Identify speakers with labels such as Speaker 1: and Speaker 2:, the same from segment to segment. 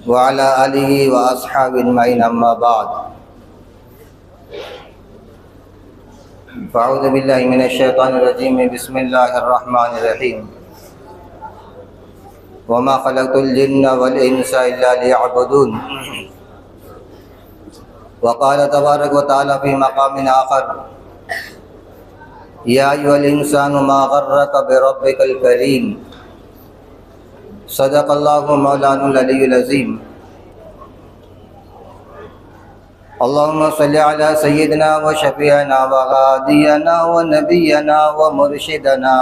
Speaker 1: वअला आलिहि व अस्हाबिहि अजमईन अम्मा बाद फ़अऊज़ु बिल्लाहि मिनश्शैतानिर्रजीम बिस्मिल्लाहिर्रहमानिर्रहीम वमा खलक़तुल जिन्ना वल इंसा इल्ला लियअबुदून वक़ाल तबारक व तआला फ़ी मक़ामिन आख़र या अय्युहल इंसानु मा गर्रक बिरब्बिकल करीम सदक़ल्लाहु मौलानुल अलीयुल अज़ीम। अल्लाहुम्मा सल्लि अला सय्यिदिना व शफ़ीअना व हादियना व नबियना व मुर्शिदना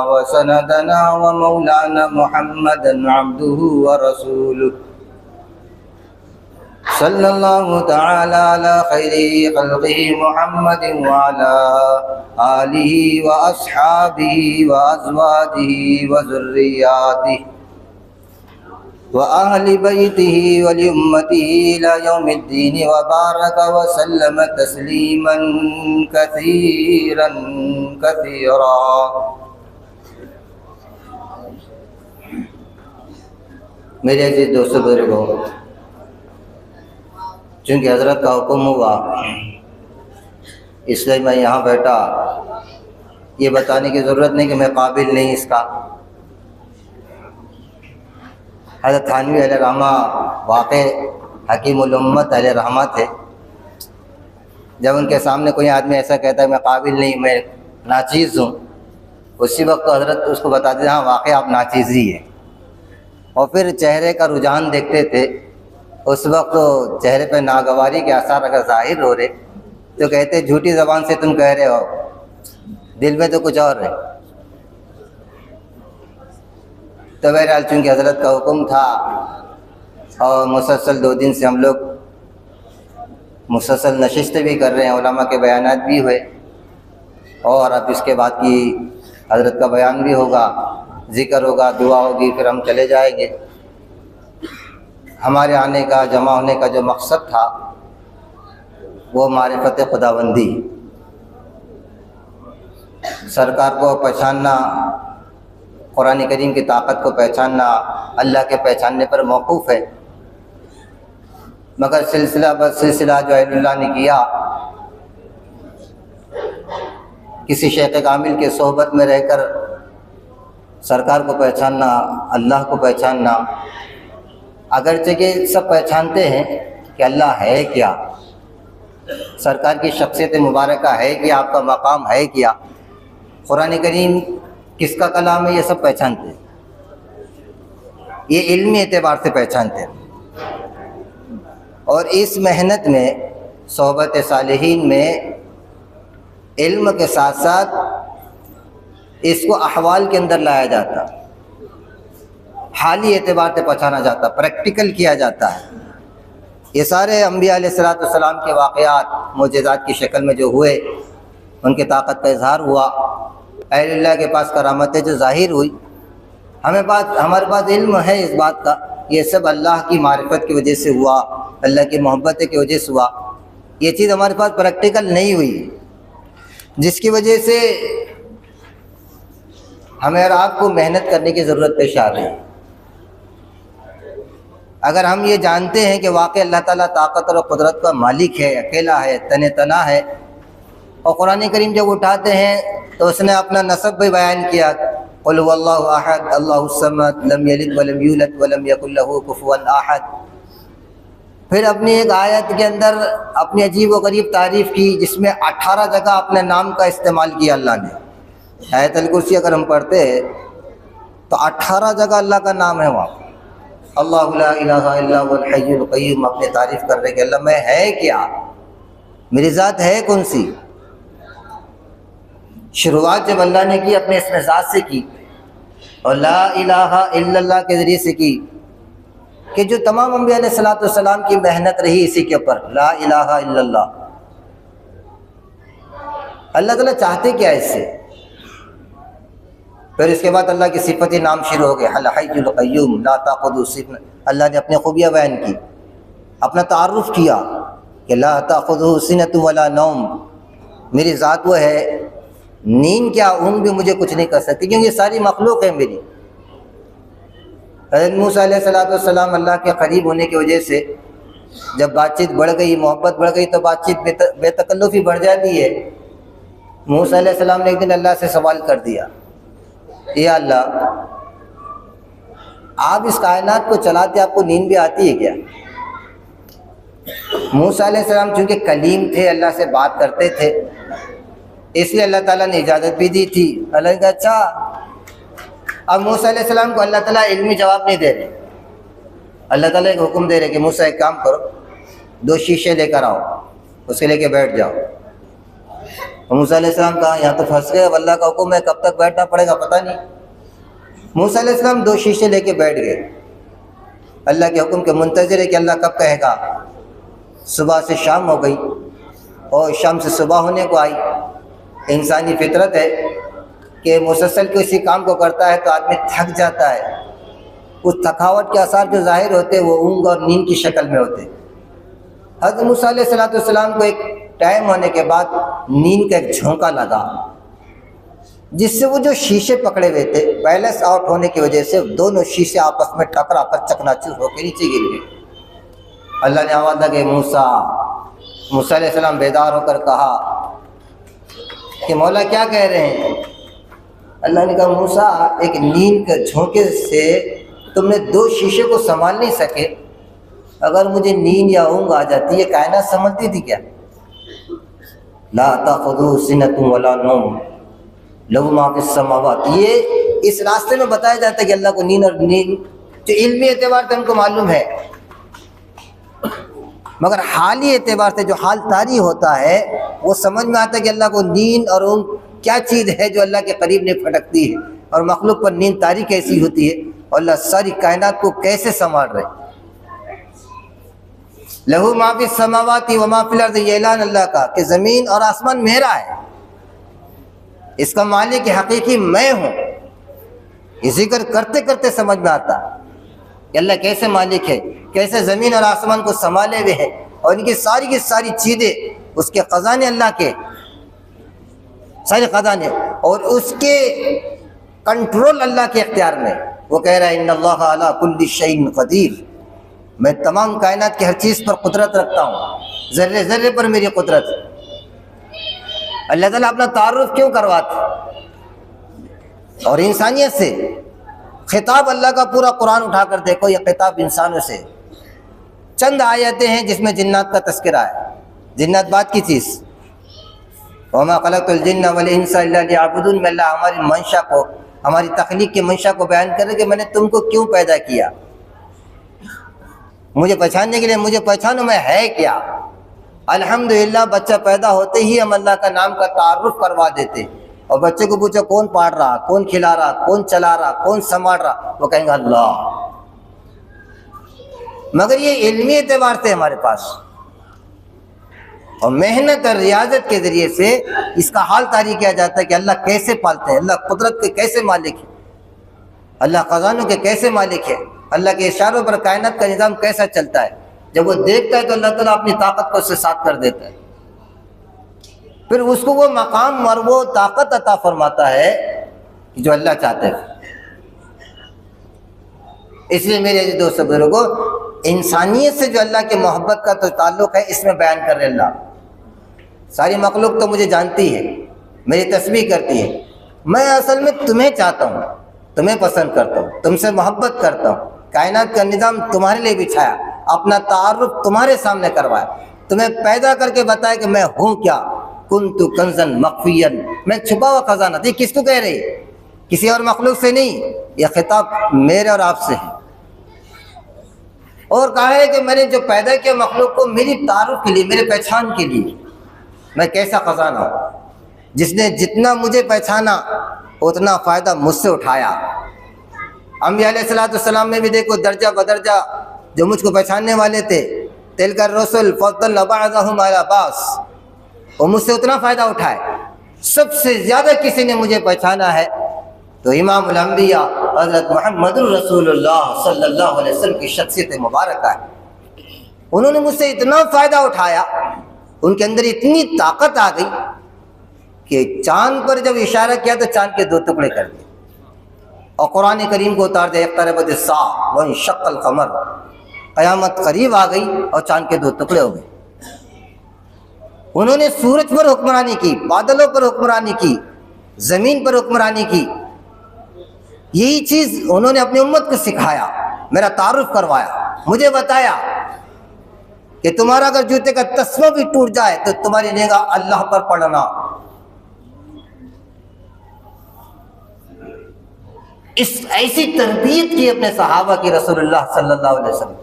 Speaker 1: व सनदना व मौलाना मुहम्मदन अब्दुहु व रसूलुहु सल्लल्लाहु तआला अला खैरि खल्क़िही मुहम्मदिन व अला आलिहि व अस्हाबिही व अज़वाजिही व ज़ुर्रिय्यातिही व अहलि बैतिही व लिउम्मतिही इला यौमिद्दीन व बारक व सल्लम तस्लीमन कसीरन कसीरा। मेरे अज़ीज़ दोस्तों बुजुर्गों, चूँकि हज़रत का हुक्म हुआ इसलिए मैं यहाँ बैठा। ये बताने की ज़रूरत नहीं कि मैं काबिल नहीं इसका। हज़रत थानवी अलैहि रहमा वाक़ई हकीमुल उम्मत अलैहि रहमा थे। जब उनके सामने कोई आदमी ऐसा कहता है मैं काबिल नहीं, मैं नाचीज़ हूँ, उसी वक्त तो हज़रत उसको बताते हाँ वाक़ई आप नाचीज़ ही है। और फिर चेहरे का रुझान देखते थे। उस वक्त तो चेहरे पर नागवारी के आसार अगर ज़ाहिर हो रहे तो कहते झूठी ज़बान से तुम कह रहे हो, दिल में तो कुछ और है। तो बहरहाल चूँकि हज़रत का हुक्म था और मुसलसल 2 दिन से हम लोग मुसलसल नशिस्तें भी कर रहे हैं, उलमा के बयानात भी हुए और अब इसके बाद की हज़रत का बयान भी होगा, ज़िक्र होगा, दुआ होगी, फिर हम चले जाएंगे। हमारे आने का, जमा होने का जो मकसद था वो मारिफत खुदाबंदी, सरकार को पहचानना, कुरान करीम की ताकत को पहचानना, अल्लाह के पहचानने पर मौकूफ़ है। मगर सिलसिला ब सिलसिला जो अल्लाह ने किया, किसी शेख कामिल के सोहबत में रहकर सरकार को पहचानना, अल्लाह को पहचानना, अगरचे कि सब पहचानते हैं कि अल्लाह है क्या, सरकार की शख्सियत मुबारक है कि आपका मकाम है क्या, कुरान करीम किसका कलाम है, ये सब पहचानते हैं। ये इल्मी एतबार से पहचानते हैं। और इस मेहनत में, सोहबत सालिहीन में, इल्म के साथ साथ इसको अहवाल के अंदर लाया जाता, हाली एतबार से पहचाना जाता, प्रैक्टिकल किया जाता है। ये सारे अम्बिया अलैहिस्सलाम के वाक़यात मोजज़ात की शक्ल में जो हुए, उनकी ताकत का इजहार हुआ, अहलुल्लाह के पास करामतें जो ज़ाहिर हुई, हमारे पास इल्म है इस बात का, ये सब अल्लाह की मारिफत की वजह से हुआ, अल्लाह की मोहब्बत की वजह से हुआ। ये चीज़ हमारे पास प्रैक्टिकल नहीं हुई, जिसकी वजह से हमें और आपको मेहनत करने की ज़रूरत पेश आ रही है। अगर हम ये जानते हैं कि वाक़ई अल्लाह ताला ताकत और कुदरत का मालिक है, अकेला है, तने तना है, और कुरान करीम जब उठाते हैं तो उसने अपना नसब भी बयान किया, क़ुल हुवल्लाहु अहद अल्लाहुस समद लम यलिद वलम यूलद वलम यकुल लहू कुफुवन अहद। फिर अपनी एक आयत के अंदर अपनी अजीब व गरीब तारीफ़ की, जिसमें 18 जगह अपने नाम का इस्तेमाल किया अल्लाह ने। आयतुल कुर्सी अगर हम पढ़ते हैं तो 18 जगह अल्लाह का नाम है वहाँ। अल्लाहु ला इलाहा इल्ला हुवल हय्युल क़य्यूम, अपनी तारीफ़ कर रहे कि अल्लाह मैं है क्या, मेरी ज़ात है कौन सी। शुरुआत जब अल्लाह ने की अपने इसमें ज़ात से की और ला इलाहा इल्लल्लाह के ज़रिए से की, कि जो तमाम अंबिया अलैहिस्सलाम की मेहनत रही इसी के ऊपर, ला इलाहा इल्लल्लाह। अल्लाह ताला चाहते क्या इससे। फिर इसके बाद अल्लाह की सिफती नाम शुरू हो गए, अल हय्युल क़य्यूम ला ताख़ुज़ुहु सिनतुन। अल्लाह ने अपनी खूबियाँ बयान की, अपना तारुफ़ किया कि ला ताख़ुज़ुहु सिनतुन वला नौम, मेरी ज़ात वो है नींद क्या ऊँग भी मुझे कुछ नहीं कर सकती, क्योंकि ये सारी मखलूक है मेरी। हज़रत मूसा अलैहिस्सलाम अल्लाह के करीब होने की वजह से जब बातचीत बढ़ गई, मोहब्बत बढ़ गई, तो बातचीत बेतकल्लुफ़ी बढ़ जाती है। मूसा अलैहिस्सलाम ने एक दिन अल्लाह से सवाल कर दिया, या अल्लाह, आप इस कायनात को चलाते आपको नींद भी आती है क्या? मूसा अलैहिस्सलाम चूँकि कलीम थे, अल्लाह से बात करते थे, इसलिए अल्लाह ताला ने इजाज़त भी दी थी। अल्लाह ने कहा अच्छा। अब मूसा अलैहिस्सलाम को अल्लाह ताला इल्मी जवाब नहीं दे रहे, अल्लाह ताला एक हुक्म दे रहे कि मूसा एक काम करो, 2 शीशे लेकर आओ, उसे लेके बैठ जाओ। तो मूसा अलैहिस्सलाम कहा यहाँ तो फंस गए, अब अल्लाह का हुक्म है, कब तक बैठना पड़ेगा पता नहीं। मूसा अलैहिस्सलाम 2 शीशे लेके बैठ गए, अल्लाह के हुक्म के मुंतज़िर है कि अल्लाह कब कहेगा। सुबह से शाम हो गई और शाम से सुबह होने को आई। इंसानी फितरत है कि मुसलसल किसी काम को करता है तो आदमी थक जाता है। उस थकावट के आसार जो ज़ाहिर होते हैं वो ऊँग और नींद की शक्ल में होते। हज़रत मूसा अलैहिस्सलाम को एक टाइम होने के बाद नींद का एक झोंका लगा, जिससे वो जो शीशे पकड़े हुए थे, बैलेंस आउट होने की वजह से दोनों शीशे आपस में टकरा कर चकनाचूर होकर नीचे गिर गए। अल्लाह ने आवाज़ लगे मूसा अलैहिस्सलाम बेदार होकर कहा कि मौला क्या कह रहे हैं? अल्लाह ने कहा मूसा, एक नींद के झोंके से तुमने 2 शीशे को संभाल नहीं सके। अगर मुझे नींद या ऊँग आ जाती है, कायनात संभलती थी क्या? ला ताखुदू सिनतुम वला नौम लहू मा फिस समावात। ये इस रास्ते में बताया जाता है कि अल्लाह को नींद और नींद जो इल्मी एतबार से हमको मालूम है, मगर हाली एतबार से जो हाल तारी होता है वो समझ में आता है कि अल्लाह को नींद और ऊँग क्या चीज़ है जो अल्लाह के करीब नहीं फटकती है, और मखलूक पर नींद तारी कैसी होती है, और अल्लाह सारी कायनात को कैसे संभाल रहे। लहू मा फिस समावाति व मा फिल अर्द, ये ऐलान अल्लाह का कि ज़मीन और आसमान मेरा है, इसका मालिक हकीकी मैं हूँ। ये जिक्र करते करते समझ में आता कि अल्लाह कैसे मालिक है, कैसे ज़मीन और आसमान को संभाले हुए है, और इनकी सारी की सारी चीज़ें उसके ख़जाने, अल्लाह के सारे ख़जाने, और उसके कंट्रोल अल्लाह के इख्तियार में। वो कह रहा है इन्नल्लाह अला कुल्लि शैइन क़दीर, मैं तमाम कायनात की हर चीज़ पर कुदरत रखता हूँ, ज़र्रे ज़र्रे पर मेरी कुदरत। अल्लाह ताला अपना तारुफ क्यों करवाते? और इंसानियत से खिताब अल्लाह का पूरा कुरान उठा कर देखो, यह खिताब इंसानों से। चंद आयतें हैं जिसमें जिन्नात का तस्करा है। जिन्नात बात की चीज़, वमा खलक़तुल जिन्ना वल इंसा इल्ला लियअबुदून, में अल्लाह हमारी मंशा को, हमारी तख्लीक की मंशा को बयान करे कि मैंने तुमको क्यों पैदा किया, मुझे पहचानने के लिए। मुझे पहचानो मैं है क्या। अल्हम्दुलिल्लाह बच्चा पैदा होते ही हम अल्लाह का नाम का तारुफ करवा देते, और बच्चे को पूछो कौन पाल रहा, कौन खिला रहा, कौन चला रहा, कौन संभाल रहा, वो कहेंगे अल्लाह। मगर ये इल्मी एतबार से हमारे पास, और मेहनत और रियाजत के ज़रिए से इसका हाल तारी किया जाता है कि अल्लाह कैसे पालते हैं, अल्लाह कुदरत के कैसे मालिक है, अल्लाह ख़जानों के कैसे मालिक है, अल्लाह के इशारों पर कायनात का निज़ाम कैसा चलता है। जब वो देखता है तो अल्लाह ताला अपनी ताकत को उससे साथ कर देता है, फिर उसको वो मकाम और वो ताकत अता फरमाता है कि जो अल्लाह चाहते हैं। इसलिए मेरे दोस्त बुजुर्गों, इंसानियत से जो अल्लाह की मोहब्बत का तो ताल्लुक़ है, इसमें बयान कर रहे अल्लाह। सारी मखलूक तो मुझे जानती है, मेरी तस्बीह करती है, मैं असल में तुम्हें चाहता हूँ, तुम्हें पसंद करता हूँ, तुमसे मोहब्बत करता हूँ, कायनात का निज़ाम तुम्हारे लिए बिछाया, अपना तारुफ तुम्हारे सामने करवाया, तुम्हें पैदा करके बताया कि मैं हूँ क्या। कुन्तु कंज़न मख्फियन, मैं छुपा हुआ खजाना। थी किसको कह रही? किसी और मखलूक से नहीं, यह खिताब मेरे और आपसे है। और कहा है कि मैंने जो पैदा किया मखलूक को मेरी तारुफ के लिए, मेरे पहचान के लिए। मैं कैसा खजाना हूँ, जिसने जितना मुझे पहचाना उतना फ़ायदा मुझसे उठाया। अंबिया अलैहिस्सलाम में भी देखो दर्जा बदर्जा जो मुझको पहचानने वाले थे, तिलका रसूल फद्दलना बअदहुम अला बास, वो मुझसे उतना फ़ायदा उठाए। सबसे ज़्यादा किसी ने मुझे पहचाना है तो इमामुल अंबिया हज़रत मुहम्मदुर रसूलुल्लाह सल्लल्लाहु अलैहि वसल्लम की शख्सियत मुबारक है। उन्होंने मुझसे इतना फ़ायदा उठाया, उनके अंदर इतनी ताकत आ गई कि चांद पर जब इशारा किया तो चांद के 2 टुकड़े कर दिए, और कुरान करीम को उतार दिया इक़्तरबत अस्साअ व इंशक़्क़ल क़मर, क़यामत करीब आ गई और चांद के 2 टुकड़े हो गए। उन्होंने सूरज पर हुक्मरानी की, बादलों पर हुक्मरानी की, ज़मीन पर हुक्मरानी की। यही चीज़ उन्होंने अपनी उम्मत को सिखाया, मेरा तारुफ करवाया, मुझे बताया कि तुम्हारा अगर जूते का तस्मा भी टूट जाए तो तुम्हारी निगाह अल्लाह पर पड़ना। इस ऐसी तरबियत की अपने सहाबा की रसूलुल्लाह सल्लल्लाहु अलैहि वसल्लम।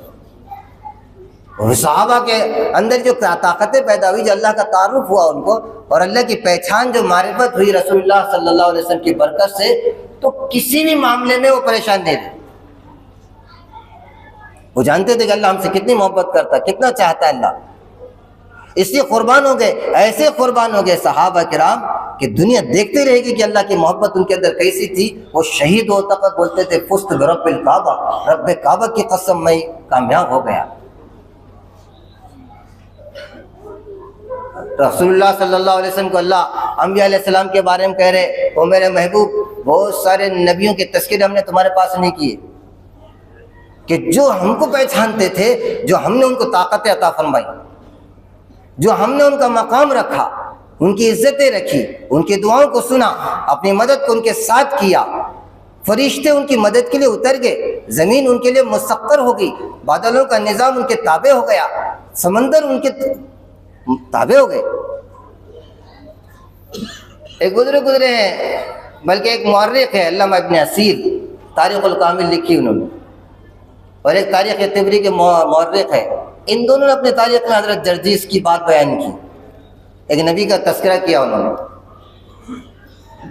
Speaker 1: और सहाबा के अंदर जो ताकतें पैदा हुई, जो अल्लाह का तारुफ हुआ उनको, और अल्लाह की पहचान जो मारिफत हुई रसूलुल्लाह सल्लल्लाहु अलैहि वसल्लम की बरकत से, तो किसी भी मामले में वो परेशान नहीं थे। वो जानते थे कि अल्लाह हमसे कितनी मोहब्बत करता, कितना चाहता है अल्लाह, इसलिए कुर्बान हो गए। ऐसे कुर्बान हो गए सहाबा किराम कि दुनिया देखते रहेगी कि अल्लाह की मोहब्बत उनके अंदर कैसी थी। वो शहीद होता तक बोलते थे फुस्त बिरब्बिल काबा, रब्बे काबा की कसम मैं कामयाब हो गया। रसूलुल्लाह सल्लल्लाहु अलैहि वसल्लम को अल्लाह अंबिया अलैहिस्सलाम के बारे में कह रहे, वो मेरे महबूब बहुत सारे नबियों के तज़किरे हमने तुम्हारे पास नहीं किए, कि जो हमको पहचानते थे, जो हमने उनको ताकतें अता फरमाई, जो हमने उनका मकाम रखा, उनकी इज्जतें रखी, उनकी दुआओं को सुना, अपनी मदद को उनके साथ किया, फरिश्ते उनकी मदद के लिए उतर गए, ज़मीन उनके लिए मुसक्कर हो गई, बादलों का निज़ाम उनके ताबे हो गया, समंदर उनके ताबे हो गए। एक बुजुर्ग गुजरे हैं, बल्कि एक मुअर्रिख है अल्लामा इब्न असीर, तारीख़ुल कामिल लिखी उन्होंने, और एक तारीख़ तिबरी के मुअर्रिख है। इन दोनों ने अपने तारीख़ में हज़रत जर्जीस की बात बयान की, एक नबी का तस्करा किया उन्होंने।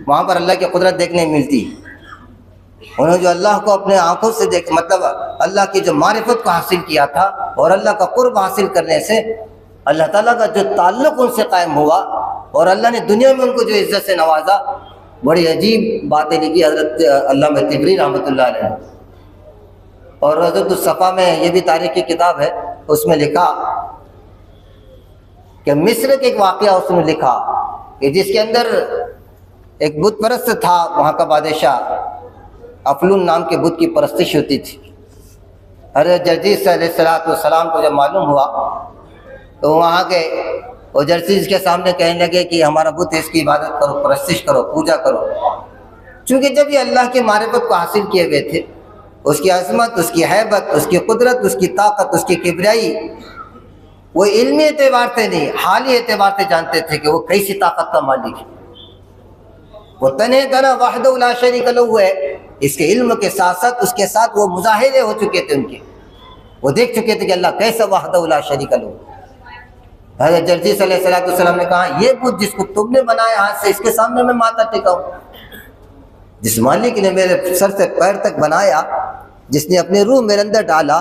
Speaker 1: वहाँ पर अल्लाह की कुदरत देखने मिलती, उन्होंने जो अल्लाह को अपने आँखों से देख, मतलब अल्लाह की जो मारिफत को हासिल किया था, और अल्लाह का कुर्ब हासिल करने से अल्लाह ताला का जो ताल्लुक़ उनसे कायम हुआ, और अल्लाह ने दुनिया में उनको जो इज़्ज़त से नवाजा। बड़ी अजीब बातें लिखी हज़रत अल्लामा तिबरी रहमतुल्लाह अलैह। और हज़रत सफ़ा में ये भी तारीख़ की किताब है, उसमें लिखा कि मिस्र के एक वाक़या उसमें लिखा कि जिसके अंदर एक बुत परस्त था, वहाँ का बादशाह अफलून नाम के बुत की परस्तिश होती थी। हज़रत जर्जीस अलैहिस्सलाम को जब मालूम हुआ तो वहाँ के और जर्जीस के सामने कहने लगे कि हमारा बुत है, इसकी इबादत करो, परस्तिश करो, पूजा करो। चूँकि जब ये अल्लाह की मारिफत को हासिल किए हुए थे, उसकी अज़मत, उसकी हैबत, उसकी कुदरत, उसकी ताकत, उसकी किबरियाई, वो इल्मी एतबार से नहीं, हाली एतबार से जानते थे कि वो कैसी ताकत का मालिक है। वो तने तना वहदहु ला शरीक लहू है। इसके इल्म के साथ साथ उसके साथ वो मुजाहिरे हो चुके थे उनके, वो देख चुके थे कि अल्लाह कैसा वहदहु ला शरीक लहू। हज़रत जर्जीस अलैहिस्सलाम ने कहा, ये बुत जिसको तुमने बनाया हाथ से, इसके सामने मैं माथा टिकाऊं? जिस मालिक ने मेरे सर से पैर तक बनाया, जिसने अपनी रूह मेरे अंदर डाला,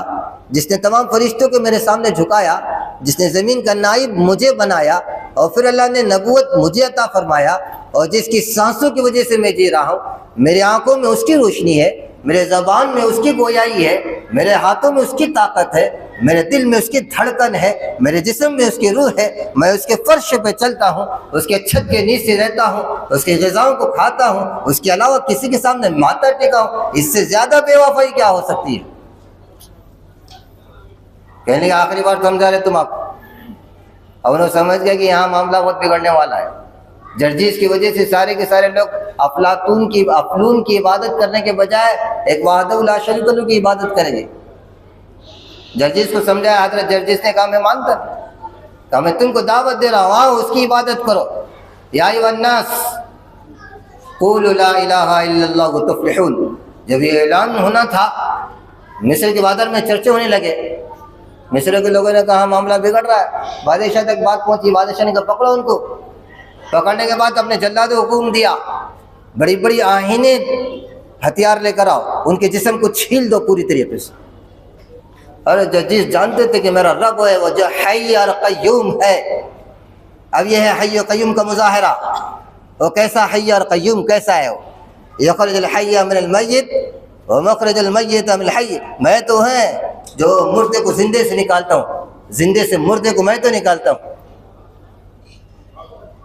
Speaker 1: जिसने तमाम फरिश्तों को मेरे सामने झुकाया, जिसने ज़मीन का नाइब मुझे बनाया, और फिर अल्लाह ने नबूवत मुझे अता फरमाया, और जिसकी सांसों की वजह से मैं जी रहा हूँ, मेरे आँखों में उसकी रोशनी है, मेरे ज़बान में उसकी गोयाई है, मेरे हाथों में उसकी ताकत है, मेरे दिल में उसकी धड़कन है, मेरे जिस्म में उसकी रूह है, मैं उसके फर्श पे चलता हूँ, उसके छत के नीचे रहता हूँ, उसकी ग़िज़ाओं को खाता हूँ, उसके अलावा किसी के सामने माथा टेकाऊँ। इससे ज़्यादा बेवफाई क्या हो सकती है? कहने की आखिरी बार समझा रहे तुम आप। अब उन्होंने समझ गया कि यहाँ मामला बहुत बिगड़ने वाला है। जर्जीस की वजह से सारे के सारे लोग अफलून की इबादत करने के बजाय एक वहदहु ला शरीक लहू की इबादत करेंगे। जर्जीस को समझाया, हज़रत जर्जीस ने कहा मैं मानता, कहा मैं तुमको दावत दे रहा हूँ, आओ उसकी इबादत करो। या अय्युहन्नास क़ूलू ला इलाहा इल्लल्लाहु तुफ़्लिहून। जब ये ऐलान होना था, मिस्र के बादल में चर्चे होने लगे। मिस्र के लोगों ने कहा मामला बिगड़ रहा है। बादशाह तक बात पहुंची, बादशाह ने कहा पकड़ो उनको। पकड़ने के बाद अपने जल्लाद को हुक्म दिया, बड़ी बड़ी आहीने हथियार लेकर आओ, उनके जिस्म को छील दो पूरी तरीके से। और जर्जीस जानते थे कि मेरा रब है वो जो हय्य और क़य्यूम है। अब यह है हय्य क़य्यूम का मुज़ाहिरा। वो कैसा हय्य और क़य्यूम कैसा है? वो यख़्रुजुल हय्य मिनल मय्यित व मख़्रजुल मय्यित मिनल हय्य। मैं तो है जो मुर्दे को जिंदे से निकालता हूँ, जिंदे से मुर्दे को मैं तो निकालता हूँ।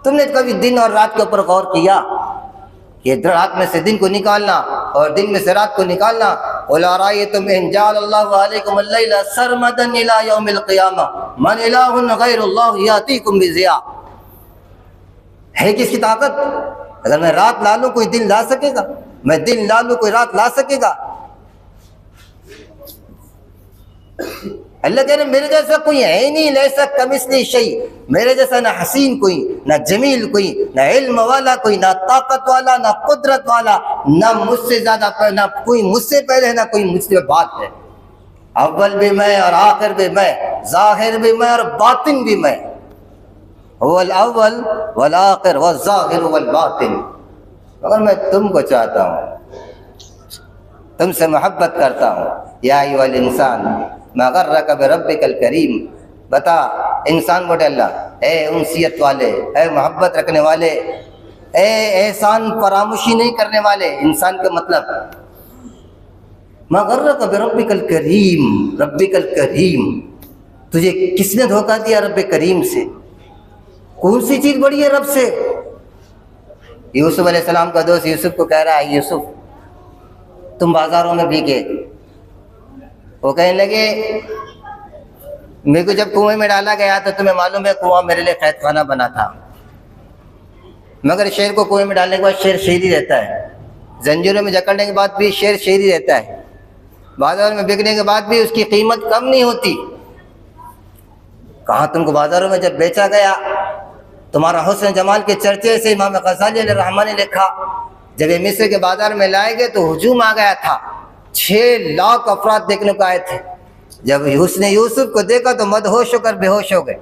Speaker 1: तुमने कभी दिन और रात के ऊपर गौर किया कि रात में से दिन को निकालना और दिन में से रात को निकालना? तुम सरमदन इला यौमिल क़ियामा मन इलाहुन गैरुल्लाह यातीकुम बिज़िया। है किसकी ताकत? अगर मैं रात ला लूं कोई दिन ला सकेगा? मैं दिन ला लूं कोई रात ला सकेगा? अल्लाह कह रहे मेरे जैसा कोई है ही नहीं, लैसा कमिस्ली शै, मेरे जैसा ना हसीन कोई, ना जमील कोई, ना इल्म वाला कोई, ना ताकत वाला, ना कुदरत वाला, ना मुझसे ज्यादा, ना कोई मुझसे पहले है, ना कोई मुझसे बाद है। अव्वल भी मैं और आखिर भी मैं, जाहिर भी मैं और बातिन भी मैं। वल अव्वल वल आखिर वल जाहिर वल बातिन। मगर मैं तुमको चाहता हूँ, तुमसे मोहब्बत करता हूँ। या अय्युहल इंसान मा गर्रक बिरब्बिकल करीम। बता इंसान को अल्लाह, ए उनसियत वाले, ए मोहब्बत रखने वाले, ए एहसान फरामोशी नहीं करने वाले। इंसान का मतलब मा गर्रक बिरब्बिकल करीम, रब्बिकल करीम। तुझे किसने धोखा दिया रब करीम से? कौन सी चीज़ बड़ी है रब से? यूसुफ अलैहिस्सलाम का दोस्त यूसुफ को कह रहा है, यूसुफ तुम बाजारों में भीगे। वो कहने लगे मेरे को जब कुएं में डाला गया तो तुम्हें मालूम है कुआं मेरे लिए कैद खाना बना था, मगर शेर को कुएं में डालने के बाद शेर शेर ही रहता है, जंजीरों में जकड़ने के बाद भी शेर शेर ही रहता है, बाजार में बिकने के बाद भी उसकी कीमत कम नहीं होती। कहाँ तुमको बाजारों में जब बेचा गया, तुम्हारा हुस्न जमाल के चर्चे से इमाम गज़ाली रहमान ने लिखा, जब ये मिस्र के बाजार में लाए गए तो हुजूम आ गया था। 6 लाख अफराद देखने को आए थे। जब उसने यूसुफ को देखा तो मदहोश होकर बेहोश हो गए,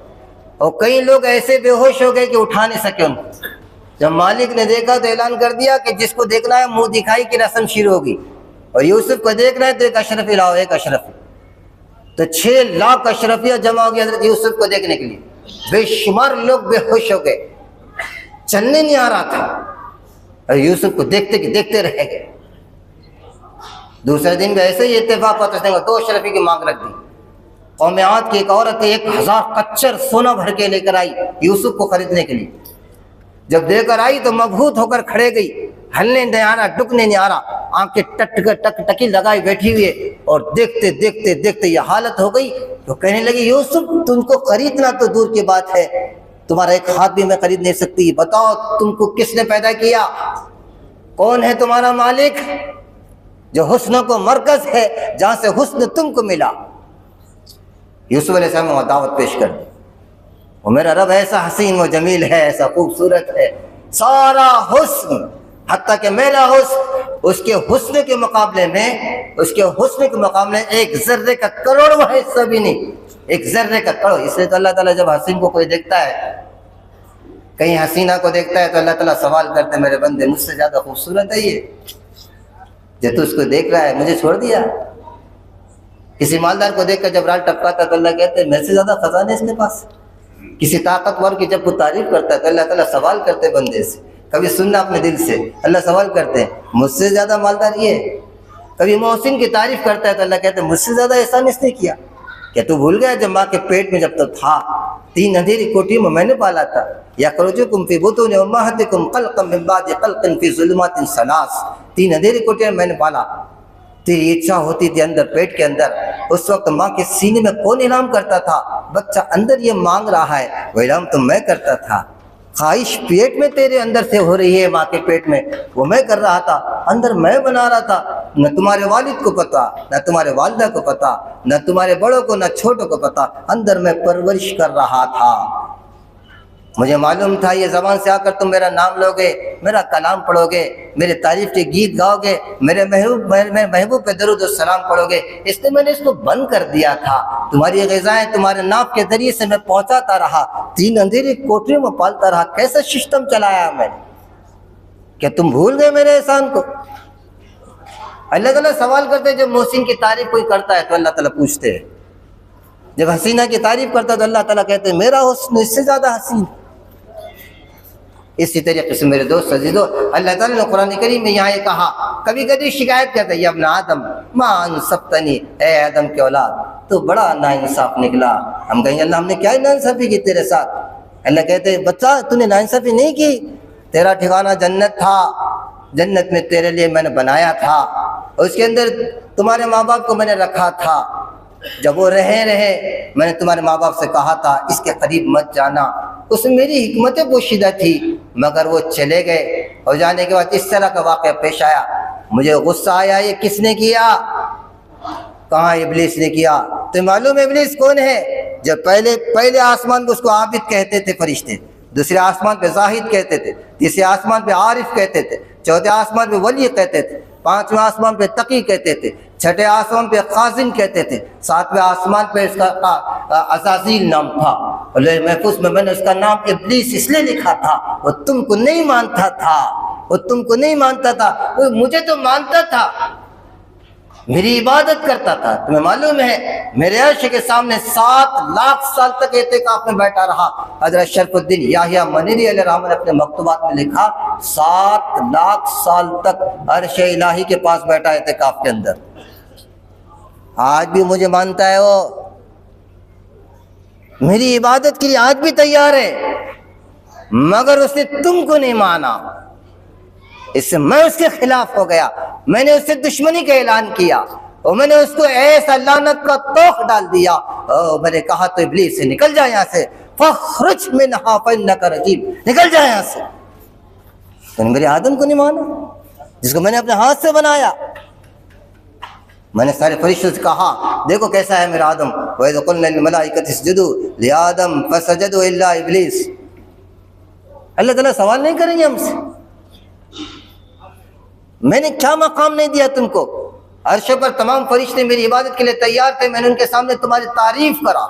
Speaker 1: और कई लोग ऐसे बेहोश हो गए कि उठा नहीं सके उनको। जब मालिक ने देखा तो ऐलान कर दिया कि जिसको देखना है मुंह दिखाई की रस्म शुरू होगी, और यूसुफ को देखना है तो एक अशरफी लाओ, एक अशरफी। तो 6 लाख अशरफिया जमा हो गया हज़रत यूसुफ को देखने के लिए। बेशुमार लोग बेहोश हो गए, चलने नहीं आ रहा था, और यूसुफ को देखते कि देखते रह गए। दूसरे दिन भी ऐसे ही इत्तेफाक हुआ, 2 अशरफी की मांग रख दी। कौम आद की एक औरत 1000 कच्चर सोना भर के लेकर आई यूसुफ को खरीदने के लिए। जब देकर आई तो मबहूत होकर खड़े गई, हलने नहीं आ रहा, डुकने नहीं आ रहा, आंखें टकी लगाई बैठी हुई है, और देखते देखते देखते ये हालत हो गई। तो कहने लगी यूसुफ तुमको खरीदना तो दूर की बात है, तुम्हारा एक हाथ भी मैं खरीद नहीं सकती। बताओ तुमको किसने पैदा किया? कौन है तुम्हारा मालिक जो हुस्न को मरकज है, जहां से हुस्न तुमको मिला? यूसुफ अलैहिस्सलाम को दावत पेश कर दी। वो मेरा रब ऐसा हसीन व जमील है, ऐसा खूबसूरत है, सारा हुस्न, हत्ता कि मेरा हुस्न उसके हुस्न के मुकाबले में, उसके हुस्न के मुकाबले एक जर्रे का करोड़वां हिस्सा भी नहीं, एक जर्रे का करोड़। इसलिए तो अल्लाह ताला जब हसीन को कोई देखता है, कहीं हसीना को देखता है, तो अल्लाह ताला सवाल करते हैं मेरे बंदे मुझसे ज्यादा खूबसूरत है ये जो तू उसको देख रहा है, मुझे छोड़ दिया? किसी मालदार को देखकर जब राल टपकाता तो अल्लाह कहते हैं मेरे से ज्यादा खजाने इसके पास। किसी ताकतवर की जब वो तारीफ करता है तो अल्लाह ताला सवाल करते बंदे से, कभी सुनना अपने दिल से, अल्लाह सवाल करते हैं मुझसे ज्यादा मालदार ये। कभी मोहसिन की तारीफ करता है तो अल्लाह कहते हैं मुझसे ज्यादा एहसान इसने किया। क्या तू भूल गया जब माँ के पेट में जब तक था 3 अंधेरी कोठियों में मैंने पाला था? या खरुजुकुम फी बुतूनि उम्माहातिकुम खल्क़न मिन बादि खल्क़िन फी ज़ुलुमातिन सलास। 3 अंधेरी कोठियों में मैंने पाला। तेरी इच्छा होती थी अंदर पेट के अंदर, उस वक्त माँ के सीने में कौन इनाम करता था? बच्चा अंदर ये मांग रहा है, वो इनाम तो मैं करता था। ख्वाहिश पेट में तेरे अंदर से हो रही है, माँ के पेट में, वो मैं कर रहा था, अंदर मैं बना रहा था। न तुम्हारे वालिद को पता, न तुम्हारे वालिदा को पता, न तुम्हारे बड़ों को, न छोटों को पता, अंदर मैं परवरिश कर रहा था। मुझे मालूम था ये ज़बान से आकर तुम मेरा नाम लोगे, मेरा कलाम पढ़ोगे, मेरे तारीफ के गीत गाओगे, मेरे महबूब पे दरूद और सलाम पढ़ोगे, इसलिए मैंने इसको बंद कर दिया था। तुम्हारी ग़िज़ाएं तुम्हारे नाप के जरिए से मैं पहुंचाता रहा, 3 अंधेरी कोठरियों में पालता रहा। कैसा सिस्टम चलाया मैंने? क्या तुम भूल गए मेरे एहसान को? अल्लाह ताला सवाल करते, जब मोहसिन की तारीफ कोई करता है तो अल्लाह ताला पूछते हैं, जब हसीना की तारीफ करता है तो अल्लाह ताला कहते हैं मेरा हुस्न इससे ज़्यादा हसीन। इसी तरीके से मेरे दोस्त अजीजों, अल्लाह ताला ने कुरान करीम में यहाँ कहा, कभी कभी शिकायत करता है अपना आदम मां अनसफ्तनी, ए आदम के औलाद तो बड़ा नाइंसाफ निकला। हम कहेंगे अल्लाह हमने क्या नाइंसाफी की तेरे साथ? अल्लाह कहते बच्चा तूने नाइंसाफ़ी नहीं की, तेरा ठिकाना जन्नत था, जन्नत में तेरे लिए मैंने बनाया था, उसके अंदर तुम्हारे माँ बाप को मैंने रखा था। जब वो रहे मैंने तुम्हारे माँ बाप से कहा था इसके करीब मत जाना, उसमें मेरी हिकमत पोशीदा थी, मगर वो चले गए और जाने के बाद इस तरह का वाक़या पेश आया। मुझे गुस्सा आया, ये किसने किया? कहाँ? इब्लीस ने किया। तो मालूम है इब्लीस कौन है? जब पहले आसमान पे उसको आबिद कहते थे फरिश्ते, दूसरे आसमान पे जाहिद कहते थे, तीसरे आसमान पे आरिफ कहते थे, चौथे आसमान पे वली कहते थे, पांचवें आसमान पे तकी कहते थे, छठे आसमान पे खाजिन कहते थे, सातवें आसमान पे इसका अज़ाज़ील नाम था। महफूज में मैंने उसका नाम इब्लीस इसलिए लिखा था, वो तुमको नहीं मानता था, वो तुमको नहीं मानता था, वो मुझे तो मानता था, मेरी इबादत करता था। तुम्हें मालूम है मेरे अर्श के सामने 7 लाख साल तक एतिकाफ में बैठा रहा। हज़रत शरफुद्दीन याहिया मनीरी अलैहिर्रहमत ने अपने मकतूबात में लिखा 7 लाख साल तक अर्श इलाही के पास बैठा एतिकाफ के अंदर। आज भी मुझे मानता है, वो मेरी इबादत के लिए आज भी तैयार है, मगर उसने तुमको नहीं माना, इससे मैं उसके खिलाफ हो गया, मैंने उससे दुश्मनी का ऐलान किया और मैंने उसको ऐसा लानत का तोख डाल दिया। मैंने कहा तो इब्लीस से निकल जाए यहाँ से, फखरुज मिन्हा फइन्नका रजीम, निकल जाए यहाँ से। तो मेरे आदम को नहीं माना जिसको मैंने अपने हाथ से बनाया। मैंने सारे फरिश्तों से कहा देखो कैसा है मेरा आदम, वइज़ क़ुलना लिल मलाइकति इसजुदू लिआदम फसजदू इल्ला इब्लीस। अल्लाह ताला सवाल नहीं करेंगे हमसे, मैंने क्या मकाम नहीं दिया तुमको? अर्श पर तमाम फरिश्ते मेरी इबादत के लिए तैयार थे, मैंने उनके सामने तुम्हारी तारीफ करा।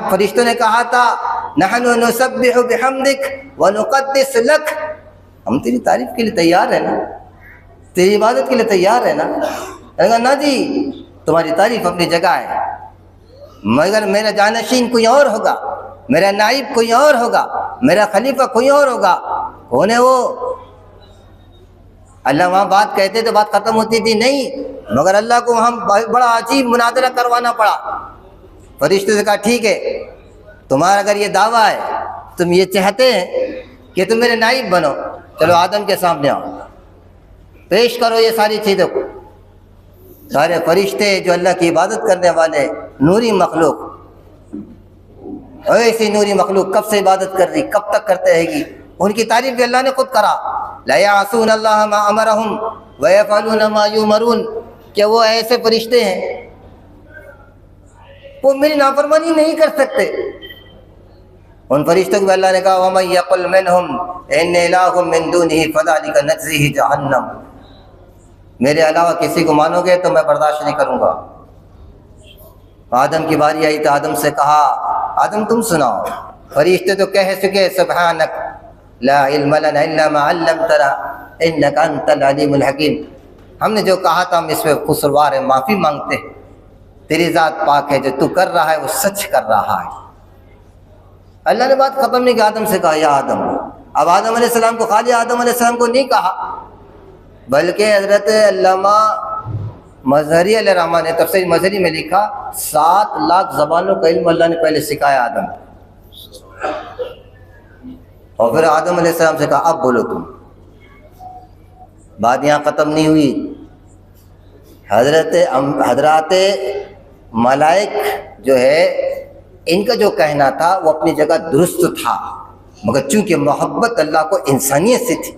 Speaker 1: फरिश्तों ने कहा था नहनु नुसब्बिहु बिहम्दिक व नुक़द्दिस लक, हम तेरी तारीफ के लिए तैयार है ना, तेरी इबादत के लिए तैयार है ना। कहा ना जी तुम्हारी तारीफ अपनी जगह है, मगर मेरा जानशीन कोई और होगा, मेरा नाइब कोई और होगा, मेरा खलीफा कोई और होगा। कौन है वो? अल्लाह वहाँ बात कहते तो बात ख़त्म होती थी नहीं, मगर अल्लाह को वहाँ बड़ा अजीब मुनाजरा करवाना पड़ा। फरिश्तों से कहा ठीक है, तुम्हारा अगर ये दावा है, तुम ये चाहते हैं कि तुम मेरे नाइब बनो, चलो आदम के सामने आओ, पेश करो ये सारी चीज़ों को। सारे फरिश्ते जो अल्लाह की इबादत करने वाले नूरी मखलूक, ऐसी नूरी मखलूक कब से इबादत कर रही, कब तक करते रहेगी? उनकी तारीफ भी अल्लाह ने खुद करा, ला यासून अल्लाह मा अमरहुम व यफ़अलून मा युमरून, क्या वो ऐसे फरिश्ते हैं वो मेरी नाफरमानी नहीं कर सकते। उन फरिश्तों को अल्लाह ने कहा वमन यक़ुल मिनहुम इन्नी इलाहुम मिन दूनिही फ़ज़ालिका नज्ज़िही जहन्नम, मेरे अलावा किसी को मानोगे तो मैं बर्दाश्त नहीं करूँगा। आदम की बारी आई तो आदम से कहा आदम तुम सुनाओ। फरिश्ते तो कह चुके सुब्हानक ला इल्म लना इल्ला मा अल्लमतना इन्नका अंतल अलीमुल हकीम, हमने जो कहा था हम इसमें कसूरवार है, माफ़ी मांगते हैं, तेरी ज़ात पाक है, जो तू कर रहा है वो सच कर रहा है। अल्लाह ने बात ख़त्म नहीं की, आदम से कहा या आदम। अब आदम अलैहिस्सलाम को खाली आदम अलैहिस्सलाम को नहीं कहा, बल्कि हज़रत अल्लामा मज़हरी अलैहिर्रहमान ने तफसीर मज़हरी में लिखा 7 लाख ज़बानों का इल्म अल्लाह ने पहले सिखाया आदम, और फिर आदम अलैहिस्सलाम से कहा अब बोलो तुम। बात यहाँ ख़त्म नहीं हुई, हज़रात मलाइक जो है इनका जो कहना था वो अपनी जगह दुरुस्त था, मगर चूँकि मोहब्बत अल्लाह को इंसानियत से थी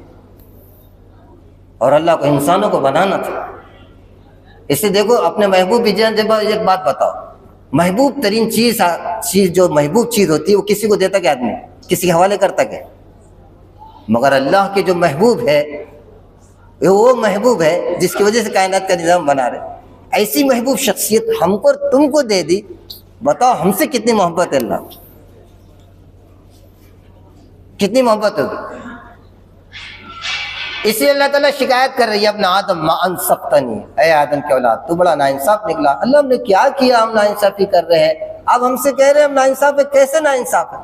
Speaker 1: और अल्लाह को इंसानों को बनाना था, इससे देखो अपने महबूब एक बात बताओ, महबूब तरीन चीज़ जो महबूब चीज़ होती है वो किसी को देता क्या? आदमी किसी के हवाले करता क्या? मगर अल्लाह के जो महबूब है वो महबूब है जिसकी वजह से कायनात का निज़ाम बना रहे। ऐसी महबूब शख्सियत हमको और तुमको दे दी, बताओ हमसे कितनी मोहब्बत है अल्लाह, कितनी मोहब्बत होगी। इसी अल्लाह ताला शिकायत कर रही है अपना आदम मा अनसफ्तनी, ऐ आदम के औलाद तू बड़ा नाइंसाफ निकला। अल्लाह हमने क्या किया हम नाइंसाफ़ी कर रहे हैं, अब हमसे कह रहे हैं हम नाइंसाफ है, कैसे नाइंसाफ है?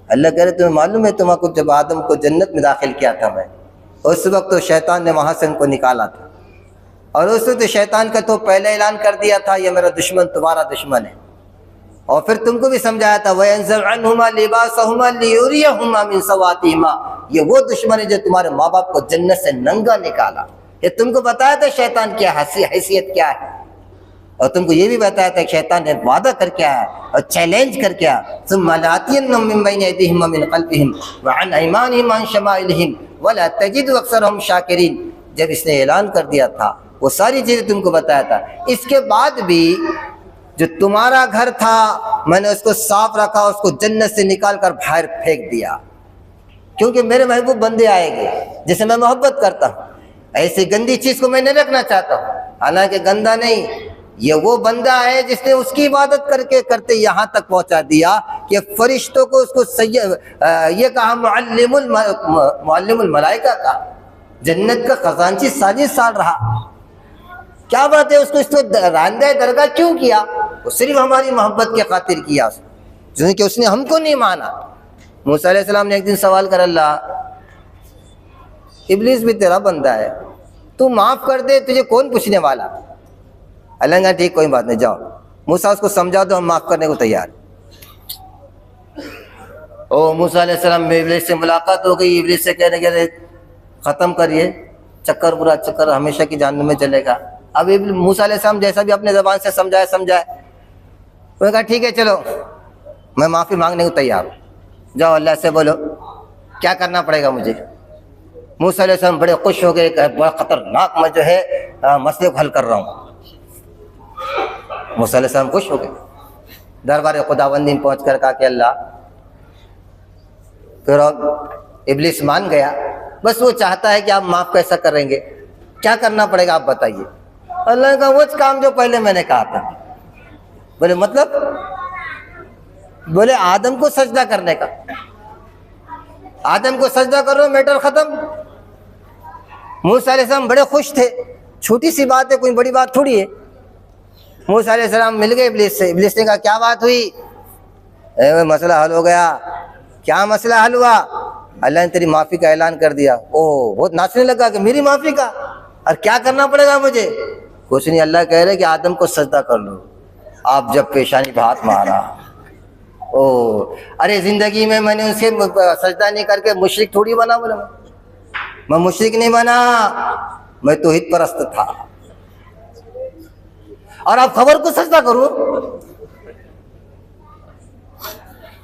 Speaker 1: अल्लाह कह रहे तुम्हें मालूम है तुम्हारा जब आदम को जन्नत में दाखिल किया था मैं, उस वक्त तो शैतान ने वहाँ से उनको निकाला था, और उस वक्त तो शैतान का तो पहले ऐलान कर दिया था ये मेरा दुश्मन तुम्हारा दुश्मन है, और फिर तुमको भी समझाया था वयंज़अनहुमा लिबासहुमा लियुरियहुमा मिन सवातिहिमा, ये वो दुश्मन है जो तुम्हारे माँ बाप को जन्नत से नंगा निकाला। ये तुमको बताया था शैतान क्या हैसियत क्या है, और तुमको ये भी बताया था शैतान ने वादा कर क्या है और चैलेंज कर क्या, सुम्मा लातियन्नहुम मिन बैनि अयदीहिम व मिन खल्फिहिम व अन अयमानिहिम व अन शमाइलिहिम वला तजिदु अक्सरहुम शाकिरीन। जब इसने ऐलान कर दिया था वो सारी चीज़ें तुमको बताया था, इसके बाद भी जो तुम्हारा घर था मैंने उसको साफ रखा, उसको जन्नत से निकाल कर बाहर फेंक दिया, क्योंकि मेरे महबूब बंदे आएंगे जिसे मैं मोहब्बत करता हूँ, ऐसी गंदी चीज़ को मैं नहीं रखना चाहता हूँ। हालांकि गंदा नहीं, ये वो बंदा है जिसने उसकी इबादत करके करते यहाँ तक पहुँचा दिया कि फरिश्तों को उसको ये कहा मुअल्लिमुल मलाइका का, जन्नत का खजांची 40 साल रहा। क्या बात है, उसको इसको रांदे दरगाह क्यों किया? वो सिर्फ हमारी मोहब्बत के खातिर किया, क्योंकि उसने हमको नहीं माना। मूसा अलैहिस्सलाम ने एक दिन सवाल कर, अल्लाह इब्लीस भी तेरा बंदा है, तू माफ़ कर दे, तुझे कौन पूछने वाला? अल्लाह ने ठीक कोई बात नहीं, जाओ मूसा उसको समझा दो, हम माफ़ करने को तैयार। ओ मूसा अलैहिस्सलाम इब्लीस से मुलाकात हो गई, इब्लीस से कहने लगे ख़त्म करिए चक्कर, बुरा चक्कर हमेशा की जहन्नम में चलेगा। अब मूसा अलैहिस्सलाम जैसा भी अपने ज़बान से समझाए उन्होंने कहा ठीक है चलो मैं माफ़ी मांगने को तैयार हूँ, जाओ अल्लाह से बोलो क्या करना पड़ेगा मुझे। मूसा अलैहिस्सलाम बड़े खुश हो गए, बड़ा ख़तरनाक मैं जो है मसले को हल कर रहा हूँ। मूसा अलैहिस्सलाम खुश हो गए, दरबार खुदाबंदी में पहुँच कर कहा कि अल्लाह, फिर अब इब्लीस मान गया, बस वो चाहता है कि आप माफ़ कैसा करेंगे, क्या करना पड़ेगा आप बताइए। अल्लाह ने कहा वो काम जो पहले मैंने कहा था। बोले मतलब? बोले आदम को सजदा करने का, आदम को सजदा करो मैटर खत्म। मूसा अलैहिस्सलाम बड़े खुश थे, छोटी सी बात है, कोई बड़ी बात थोड़ी है। मूसा अलैहिस्सलाम मिल गए इब्लीस से, इब्लीस ने कहा क्या बात हुई? मसला हल हो गया। क्या मसला हल हुआ? अल्लाह ने तेरी माफ़ी का ऐलान कर दिया। ओह, बहुत नाचने लगा कि मेरी माफ़ी का, और क्या करना पड़ेगा मुझे? कुछ नहीं, अल्लाह कह रहे कि आदम को सजदा कर लो। आप जब पेशानी पे हाथ मारा, ओह अरे ज़िंदगी में मैंने उसे सजदा नहीं करके मुशरिक थोड़ी बना। बोला मैं मुशरिक नहीं बना, मैं तौहीद परस्त था, और आप खबर को सजदा करो।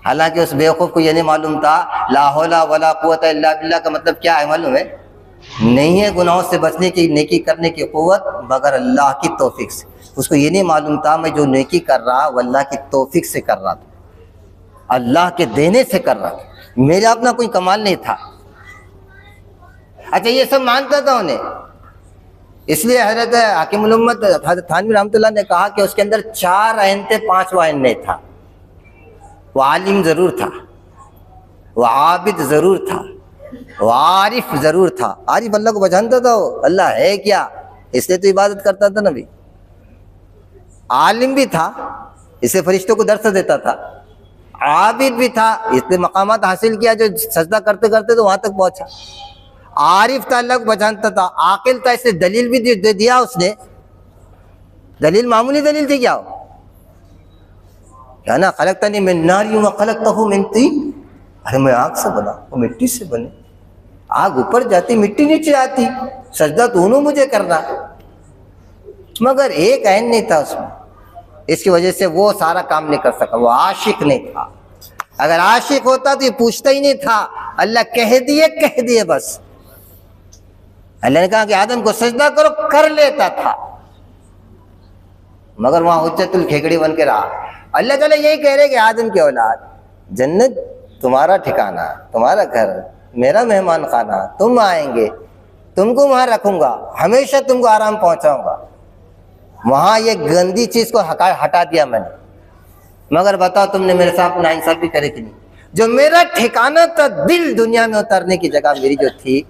Speaker 1: हालांकि उस बेवकूफ़ को ये नहीं मालूम था ला हौला वला कुव्वता इल्ला बिल्लाह का मतलब क्या है मालूम है? नहीं है गुनाहों से बचने की, नेकी करने की क़ुव्वत मगर अल्लाह की तौफीक से। उसको ये नहीं मालूम था मैं जो नेकी कर रहा वो अल्लाह की तौफीक से कर रहा था, अल्लाह के देने से कर रहा था, मेरा अपना कोई कमाल नहीं था। अच्छा ये सब मानता था उन्हें, इसलिए हज़रत हाकिमुल उम्मत हज़रत थानवी रहमतुल्लाह ने कहा कि उसके अंदर 4 अहम थे, 5वां अहम नहीं था। वो आलिम ज़रूर था, वो आबिद ज़रूर था, वो आरिफ ज़रूर था। आरिफ अल्लाह को पहचानता था, वो अल्लाह है क्या इसलिए तो इबादत करता था नबी। आलिम भी था, इसे फरिश्तों को दर्स देता था। आबिद भी था, इसलिए मकामात हासिल किया जो सजदा करते करते तो वहाँ तक पहुँचा। आरिफ था, अल्लाह को पहचानता था। आकिल था, इसलिए दलील भी दे दिया उसने। दलील मामूली दलील थी क्या? क्या ना खलकतनी मिन नारी व खलकतहु मिन तीन, अरे मैं आग से बना, वो मिट्टी से बने। आग ऊपर जाती, मिट्टी नीचे आती, सजदा दोनों मुझे करना, मगर एक ऐन नहीं था उसमें। इसकी वजह से वो सारा काम नहीं कर सका। वो आशिक नहीं था। अगर आशिक होता तो ये पूछता ही नहीं था। अल्लाह कह दिए बस। अल्लाह ने कहा कि आदम को सजदा करो, कर लेता था, मगर वहाँ हुज्जतुल खेकड़ी बन के रहा। अल्लाह ताला यही कह रहे कि आदम की औलाद, जन्नत तुम्हारा ठिकाना, तुम्हारा घर, मेरा मेहमान खाना, तुम आएंगे, तुमको वहाँ रखूँगा, हमेशा तुमको आराम पहुँचाऊँगा। वहाँ ये गंदी चीज़ को हटा दिया मैंने। मगर बताओ तुमने मेरे साथ नाइंसाफ़ी करे कि नहीं? जो मेरा ठिकाना था, दिल दुनिया में उतरने की जगह मेरी जो थी,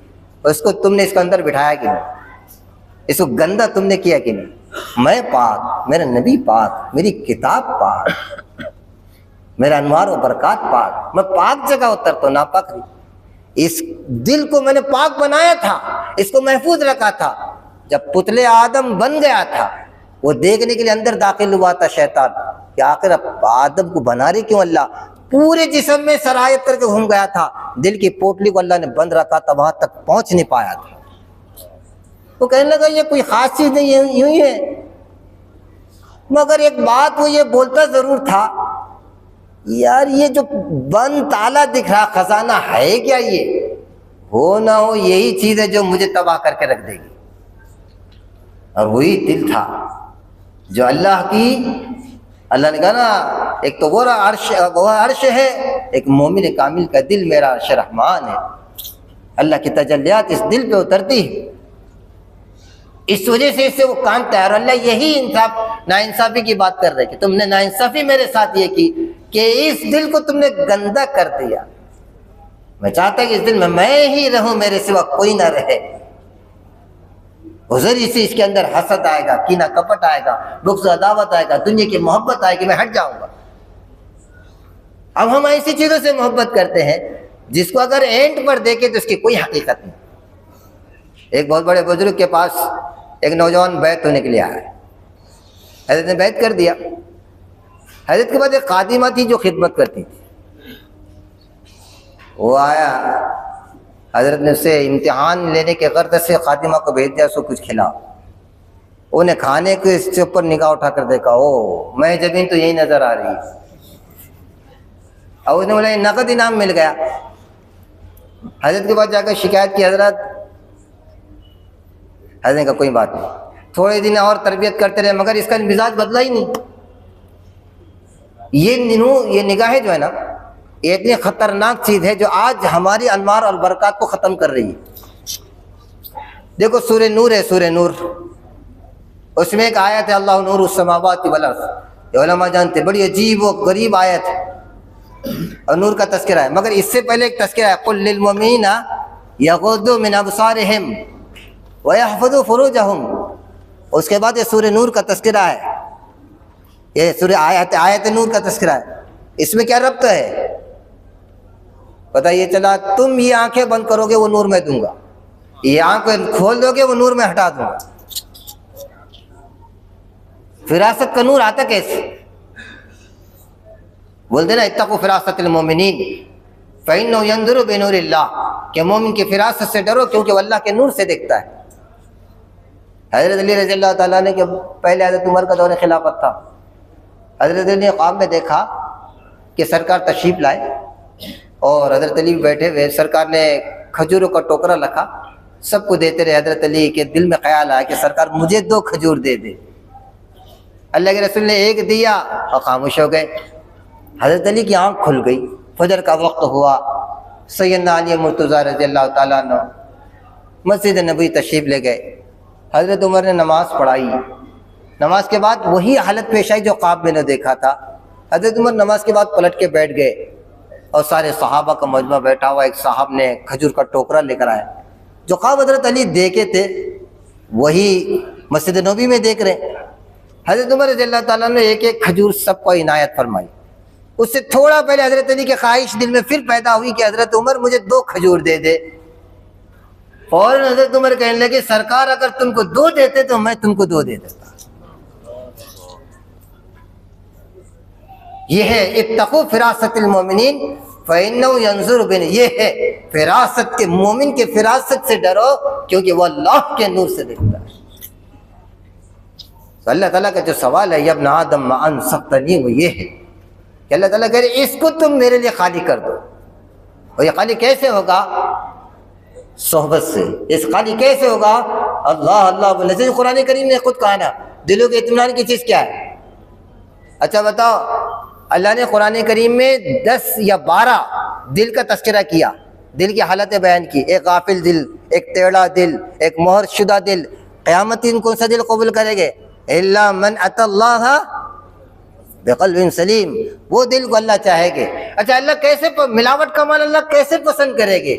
Speaker 1: उसको तुमने इसके अंदर बिठाया कि नहीं? इसको गंदा तुमने किया कि नहीं? मैं पाक, मेरा नबी पाक, मेरी किताब पाक, मेरा अनवार व बरक़ात पाक, मैं पाक जगह उतरता हूँ, नापाक नहीं। इस दिल को मैंने पाक बनाया था, इसको महफूज रखा था। जब पुतले आदम बन गया था, वो देखने के लिए अंदर दाखिल हुआ था शैतान, कि आखिर आदम को बना रहे क्यों अल्लाह? पूरे जिस्म में सरायत करके घूम गया था, दिल की पोटली को अल्लाह ने बंद रखा था, वहां तक पहुंच नहीं पाया था। वो कहने लगा ये कोई खास चीज नहीं, यूं ही है। मगर एक बात वो ये बोलता जरूर था, यार ये जो बंद ताला दिख रहा खजाना है क्या? ये हो ना हो यही चीज है जो मुझे तबाह करके रख देगी। और वही दिल था जो अल्लाह ने कहा ना, एक तो वो अर्श है, एक मोमिन कामिल का दिल मेरा अर्श रहमान है। अल्लाह की तजल्लियात इस दिल पे उतरती है, इस वजह से इससे वो कांपता है। और अल्लाह यही नाइंसाफी की बात कर रहे कि तुमने नाइंसाफी मेरे साथ ये की कि इस दिल को तुमने गंदा कर दिया। मैं चाहता कि इस दिल में मैं ही रहूं, मेरे सिवा कोई ना रहे। उजरी से इसके अंदर हसद आएगा, कीना कपट आएगा, बुग़्ज़ अदावत आएगा, दुनिया की मोहब्बत आएगी, मैं हट जाऊंगा। अब हम ऐसी चीजों से मोहब्बत करते हैं जिसको अगर एंड पर देखे तो उसकी कोई हकीकत नहीं। एक बहुत बड़े बुजुर्ग के पास एक नौजवान बैत होने के लिए आया, हजरत ने बैत कर दिया। हजरत के बाद एक खादिमा थी जो खिदमत करती थी, वो आया, हजरत ने उससे इम्तिहान लेने के गर्द से खातिमा को भेज दिया, उसको कुछ खिलाओ। उन्हें खाने के इसके ऊपर निगाह उठाकर देखा, ओ मैं जमीन तो यही नजर आ रही है। और उसने बोला नकद इनाम मिल गया। हजरत के पास जाकर शिकायत की, हजरत ने कहा कोई बात नहीं, थोड़े दिन और तरबियत करते रहे मगर इसका मिजाज बदला ही नहीं। ये निगाहें जो है ना, ये इतनी खतरनाक चीज है जो आज हमारी अनवार और बरकत को खत्म कर रही है। देखो सूरह नूर है, सूरह नूर, उसमें एक आयत है अल्लाह नूरु समावाति वल अर्ज़। उलमा जानते बड़ी अजीब व गरीब आयत है और नूर का तज़किरा है। मगर इससे पहले एक तज़किरा है, कुल लिल मुमिनीना यग़ुद्दू मिन अबसारिहिम व यहफ़ज़ू फ़ुरूजहुम। उसके बाद ये सूरह नूर का तज़किरा है, ये सूरह आयत नूर का तज़किरा है। इसमें क्या रब्त है पता ये चला, तुम ये आंखें बंद करोगे वो नूर मैं दूंगा, ये आंखें खोल दोगे वो नूर मैं हटा दूंगा। फिरासत का नूर आता कैसे? बोलते ना इत्तक़ू फिरासतिल मोमिनीन फ़इन्नहु यंज़ुरु बिनूरिल्लाह, कि मोमिन की फिरासत से डरो क्योंकि वो अल्लाह के नूर से देखता है। हज़रत अली रज़ी अल्लाह तआला ने के पहले हज़रत उमर का दौर खिलाफत था, हज़रत अली ने ख्वाब में देखा कि सरकार तशरीफ लाए और हज़रत अली बैठे हुए, सरकार ने खजूरों का टोकरा रखा, सबको देते रहे। हज़रत अली के दिल में ख्याल आया कि सरकार मुझे 2 खजूर दे दे। अल्लाह के रसूल ने एक दिया और खामोश हो गए। हज़रत अली की आँख खुल गई, फजर का वक्त हुआ, सैयदना अली मुर्तज़ा रज़ी अल्लाह तआला अन्हु मस्जिद नबवी तशरीफ़ ले गए। हज़रत उमर ने नमाज़ पढ़ाई, नमाज के बाद वही हालत पेश आई जो ख्वाब में ने देखा था। हज़रत उमर नमाज के बाद पलट के बैठ गए और सारे सहाबा का मजमा बैठा हुआ, एक साहब ने खजूर का टोकरा लेकर आया, जो ख्वाब हज़रत अली देखे थे वही मस्जिद नबवी में देख रहे। हज़रत उमर रज़ी अल्लाह तआला ने एक एक खजूर सबको इनायत फरमाई। उससे थोड़ा पहले हज़रत अली की ख्वाहिश दिल में फिर पैदा हुई कि हज़रत उमर मुझे 2 खजूर दे दे। फौरन हज़रत उमर कहने लगे सरकार अगर तुमको 2 देते तो मैं तुमको 2 दे देता। ये है इत्तक़ू फिरासतिल मोमिनीन फ़इन्नहु यंज़ुरु बिन, ये है फिरासत के मोमिन के फिरासत से डरो क्योंकि वह अल्लाह के नूर से देखता है। तो अल्लाह ताला का जो सवाल है यब्न आदम मा अनसक़्तनी, वो ये है कि अल्लाह ताला कह रहे इसको तुम मेरे लिए खाली कर दो। और ये खाली कैसे होगा? सोहबत से। इस खाली कैसे होगा? अल्लाह अल्लाह बोले, जैसे कुरान करीम ने खुद कहा ना, दिलों के इत्मीनान की चीज़ क्या है? अच्छा बताओ, अल्लाह ने कुरान करीम में 10 या 12 दिल का तज़किरा किया, दिल की हालतें बयान की। एक गाफिल दिल, एक टेढ़ा दिल, एक मोहर शुदा दिल। क़यामत दिन कौन सा दिल कबूल करेंगे? इल्ला मन अतल्लाह बिक़ल्बिन सलीम, वो दिल को अल्लाह चाहेंगे। अच्छा अल्लाह कैसे मिलावट का माल अल्लाह कैसे पसंद करेंगे?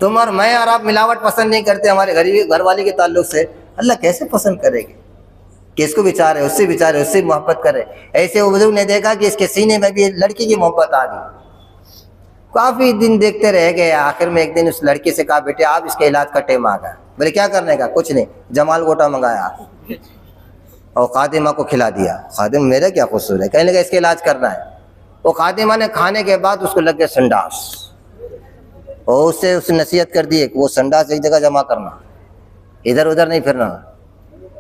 Speaker 1: तुम और मैं और आप मिलावट पसंद नहीं करते, हमारे घर वाले के ताल्लुक से अल्लाह कैसे पसंद करेंगे? किसको बिचारे, उससे बिचारे, उससे मोहब्बत करे। ऐसे वो बुजुर्ग ने देखा कि इसके सीने में भी लड़की की मोहब्बत आ गई। काफ़ी दिन देखते रह गए, आखिर में एक दिन उस लड़की से कहा बेटे आप इसके इलाज का टाइम आ गया। बोले क्या करने का? कुछ नहीं, जमाल गोटा मंगाया और खादिमा को खिला दिया। खादिम मेरा क्या कसूर है, कहने लगा इसका इलाज करना है। वो खादिमा ने खाने के बाद उसको लग गया संडास, और उससे नसीहत कर दी कि वो संडास एक जगह जमा करना, इधर उधर नहीं फिरना।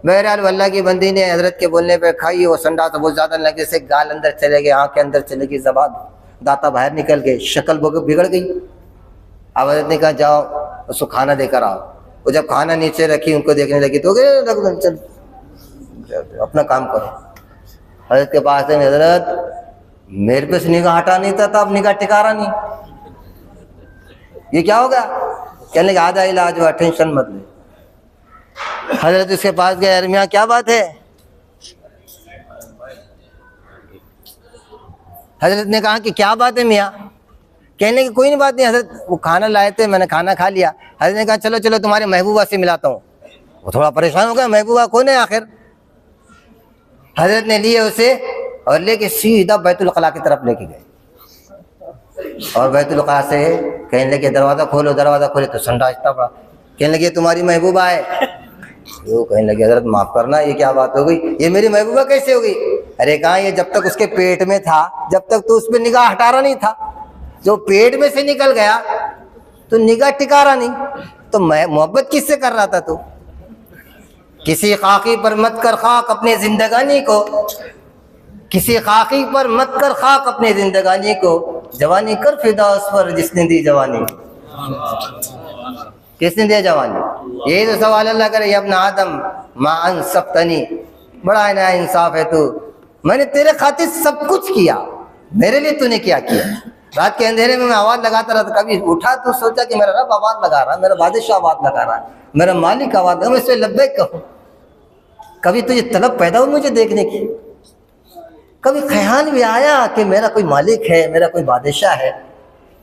Speaker 1: बहरहाल अल्लाह की बंदी ने हजरत के बोलने पे खाई। वो संडास बहुत ज़्यादा लगे से गाल अंदर चले गए, आँख के अंदर चले गई, जबान दांता बाहर निकल गए, शक्ल बिगड़ गई। अब हजरत ने कहा जाओ उसको खाना देकर आओ। वो जब खाना नीचे रखी उनको देखने लगी तो चल अपना काम करो। हजरत के पास है, हजरत मेरे पे से निगाह हटा नहीं था, अब निगाह टिका रहा नहीं, ये क्या होगा? कहने लगा आधा इलाज हुआ, टेंशन मत ले। हजरत उसके पास गए, अरे मियां क्या बात है? हजरत ने कहा कि क्या बात है मियाँ? कहने की कोई नहीं बात नहीं हजरत, वो खाना लाए थे, मैंने खाना खा लिया। हजरत ने कहा चलो चलो तुम्हारे महबूबा से मिलाता हूँ। वो थोड़ा परेशान हो गया, महबूबा कौन है आखिर? हजरत ने लिए उसे और लेके सीधा बैतुल खला की तरफ लेके गए, और बैतुल खला से कहने लगे दरवाज़ा खोलो, दरवाज़ा खोले तो संडास इतना बड़ा। कहने लगे तुम्हारी महबूबा है। वो कहने लगे हजरत माफ़ करना, ये क्या बात हो गई, ये मेरी महबूबा कैसे हो गई? अरे कहा ये जब तक उसके पेट में था, जब तक तो उस पर निगाह हटा रहा नहीं था, जो पेट में से निकल गया तो निगाह टिका रहा नहीं, तो मैं मोहब्बत किससे कर रहा था? तू किसी खाकी पर मत कर खाक अपनी जिंदगानी को, किसी खाकी पर मत कर खाक अपनी जिंदगानी को, जवानी कर फिदा उस पर जिसने दी जवानी। किसने दिया जवानी? यही तो सवाल अल्लाह करे, अपना आदम मान सफ्तनी, बड़ा है ना इंसाफ है तू, मैंने तेरे खातिर सब कुछ किया, मेरे लिए तूने क्या किया? रात के अंधेरे में मैं आवाज़ लगाता रहा, कभी उठा तो सोचा कि मेरा रब आवाज़ लगा रहा है, मेरा बादशाह आवाज़ लगा रहा है, मेरा मालिक आवाज़ लगा, मैं इससे लब्बैक कहूँ। कभी तुझे तलब पैदा हुई मुझे देखने की? कभी ख्याल भी आया कि मेरा कोई मालिक है, मेरा कोई बादशाह है?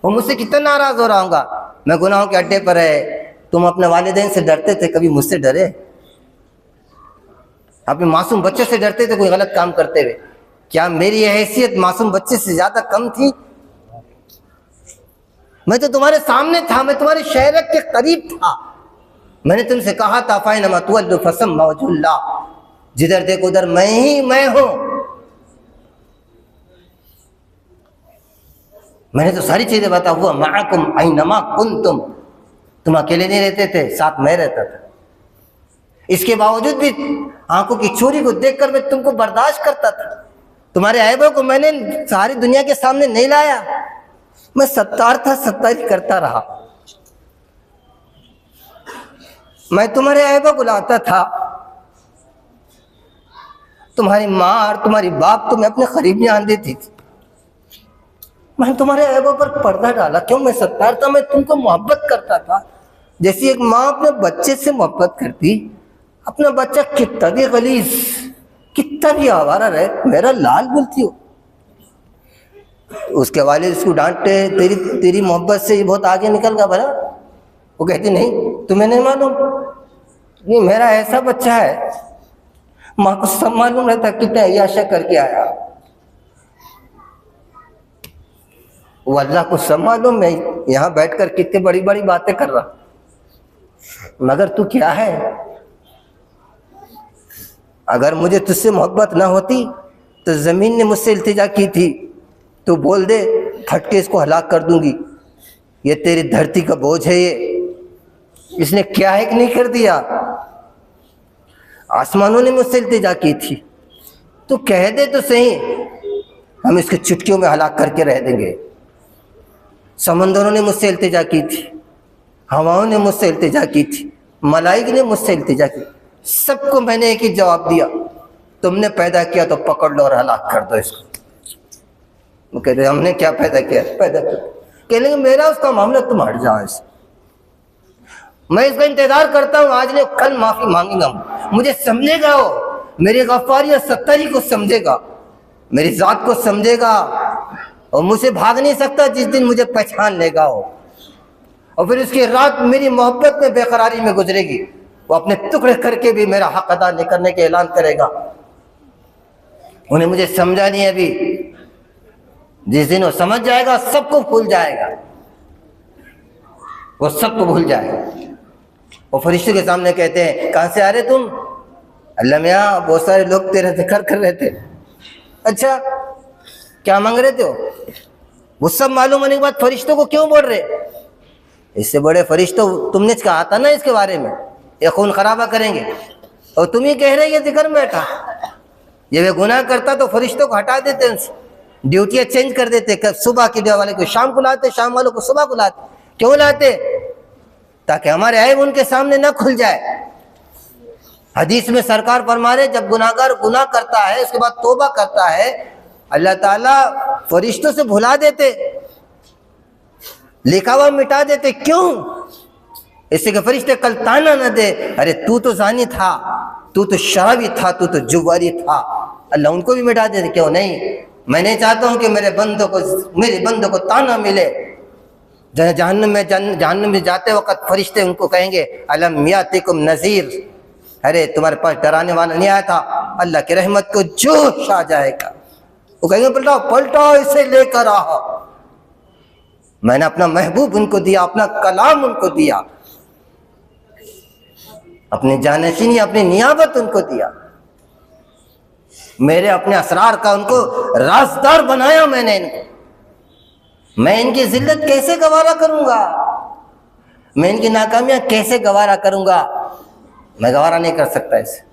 Speaker 1: वो मुझसे कितना नाराज़ हो रहा हूँगा। मैं गुनाहों के अड्डे पर है, तुम अपने वालिदैन से डरते थे, कभी मुझसे डरे? अपने मासूम बच्चे से डरते थे कोई गलत काम करते हुए? क्या मेरी हैसियत मासूम बच्चे से ज़्यादा कम थी? मैं तो तुम्हारे सामने था, मैं तुम्हारे शहर के करीब था। मैंने तुमसे कहा था फ़ैनमा तुवल्लु फसम्मा वजहुल्लाह, जिधर देखो उधर मैं ही मैं हूं। मैंने तो सारी चीजें बता हुआ माकुम ऐनमा कुंतुम, तुम अकेले नहीं रहते थे, साथ मैं रहता था। इसके बावजूद भी आंखों की चोरी को देखकर मैं तुमको बर्दाश्त करता था। तुम्हारे ऐबों को मैंने सारी दुनिया के सामने नहीं लाया, मैं सत्तार था, सत्तारी करता रहा। मैं तुम्हारे ऐबों को लाता था। तुम्हारी माँ और तुम्हारी बाप तुम्हें अपने करीब नहीं आने देती थी, मैं तुम्हारे ऐबों पर पर्दा डाला। क्यों? मैं सत्तार था, मैं तुमको मोहब्बत करता था, जैसी एक माँ अपने बच्चे से मोहब्बत करती। अपना बच्चा कितना भी गलीज, कितना भी आवारा रहे, मेरा लाल बोलती हो। उसके वालिद इसको डांटते, तेरी मोहब्बत से ये बहुत आगे निकल गया भला। वो कहती नहीं तुम्हें नहीं मालूम, ये मेरा ऐसा बच्चा है, माँ को सब मालूम रहता कितना अय्याशा करके आया। वो अल्लाह को सब मालूम, मैं यहाँ बैठकर कितनी बड़ी बड़ी बातें कर रहा, मगर तू क्या है? अगर मुझे तुझसे मोहब्बत ना होती तो ज़मीन ने मुझसे इल्तिजा की थी, तू बोल दे फटके इसको हलाक कर दूंगी, ये तेरी धरती का बोझ है, ये इसने क्या है कि नहीं कर दिया। आसमानों ने मुझसे इल्तिजा की थी, तू कह दे तो सही, हम इसके चुटकियों में हलाक करके रह देंगे। समंदरों ने मुझसे इल्तिजा की थी, हवाओं ने मुझसे इल्तिजा की थी, मलाइक ने मुझसे इल्तिजा की, सबको मैंने एक ही जवाब दिया, तुमने पैदा किया तो पकड़ लो और हलाक कर दो इसको। वो कहते हमने क्या पैदा किया? पैदा किया। कहने मेरा उसका मामला, तुम हट जाओ इससे, मैं इसका इंतजार करता हूँ, आज नहीं कल माफी मांगेगा, मुझे समझेगा, वो मेरी गफ्फारी और सत्तारी को समझेगा, मेरी जात को समझेगा, और मुझसे भाग नहीं सकता जिस दिन मुझे पहचान लेगा वो। और फिर उसकी रात मेरी मोहब्बत में बेकरारी में गुजरेगी, वो अपने टुकड़े करके भी मेरा हक अदा नहीं करने के ऐलान करेगा। उन्हें मुझे समझा नहीं अभी, जिस दिन वो समझ जाएगा सबको भूल जाएगा, वो सबको भूल जाएगा। वो फरिश्ते के सामने कहते हैं कहाँ से आ रहे तुम? अल्लाह मियाँ बहुत सारे लोग तेरे जिक्र कर रहे थे। अच्छा क्या मांग रहे थे वो सब मालूम होने के बाद फरिश्तों को क्यों बोल रहे? इससे बड़े फरिश्तों तुमने कहा था ना इसके बारे में, ये खून खराबा करेंगे, और तुम ही कह रहे ये जिक्र में बैठा। ये वे गुनाह करता तो फरिश्तों को हटा देते, उनसे ड्यूटियाँ चेंज कर देते, सुबह की वाले को शाम को लाते, शाम वालों को सुबह को लाते। क्यों लाते? ताकि हमारे ऐब उनके सामने ना खुल जाए। हदीस में सरकार फरमा रहे जब गुनाहगार गुनाह करता है उसके बाद तौबा करता है, अल्लाह ताला फरिश्तों से भुला देते, लिखा हुआ मिटा देते। क्यों? इससे कि फरिश्ते कल ताना न दे, अरे तू तो जानी था, तू तो शराबी था, तू तो जुवारी था। अल्लाह उनको भी मिटा देते। क्यों नहीं? मैं नहीं चाहता हूं कि मेरे बंदों को ताना मिले। जहन्नम में जाते वक्त फरिश्ते उनको कहेंगे अलम यातिकुम नज़ीर, अरे तुम्हारे पास डराने वाला नहीं आया था? अल्लाह की रहमत को जोश आ जाएगा। वो कहेंगे पलटाओ इसे लेकर आओ। मैंने अपना महबूब उनको दिया, अपना कलाम उनको दिया, अपनी जानशीनी अपनी नियाबत उनको दिया, मेरे अपने असरार का उनको राजदार बनाया मैंने इनको। मैं इनकी जिल्लत कैसे गवारा करूंगा? मैं इनकी नाकामियां कैसे गवारा करूंगा? मैं गवारा नहीं कर सकता इसे।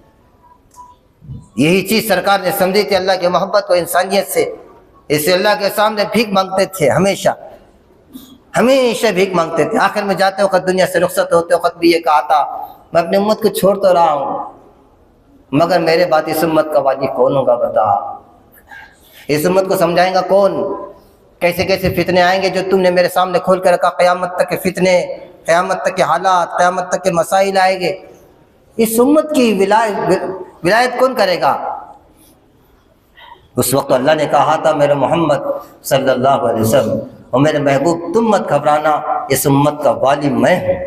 Speaker 1: यही चीज सरकार ने समझी थी अल्लाह की मोहब्बत को इंसानियत से। इसे अल्लाह के सामने भीख मांगते थे, हमेशा हमेशा भीख मांगते थे। आखिर में जाते वक्त दुनिया से रुखसत होते वक्त भी ये कहा था मैं अपनी उम्मत को छोड़ तो रहा हूँ मगर मेरे बाद इस उम्मत का वाली कौन होगा? बता, इस उम्मत को समझाएगा कौन? कैसे कैसे फितने आएंगे जो तुमने मेरे सामने खोल कर रखा। क़यामत तक के फितने, क़यामत तक के हालात, क़यामत तक के मसाइल आएंगे। इस उम्मत की विलायत कौन करेगा? उस वक्त अल्लाह ने कहा था मेरे मोहम्मद सल्लल्लाहु अलैहि वसल्लम और मेरे महबूब तुम मत घबराना, इस उम्मत का वाली मैं हूँ।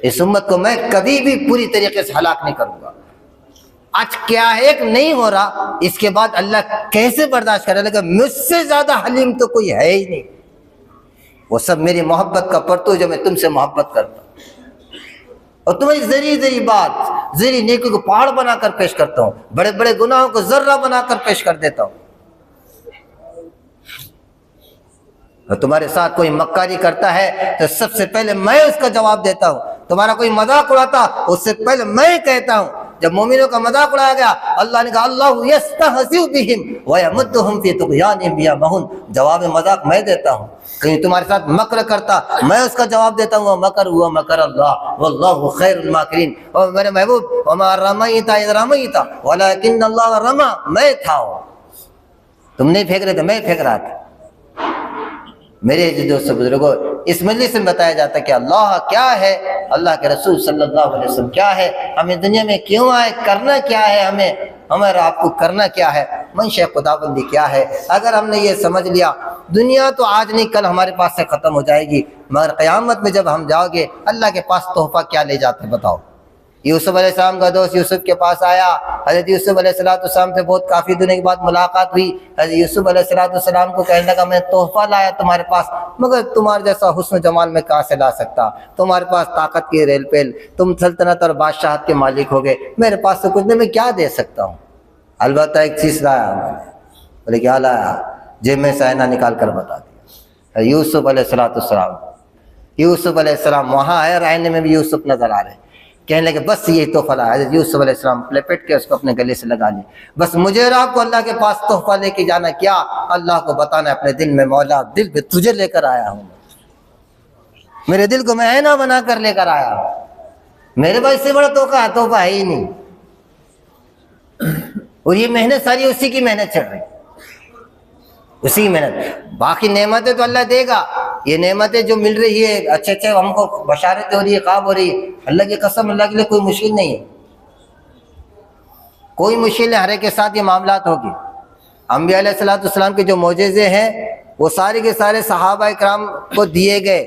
Speaker 1: इस उम्मत को मैं कभी भी पूरी तरीके से हलाक नहीं करूँगा। आज क्या एक नहीं हो रहा, इसके बाद अल्लाह कैसे बर्दाश्त करे? लेकिन मुझसे ज़्यादा हलीम तो कोई है ही नहीं। वो सब मेरी मोहब्बत का परतू जो मैं तुमसे मोहब्बत करता हूँ और तुम्हारी जरी बात, जरी नेकी को पहाड़ बनाकर पेश करता हूँ, बड़े बड़े गुनाहों को जर्रा बनाकर पेश कर देता हूँ। और तुम्हारे साथ कोई मक्कारी करता है तो सबसे पहले मैं उसका जवाब देता हूँ। तुम्हारा कोई मजाक उड़ाता उससे पहले मैं कहता हूँ। जब मोमिनों का मजाक उड़ाया गया अल्लाह ने कहा अल्लाहु यस्तहज़िउ बिहिम व यमुद्दुहुम फी तुग़यानिहिम यअमहून, जवाब मजाक मैं देता हूँ। कहीं तुम्हारे साथ मकर करता मैं उसका जवाब देता हूँ मकर हुआ मकर अल्लाह वल्लाहु खैरुल माकिरीन। और मेरे महबूब वमा रमैता इज़ रमैता वलाकिन अल्लाह रमा, मैं था, तुम नहीं फेंक रहे थे, मैं फेंक रहा था। मेरे दोस्त बुजुर्गों, इस मजलिस में बताया जाता है कि अल्लाह क्या है, अल्लाह के रसूल सल्लल्लाहु अलैहि वसल्लम क्या है, हमें दुनिया में क्यों आए, करना क्या है, हमारा आपको करना क्या है, मंशा खुदाबंदी क्या है। अगर हमने ये समझ लिया दुनिया तो आज नहीं कल हमारे पास से ख़त्म हो जाएगी, मगर क़यामत में जब हम जाओगे अल्लाह के पास तोहफ़ा क्या ले जाते बताओ। यूसुफ अलैहिस्सलाम का दोस्त यूसुफ के पास आया, हज़रत यूसुफ अलैहिस्सलाम से बहुत काफ़ी दिनों के बाद मुलाकात हुई। हज़रत यूसुफ अलैहिस्सलाम को कहने लगा मैं तोहफ़ा लाया तुम्हारे पास, मगर तुम्हारे जैसा हुस्न जमाल में कहाँ से ला सकता, तुम्हारे पास ताकत की रेल पेल, तुम सल्तनत और बादशाहत के मालिक हो गए, मेरे पास तो कुछ नहीं, मैं क्या दे सकता हूँ। अलबत्ता एक चीज़ लाया मैंने। बोले क्या लाया? जेब में से आईना निकाल कर बता दिया। यूसुफ अलैहिस्सलाम वहाँ है, आईने में भी यूसुफ नज़र आ रहे। कहने लगे बस ये तोहफा लाया। यूसुफ अलैहिस्सलाम लपेट के उसको अपने गले से लगा लिया। बस मुझे और आपको अल्लाह के पास तोहफा लेके जाना, क्या अल्लाह को बताना अपने दिल में, मौला दिल पे तुझे लेकर आया हूँ, मेरे दिल को मैं ऐना बना कर लेकर आया हूँ, मेरे पास इससे बड़ा तोहफा है ही नहीं। और ये मेहनत सारी उसी की मेहनत चल रही, उसी की मेहनत। बाकी नेमतें तो अल्लाह देगा, ये नेमतें जो मिल रही है अच्छे अच्छे हमको बशारत हो रही है, ख्वाब हो रही है, अल्लाह की कसम अल्लाह के लिए कोई मुश्किल नहीं है, कोई मुश्किल है, हर एक के साथ ये मामलात होगी। अंबिया अलैहिस्सलाम के जो मोजेज़े हैं वो सारे के सारे सहाबा इकराम को दिए गए,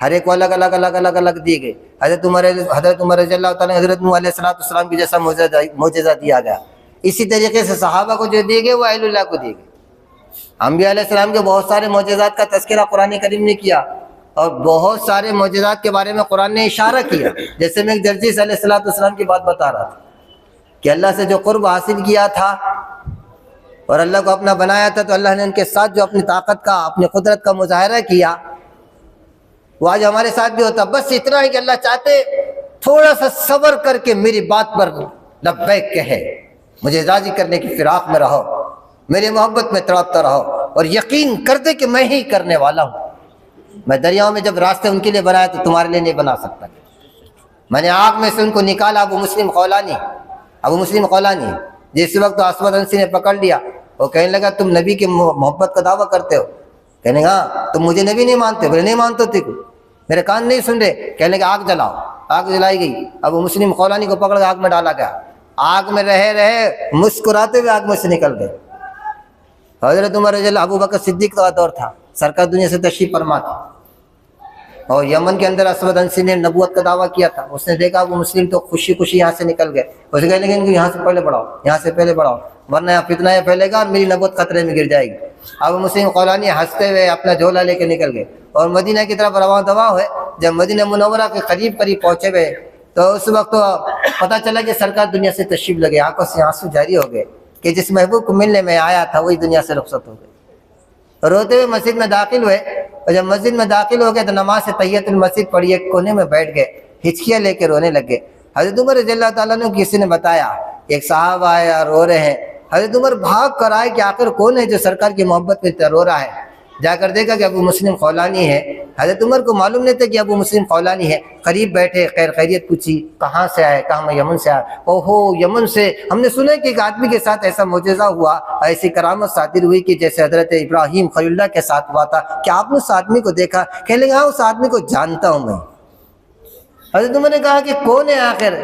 Speaker 1: हर एक को अलग अलग दिए गए। हज़रत उमर रज़ियल्लाहु ताला हज़रत नूह अलैहिस्सलाम की जैसा मोजेज़ा दिया गया, इसी तरीके से सहाबा को जो दिए गए वो अहलुल्लाह को दिए गए। अंबिया अलैहिस्सलाम के बहुत सारे मोजेज़ात का तज़किरा कुरान करीम ने किया और बहुत सारे मौजूदात के बारे में कुरान ने इशारा किया। जैसे मैं एक दर्जी अलैहिस्सलाम की बात बता रहा था कि अल्लाह से जो कुर्ब हासिल किया था और अल्लाह को अपना बनाया था, तो अल्लाह ने उनके साथ जो अपनी ताकत का, अपनी कुदरत का मुजाहरा किया, वो आज हमारे साथ भी होता। बस इतना है कि अल्लाह चाहते थोड़ा सा सब्र करके मेरी बात पर लब्बैक कहे, मुझे राजी करने की फिराक में रहो, मेरी मोहब्बत में तड़पता रहो और यकीन कर दे कि मैं ही करने वाला हूँ। मैं दरियाओं में जब रास्ते उनके लिए बनाया तो तुम्हारे लिए नहीं बना सकता। मैंने आग में से उनको निकाला। अबू मुस्लिम खौलानी जिस वक्त असवद अंसी ने पकड़ लिया, वो कहने लगा तुम नबी की मोहब्बत का दावा करते हो? कहने लगा हाँ, तुम मुझे नबी नहीं मानते? बोले नहीं मानते थे, मेरे कान नहीं सुन रहे। कहने लगा आग जलाओ। आग जलाई गई। अबू मुस्लिम खौलानी को पकड़ आग में डाला गया। आग में रहे रहे मुस्कुराते हुए आग में से निकल गए। हज़रत उमर रज़ियल्लाहु अबू बकर सिद्दीक का दौर था, सरकार दुनिया से तशरीफ फरमा था, और यमन के अंदर असवद अंसी ने नबूवत का दावा किया था। उसने देखा वो मुस्लिम तो खुशी खुशी यहाँ से निकल गए। उसे कहने लगे इनको यहाँ से पहले बढ़ाओ, यहाँ से पहले बढ़ाओ, वरना यहाँ फितना ये फैलेगा और मेरी नबूवत खतरे में गिर जाएगी। अब मुस्लिम खौलानी हंसते हुए अपना झोला लेके निकल गए और मदीना की तरफ रवां दवा हुए। जब मदीना मुनव्वरा के करीब पहुंचे हुए तो उस वक्त तो पता चला कि सरकार दुनिया से तशरीफ लगे। आंखों से आंसू जारी हो गए कि जिस महबूब को मिलने में आया था वही दुनिया से रुखसत हो गए। रोते हुए मस्जिद में दाखिल हुए और जब मस्जिद में दाखिल हो गए तो नमाज से तहियतुल मस्जिद पढ़ी, एक कोने में बैठ गए, हिचकियाँ लेके रोने लग गए। हज़रत उमर रज़ियल्लाहु ताला अन्हु किसी ने बताया, एक साहब आया रो रहे हैं। हज़रत उमर भाग कर आए कि आखिर कौन है जो सरकार की मोहब्बत में रो रहा है। जाकर देखा कि अबू मुस्लिम खौलानी है। हज़रत उमर को मालूम नहीं था कि अबू मुस्लिम खौलानी है। करीब बैठे, खैर खैरियत पूछी, कहाँ से आए? कहा मैं यमन से आया। ओहो यमन से, हमने सुना है कि एक आदमी के साथ ऐसा मुजज़ा हुआ, ऐसी करामत सादिर हुई कि जैसे हज़रत इब्राहीम खलीलुल्लाह के साथ हुआ था। क्या आपने उस आदमी को देखा? कहने लगे हाँ उस आदमी को जानता हूँ मैं। हज़रत उमर ने कहा कि कौन है आखिर?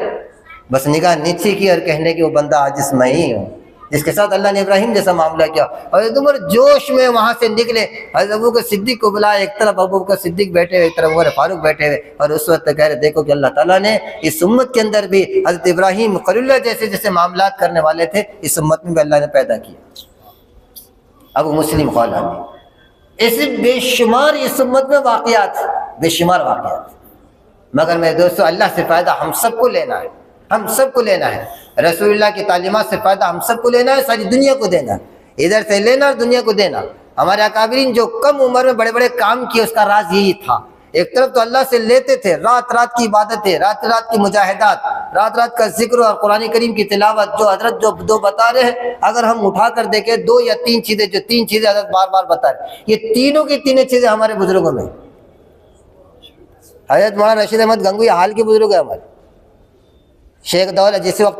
Speaker 1: बस निगाह नीचे की और कहने की वो बंदा आज मैं ही हूँ जिसके साथ अल्लाह ने इब्राहिम जैसा मामला किया। हज़रत उमर जोश में वहाँ से निकले। हज़रत अबू बकर सिद्दीक को बुलाया, एक तरफ अबू बकर सिद्दीक बैठे हुए, एक तरफ उमर फारूक बैठे हुए, और उस वक्त कह रहे देखो कि अल्लाह ताला ने इस उम्मत के अंदर भी हज़रत इब्राहिम खलीलुल्लाह जैसे जैसे मामलात करने वाले थे, इस उम्मत में भी अल्लाह ने पैदा किया। अबू मुस्लिम खौलानी, ऐसे बेशुमार इस उम्मत में वाक़यात, बेशुमार वाक़यात। मगर मेरे दोस्तों अल्लाह से फ़ायदा हम सबको लेना है, हम सबको लेना है। रसूलुल्लाह की तालीमात से फ़ायदा हम सबको लेना है, सारी दुनिया को देना है। इधर से लेना और दुनिया को देना। हमारे अकाबिरीन जो कम उम्र में बड़े बड़े काम किए उसका राज यही था। एक तरफ तो अल्लाह से लेते थे, रात रात की इबादतें, रात रात की मुजाहिदात, रात रात का जिक्र और कुरान करीम की तिलावत। जो हजरत जो दो बता रहे हैं, अगर हम उठा कर देखें दो या तीन चीज़ें, जो तीन चीज़ें हजरत बार बार बता रहे, ये तीनों की तीनों चीज़ें हमारे बुजुर्गों में। हजरत मौलाना रशीद अहमद गंगोई हाल के बुजुर्ग है हमारे। शेख दौलत जिस वक्त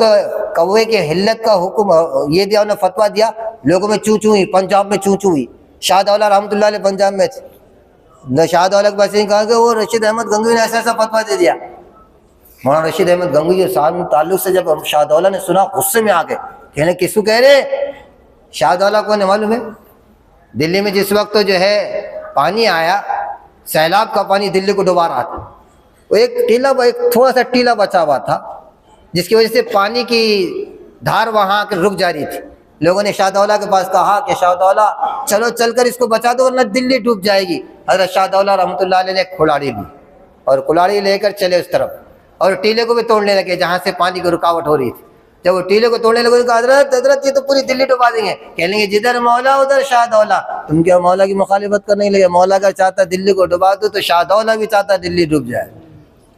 Speaker 1: कौवे के हिल्लत का हुक्म ये दिया, उन्होंने फतवा दिया, लोगों में चूं चूं हुई, पंजाब में चूं चूं हुई। शाह दौला रहमतुल्लाह अलैह पंजाब में थे। शाह दौला के पास कहा कि वो रशीद अहमद गंगोई ने ऐसा ऐसा फतवा दे दिया। मौलाना रशीद अहमद गंगोई के साथ ताल्लुक से जब शाह दौला ने सुना, गुस्से में आ गए, कहने किसको कह रहे? शाह दौला को नहीं मालूम है? दिल्ली में जिस वक्त जो है पानी आया, सैलाब का पानी दिल्ली को डुबा रहा था, वो एक टीला, एक थोड़ा सा टीला बचा हुआ था जिसकी वजह से पानी की धार वहाँ आकर रुक जा रही थी। लोगों ने शाहदौला के पास कहा कि शाहदौला चलो चलकर इसको बचा दो वरना दिल्ली डूब जाएगी। हज़रत शाहदौला रहमतुल्लाह अलैह ने कुल्हाड़ी ली और कुल्हाड़ी लेकर चले उस तरफ, और टीले को भी तोड़ने लगे जहाँ से पानी की रुकावट हो रही थी। जब वो टीले को तोड़ने लगे, हजरत हजरत ये तो पूरी दिल्ली डुबा देंगे। कहेंगे जिधर मौला उधर शाहदौला। तुम क्या मौला की मुखालिफत करने लगे? मौला का चाहता दिल्ली को डुबा दो तो शाहदौला भी चाहता दिल्ली डूब जाए।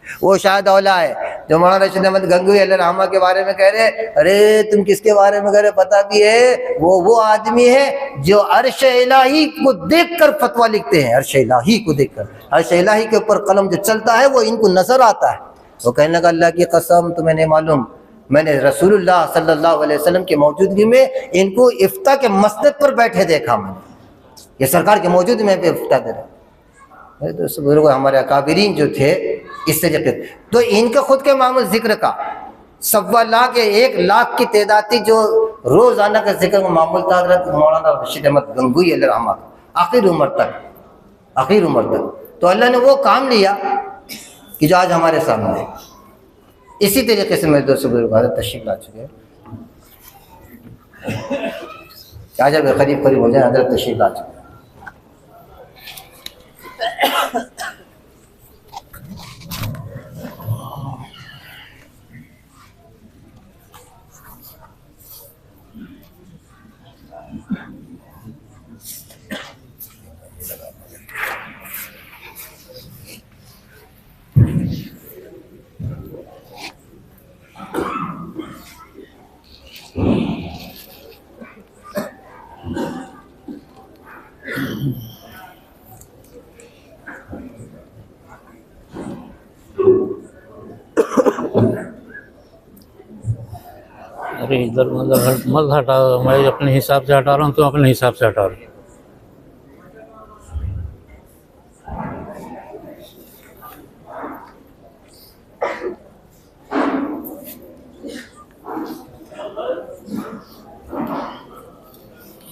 Speaker 1: वो शाहदौला है जो मौलाना रशीद अहमद गंगोई अलैहि रहमा के बारे में कह रहे। अरे तुम किसके बारे में कह रहे? पता भी है, वो आदमी है जो अर्श इलाही को देखकर फतवा लिखते हैं। अर्श इलाही को देखकर, अर्श इलाही के ऊपर कलम जो चलता है वो इनको नजर आता है। वो कहने लगा अल्लाह की कसम तुम्हें नहीं मालूम, मैंने रसूलुल्लाह सल्लल्लाहु अलैहि वसल्लम की मौजूदगी में इनको इफ्ता के मसनद पर बैठे देखा। मैंने ये सरकार की मौजूदगी में भी इफ्ता दे रहे। दोस्तों बुजुर्ग हमारे अकाबिरीन जो थे इससे जब तो इनका खुद के मामूल जिक्र का 1.25 लाख या 1 लाख की तादाद थी जो रोजाना का जिक्र का मामूल था। हज़रत मौलाना रशीद अहमद गंगोई अलैहि रहमत आखिर उम्र तक तो अल्लाह ने वो काम लिया कि जो आज हमारे सामने है। इसी तरीके से मेरे दोस्तों बुजुर्ग तशरीफ ला चुके हैं। आज जब करीब करीब हो जाए हज़रत तशरीफ ला चुके हैं।
Speaker 2: अरे इधर मत हटा, मैं अपने हिसाब से हटा रहा हूँ, तुम अपने हिसाब से हटा रहे हो।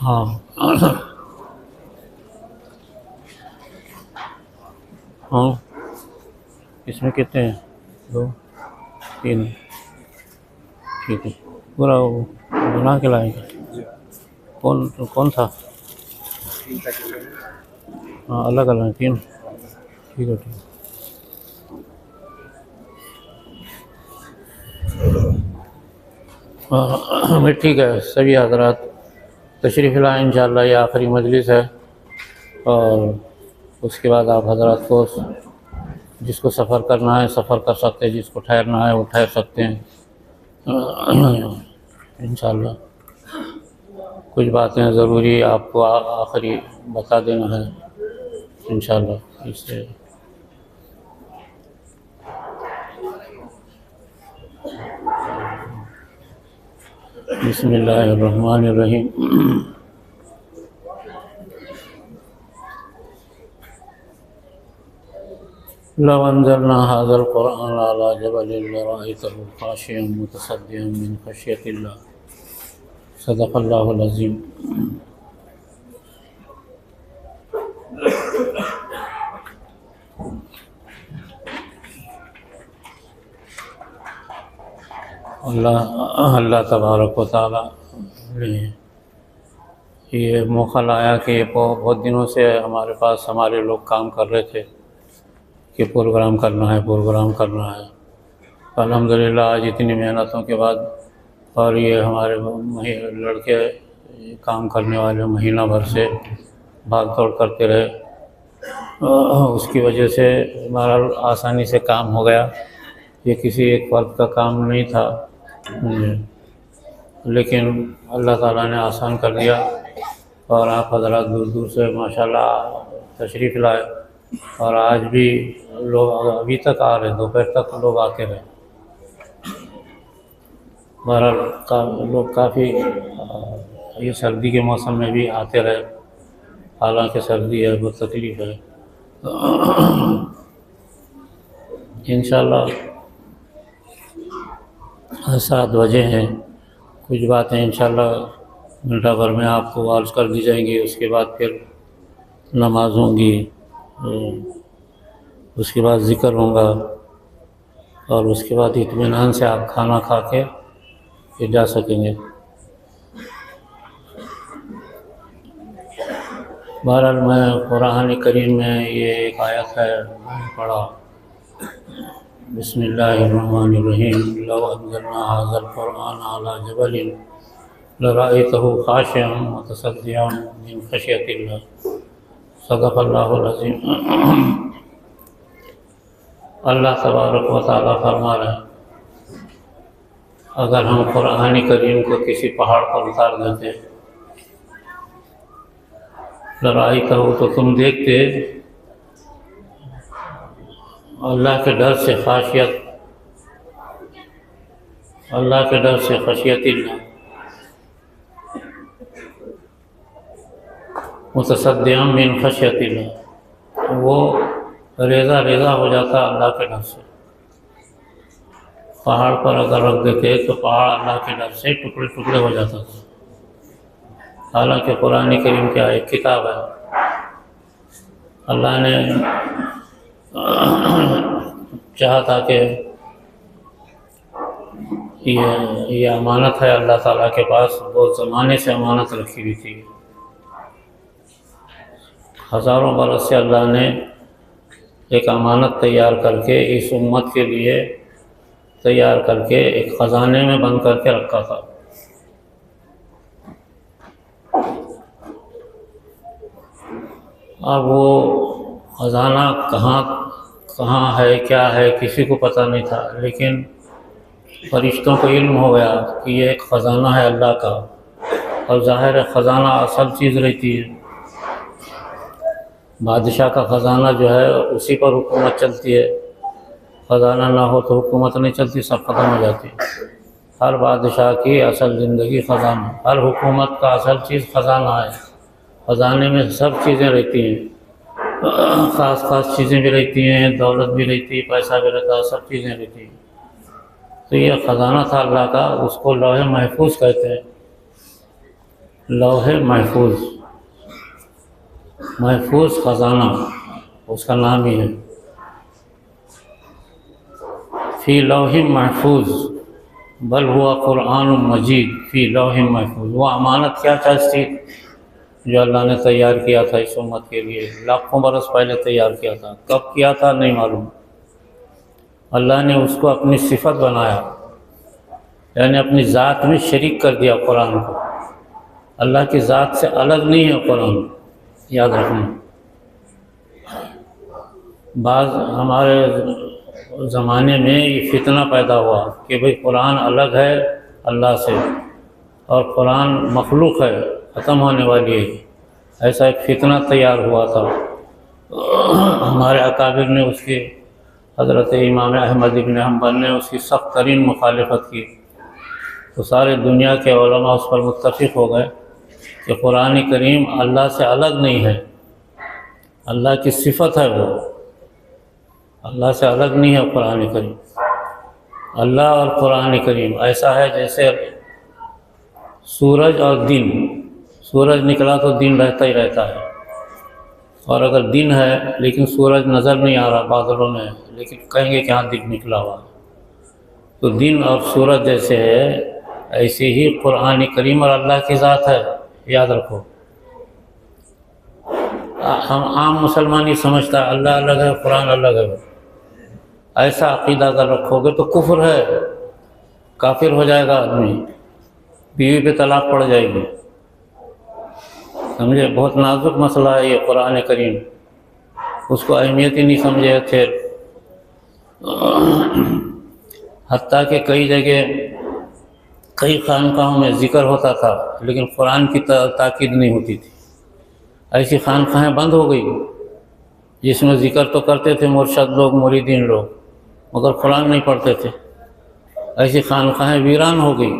Speaker 2: हाँ हाँ, इसमें कितने हैं? 2 3, ठीक है। पूरा वो बना के लाएंगे। कौन कौन था? हाँ, अलग अलग 3, ठीक है, ठीक है। हाँ ठीक है। सभी हज़रात तशरीफ़ लाएँ, इंशाअल्लाह ये आखिरी मजलिस है, और उसके बाद आप हज़रात को जिसको सफ़र करना है सफ़र कर सकते हैं, जिसको ठहरना है वो ठहर सकते हैं इंशाअल्लाह। कुछ बातें ज़रूरी आपको आखिरी बता देना है इंशाअल्लाह। इससे बिस्मिल्लाहिर्रहमानिर्रहीम। लौ अंज़लना हाज़ल क़ुरआन अला जबलिन लरअयतहु ख़ाशिअन मुतसद्दिअन मिन ख़श्यतिल्लाह। सदक़ल्लाहुल अज़ीम। अल्लाह तबारक व तआला ने ये मौका लाया कि बहुत दिनों से हमारे पास हमारे लोग काम कर रहे थे कि प्रोग्राम करना है, प्रोग्राम करना है। अल्हम्दुलिल्लाह आज इतनी मेहनतों के बाद, और ये हमारे लड़के काम करने वाले महीना भर से भाग दौड़ करते रहे, उसकी वजह से हमारा आसानी से काम हो गया। ये किसी एक फर्द का काम नहीं था, लेकिन अल्लाह ताला ने आसान कर दिया, और आप हज़रात दूर दूर से माशाल्लाह तशरीफ़ लाए, और आज भी लोग अभी तक आ रहे, दोपहर तक लोग आते रहे। बहरहाल लोग काफ़ी ये सर्दी के मौसम में भी आते रहे, हालांकि सर्दी है, बहुत तकलीफ़ है। इंशाअल्लाह 7 बजे हैं, कुछ बातें इंशाअल्लाह घंटा भर में आपको वार्ज़ कर दी जाएंगी। उसके बाद फिर नमाज होंगी, उसके बाद ज़िक्र होगा, और उसके बाद इत्मीनान से आप खाना खा के फिर जा सकेंगे। बहरहाल मैं कुरान करीम में ये एक आयत है मैंने पढ़ा, बिस्मिल्लाहिर्रहमानिर्रहीम। लौ अंज़लना हाज़ल क़ुरआन अला जबलिन लरअयतहु ख़ाशिअन मुतसद्दिअन मिन ख़श्यतिल्लाह। सदक़ल्लाहुल अज़ीम। अल्लाह तबारक व तआला फरमा रहे हैं, अगर हम कुरान करीम को किसी पहाड़ पर उतार देते, लरअयतहु तो तुम देखते, अल्लाह के डर से ख़ाशियत, अल्लाह के डर से ख़शियतिल्लाह, मुतसद्दिअन मिन ख़श्यतिल्लाह, वो रेज़ा रेज़ा हो जाता अल्लाह के डर से। पहाड़ पर अगर रख देते तो पहाड़ अल्लाह के डर से टुकड़े टुकड़े हो जाता था। हालांकि कुरान करीम क्या एक किताब है, अल्लाह ने चाहा था कि ये अमानत है अल्लाह ताला के पास, बहुत ज़माने से अमानत रखी हुई थी। हज़ारों बरस से अल्लाह ने एक अमानत तैयार करके इस उम्मत के लिए तैयार करके एक ख़ज़ाने में बंद करके रखा था। अब वो ख़ज़ाना कहाँ है, क्या है, किसी को पता नहीं था, लेकिन फरिश्तों को इल्म हो गया कि ये एक ख़ज़ाना है अल्लाह का, और ज़ाहिर है ख़ज़ाना असल चीज़ रहती है। बादशाह का ख़ज़ाना जो है उसी पर हुकूमत चलती है, ख़जाना ना हो तो हुकूमत नहीं चलती, सब ख़त्म हो जाती। हर बादशाह की असल ज़िंदगी ख़जाना, हर हुकूमत का असल चीज़ ख़जाना है। ख़जाने में सब चीज़ें रहती हैं, ख़ास चीज़ें भी रहती हैं, दौलत भी रहती है, पैसा भी रहता है, सब चीज़ें रहती हैं। तो ये ख़जाना था अल्लाह का, उसको लौहे महफूज कहते हैं। लौहे महफूज, महफूज ख़जाना उसका नाम ही है। फ़ी लौह महफूज बल हुआ कुरान मजीद फ़ी लौह महफूज। वो अमानत क्या चीज़ थी जो अल्लाह ने तैयार किया था इस उम्मत के लिए, लाखों बरस पहले तैयार किया था। कब किया था नहीं मालूम। अल्लाह ने उसको अपनी सिफत बनाया, यानी अपनी ज़ात में शरीक कर दिया कुरान को। अल्लाह की ज़ात से अलग नहीं है कुरान, याद रखना। बाज़ हमारे ज़माने में ये फितना पैदा हुआ कि भाई कुरान अलग है अल्लाह से और कुरान मखलूक है, ख़त्म होने वाली है। ऐसा एक फितना तैयार हुआ था। हमारे अकाबिर ने उसकी, हज़रत इमाम अहमद इब्न हम्बल ने उसकी सख्त तरीन मुखालिफत की। तो सारे दुनिया के उलमा उस पर मुत्तफ़िक़ हो गए कि कुरान करीम अल्लाह से अलग नहीं है, अल्लाह की सिफत है वो, अल्लाह से अलग नहीं है कुरान करीम। अल्लाह और कुरान करीम ऐसा है जैसे सूरज और दिन। सूरज निकला तो दिन रहता ही रहता है, और अगर दिन है लेकिन सूरज नज़र नहीं आ रहा बादलों में, लेकिन कहेंगे कि हाँ दिन निकला हुआ। तो दिन और सूरज जैसे है, ऐसे ही कुरान करीम और अल्लाह की ज़ात है, याद रखो। हम आम मुसलमान ही समझता है अल्लाह अलग है कुरान अलग है। ऐसा अक़ीदा अगर रखोगे तो कुफ्र है, काफिर हो जाएगा आदमी, बीवी पे तलाक पड़ जाएगी। समझे, बहुत नाजुक मसला है ये कुरान करीम, उसको अहमियत ही नहीं समझे थे। हत्ता कि कई जगह कई खानकाहों में ज़िक्र होता था लेकिन कुरान की ताकीद नहीं होती थी। ऐसी खानकाहें बंद हो गई जिसमें ज़िक्र तो करते थे मुर्शद लोग, मुरीदीन लोग, मगर कुरान नहीं पढ़ते थे। ऐसी खानकाहें वीरान हो गई।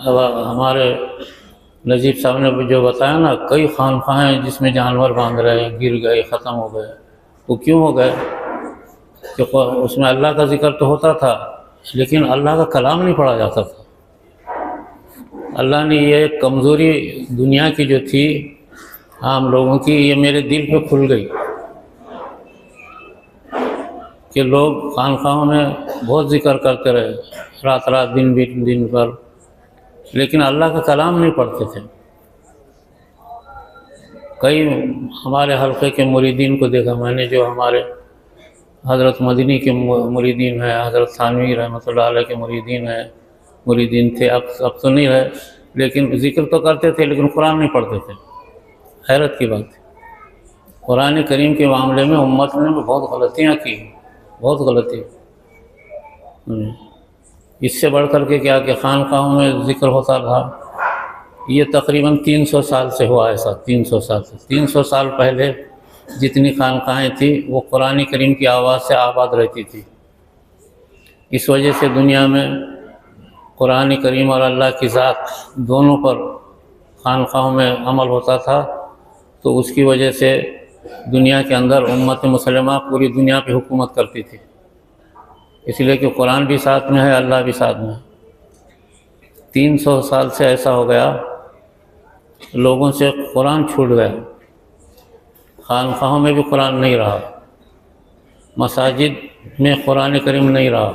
Speaker 2: अब हमारे नजीब साहब ने जो बताया ना, कई खानकाहें जिसमें जानवर बांध रहे हैं, गिर गए, ख़त्म हो गए। वो क्यों हो गए? कि उसमें अल्लाह का ज़िक्र तो होता था लेकिन अल्लाह का कलाम नहीं पढ़ा जाता था। अल्लाह ने ये कमज़ोरी दुनिया की जो थी आम लोगों की, ये मेरे दिल पे खुल गई कि लोग खानकाहों में बहुत ज़िक्र करते रहे, रात रात दिन भर, लेकिन अल्लाह का कलाम नहीं पढ़ते थे। कई हमारे हल्के के मुरीदीन को देखा मैंने, जो हमारे हज़रत मदनी के मुरीदीन हैं, हज़रत थानवी रहमतुल्लाह अलैह के मुरीदीन थे, अब तो नहीं रहे, लेकिन ज़िक्र तो करते थे लेकिन कुरान नहीं पढ़ते थे। हैरत की बात है। कुरान करीम के मामले में उम्मत ने बहुत गलतियाँ की, बहुत गलती। इससे बढ़ कर के क्या कि खानकाहों में ज़िक्र होता था, ये तकरीबन 300 साल से हुआ ऐसा। 300 साल से, 300 साल पहले जितनी खानकाहें थी वो कुरान करीम की आवाज़ से आबाद रहती थी। इस वजह से दुनिया में कुरान करीम और अल्लाह की ज़ात दोनों पर खानकाहों में अमल होता था। तो उसकी वजह से दुनिया के अंदर उम्मत मुसलमा पूरी दुनिया पे हुकूमत करती थी, इसलिए कि कुरान भी साथ में है, अल्लाह भी साथ में है। 300 साल से ऐसा हो गया, लोगों से कुरान छूट गया, खानकाहों में भी कुरान नहीं रहा, मसाजिद में कुरान करीम नहीं रहा,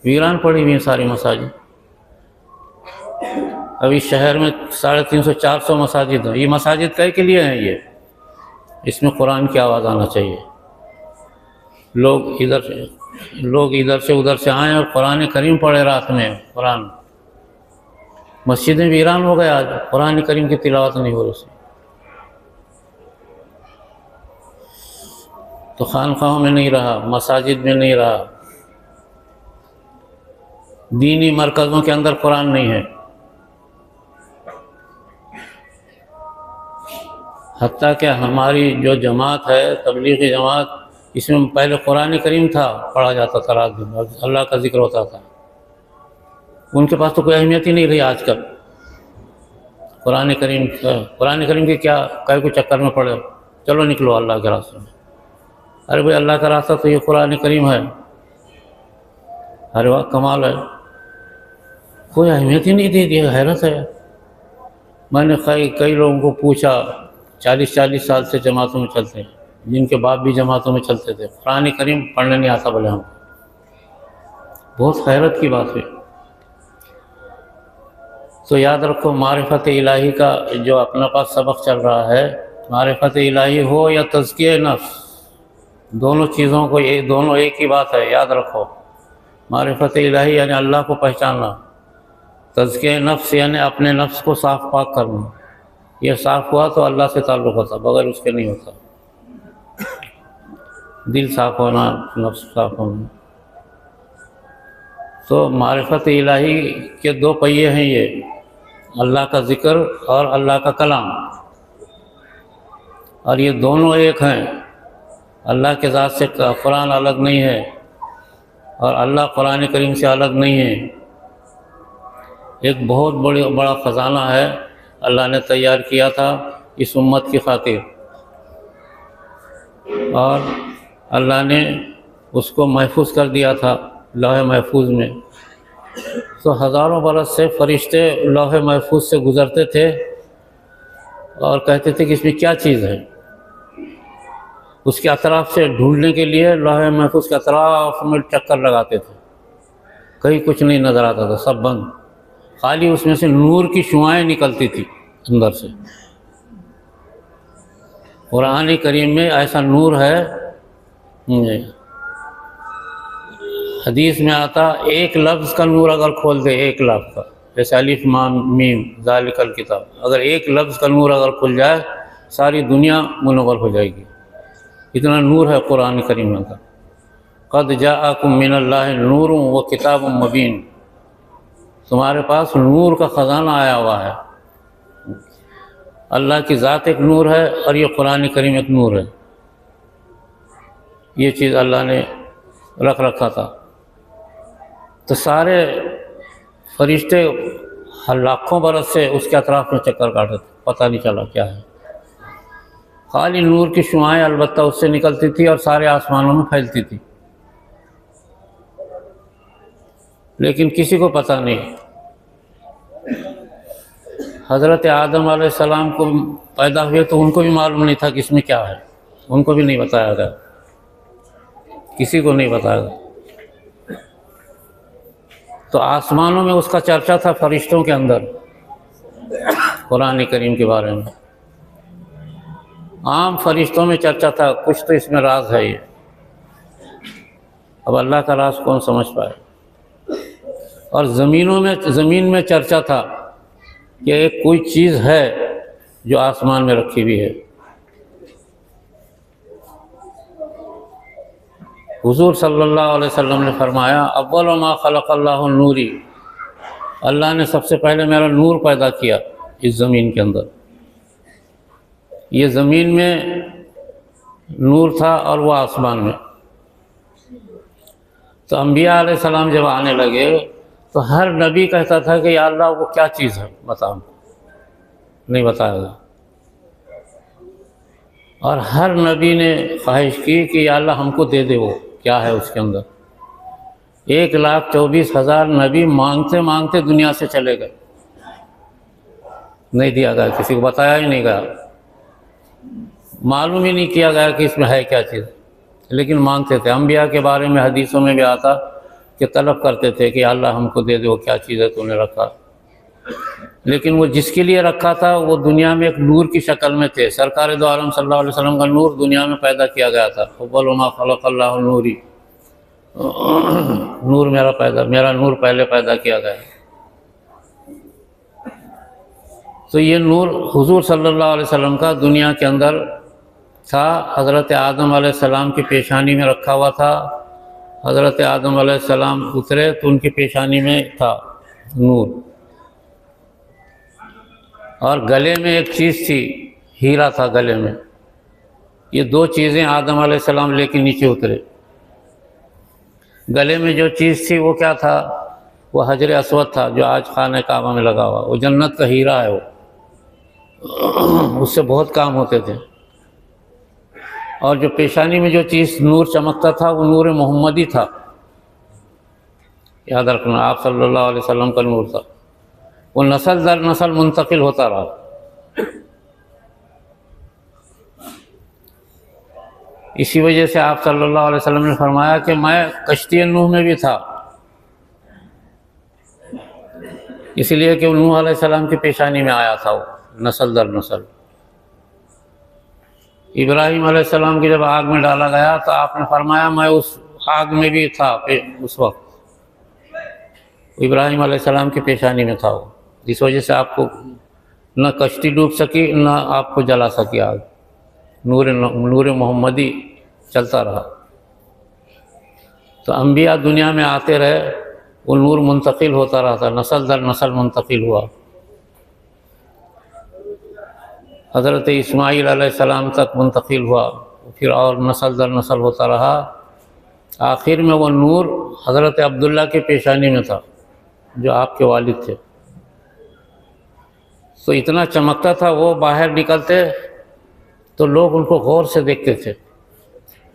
Speaker 2: वीरान पड़ी हुई हैं सारी मसाजिद। अभी शहर में 350-400 मसाजिद हैं। ये मसाजिद कई के लिए हैं? ये इसमें कुरान की आवाज़ आना चाहिए। लोग इधर से उधर से आएँ और कुरान करीम पढ़े रात में। कुरान मस्जिदें वीरान हो गए, आज कुरान करीम की तिलावत नहीं हो रही। तो खानकाहों में नहीं रहा, मसाजिद में नहीं रहा, दीनी मरकज़ों के अंदर कुरान नहीं है। हत्ता कि हमारी जो जमात है तबलीगी जमात, इसमें पहले कुरान करीम था, पढ़ा जाता था रात दिन, अल्लाह का जिक्र होता था। उनके पास तो कोई अहमियत ही नहीं रही आजकल। कुरान करीम के क्या कई को चक्कर में पड़े, चलो निकलो अल्लाह के रास्ते में। अरे भाई अल्लाह का रास्ता तो ये कुरान करीम है। अरे वाह कमाल है, कोई अहमियत ही नहीं दे दी, हैरत है। मैंने कई लोगों को पूछा, 40-40 साल से जमातों में चलते हैं, जिनके बाप भी जमातों में चलते थे, कुरान करीम पढ़ने नहीं आता बोले हम। बहुत हैरत की बात है। तो याद रखो, मारिफत इलाही का जो अपना पास सबक चल रहा है, मारिफत इलाही हो या तज़किया नफ्स, दोनों चीज़ों को दोनों एक ही बात है, याद रखो। मारिफत इलाही यानी अल्लाह को पहचानना, तज़किया नफ्स यानी अपने नफ्स को साफ पाक करना। यह साफ़ हुआ तो अल्लाह से ताल्लुक़ होता, बगैर उसके नहीं होता। दिल साफ़ होना, नफ्स साफ़ होना। तो मारिफत इलाही के दो पहिए हैं ये, अल्लाह का ज़िक्र और अल्लाह का कलाम, और ये दोनों एक हैं। अल्लाह के ज़ात से कुरान अलग नहीं है और अल्लाह कुरान करीम से अलग नहीं है। एक बहुत बड़ा ख़जाना है, अल्लाह ने तैयार किया था इस उम्मत की खातिर, और अल्लाह ने उसको महफूज कर दिया था लौह महफूज में। तो हज़ारों बरस से फरिश्ते लौह महफूज से गुज़रते थे और कहते थे कि इसमें क्या चीज़ है। उसके अतराफ़ से ढूंढने के लिए लौह महफूज के अतराफ़ में चक्कर लगाते थे, कहीं कुछ नहीं नज़र आता था, सब बंद। खाली उसमें से नूर की शुआएँ निकलती थी अंदर से। कुरान करीम में ऐसा नूर है, हदीस में आता, एक लफ्ज़ का नूर अगर खोल दे, एक लफ्ज़ का, जैसे अलिफ माम मीम ज़ालिकल किताब, अगर एक लफ्ज़ का नूर अगर खुल जाए सारी दुनिया मुनव्वर हो जाएगी। इतना नूर है कुरान करीम में का। क़द जाअकुम मिनल्लाहि नूरुन व किताबुम मुबीन, तुम्हारे पास नूर का ख़जाना आया हुआ है। अल्लाह की ज़ात एक नूर है और ये कुरान करीम एक नूर है। ये चीज़ अल्लाह ने रख रखा था। तो सारे फरिश्ते लाखों बरस से उसके अतराफ़ में चक्कर काटते थे, पता नहीं चला क्या है। खाली नूर की शुआएँ अलबत्ता उससे निकलती थी और सारे आसमानों में फैलती थी, लेकिन किसी को पता नहीं। हज़रत आदम अलैहिस्सलाम को पैदा हुए तो उनको भी मालूम नहीं था कि इसमें क्या है, उनको भी नहीं बताया गया, किसी को नहीं बताया गया। तो आसमानों में उसका चर्चा था, फरिश्तों के अंदर कुरान करीम के बारे में। आम फरिश्तों में चर्चा था, कुछ तो इसमें राज है ये। अब अल्लाह का राज कौन समझ पाए। और ज़मीन में चर्चा था कि एक कोई चीज़ है जो आसमान में रखी हुई है। हुज़ूर सल्लल्लाहु अलैहि वसल्लम ने फरमाया, अव्वल मा खलक़ल्लाहु नूरी, अल्लाह ने सबसे पहले मेरा नूर पैदा किया इस ज़मीन के अंदर। ये ज़मीन में नूर था और वह आसमान में। तो अंबिया अलैहिस्सलाम जब आने लगे तो हर नबी कहता था कि या अल्लाह वो क्या चीज़ है बताओ, नहीं बताएगा। और हर नबी ने ख्वाहिश की कि या अल्लाह हमको दे दे वो क्या है उसके अंदर। 1,24,000 नबी मांगते मांगते दुनिया से चले गए, नहीं दिया गया, किसी को बताया ही नहीं गया, मालूम ही नहीं किया गया कि इसमें है क्या चीज़, लेकिन मांगते थे। अंबिया के बारे में हदीसों में भी आता कि तलब करते थे कि अल्लाह हमको दे दे वो क्या चीज़ है तूने रखा। लेकिन वो जिसके लिए रखा था वो दुनिया में एक नूर की शक्ल में थे। सरकार दो आलम सल्लल्लाहु अलैहि वसल्लम का नूर दुनिया में पैदा किया गया था। अव्वल मा खलक़ल्लाहु नूरी, नूर मेरा नूर पहले पैदा किया गया। तो ये नूर हुज़ूर सल्लल्लाहु अलैहि वसल्लम का दुनिया के अंदर था। हज़रत आदम अलैहिस्सलाम की पेशानी में रखा हुआ था। हज़रत आदम अलैहिस्सलाम उतरे तो उनकी पेशानी में था नूर। और गले में एक चीज़ थी, हीरा था गले में। ये दो चीज़ें आदम अलैहिस्सलाम लेके नीचे उतरे। गले में जो चीज़ थी वो क्या था? वो हजर अस्वद था, जो आज खाने काबा में लगा हुआ। वो जन्नत का हीरा है वो, उससे बहुत काम होते थे। और जो पेशानी में जो चीज़ नूर चमकता था वो नूर मोहम्मदी था। याद रखना, आप सल्लल्लाहु अलैहि वसल्लम का नूर था। वो नस्ल दर नस्ल मुंतकिल होता रहा। इसी वजह से आप सल्लल्लाहु अलैहि वसल्लम ने फरमाया कि मैं कश्ती नूह में भी था, इसलिए कि नूह अलैहिस्सलाम की पेशानी में आया था वो, नस्ल दर नस्ल। इब्राहीम अलैहिस्सलाम की जब आग में डाला गया तो आपने फरमाया मैं उस आग में भी था उस वक्त, इब्राहीम अलैहिस्सलाम की पेशानी में था वो। इस वजह से आपको न कश्ती डूब सकी न आपको जला सकी आग। नूर मोहम्मदी चलता रहा। तो अंबिया दुनिया में आते रहे, वो नूर मुंतकिल होता रहा था, नस्ल दर नस्ल मुंतकिल हुआ। हज़रत इस्माईल अलैहिस्सलाम तक मुंतकिल हुआ, फिर और नस्ल दर नस्ल होता रहा। आखिर में वो नूर हज़रत अब्दुल्ला के पेशानी में था, जो आपके वालिद थे। तो इतना चमकता था, वो बाहर निकलते तो लोग उनको गौर से देखते थे।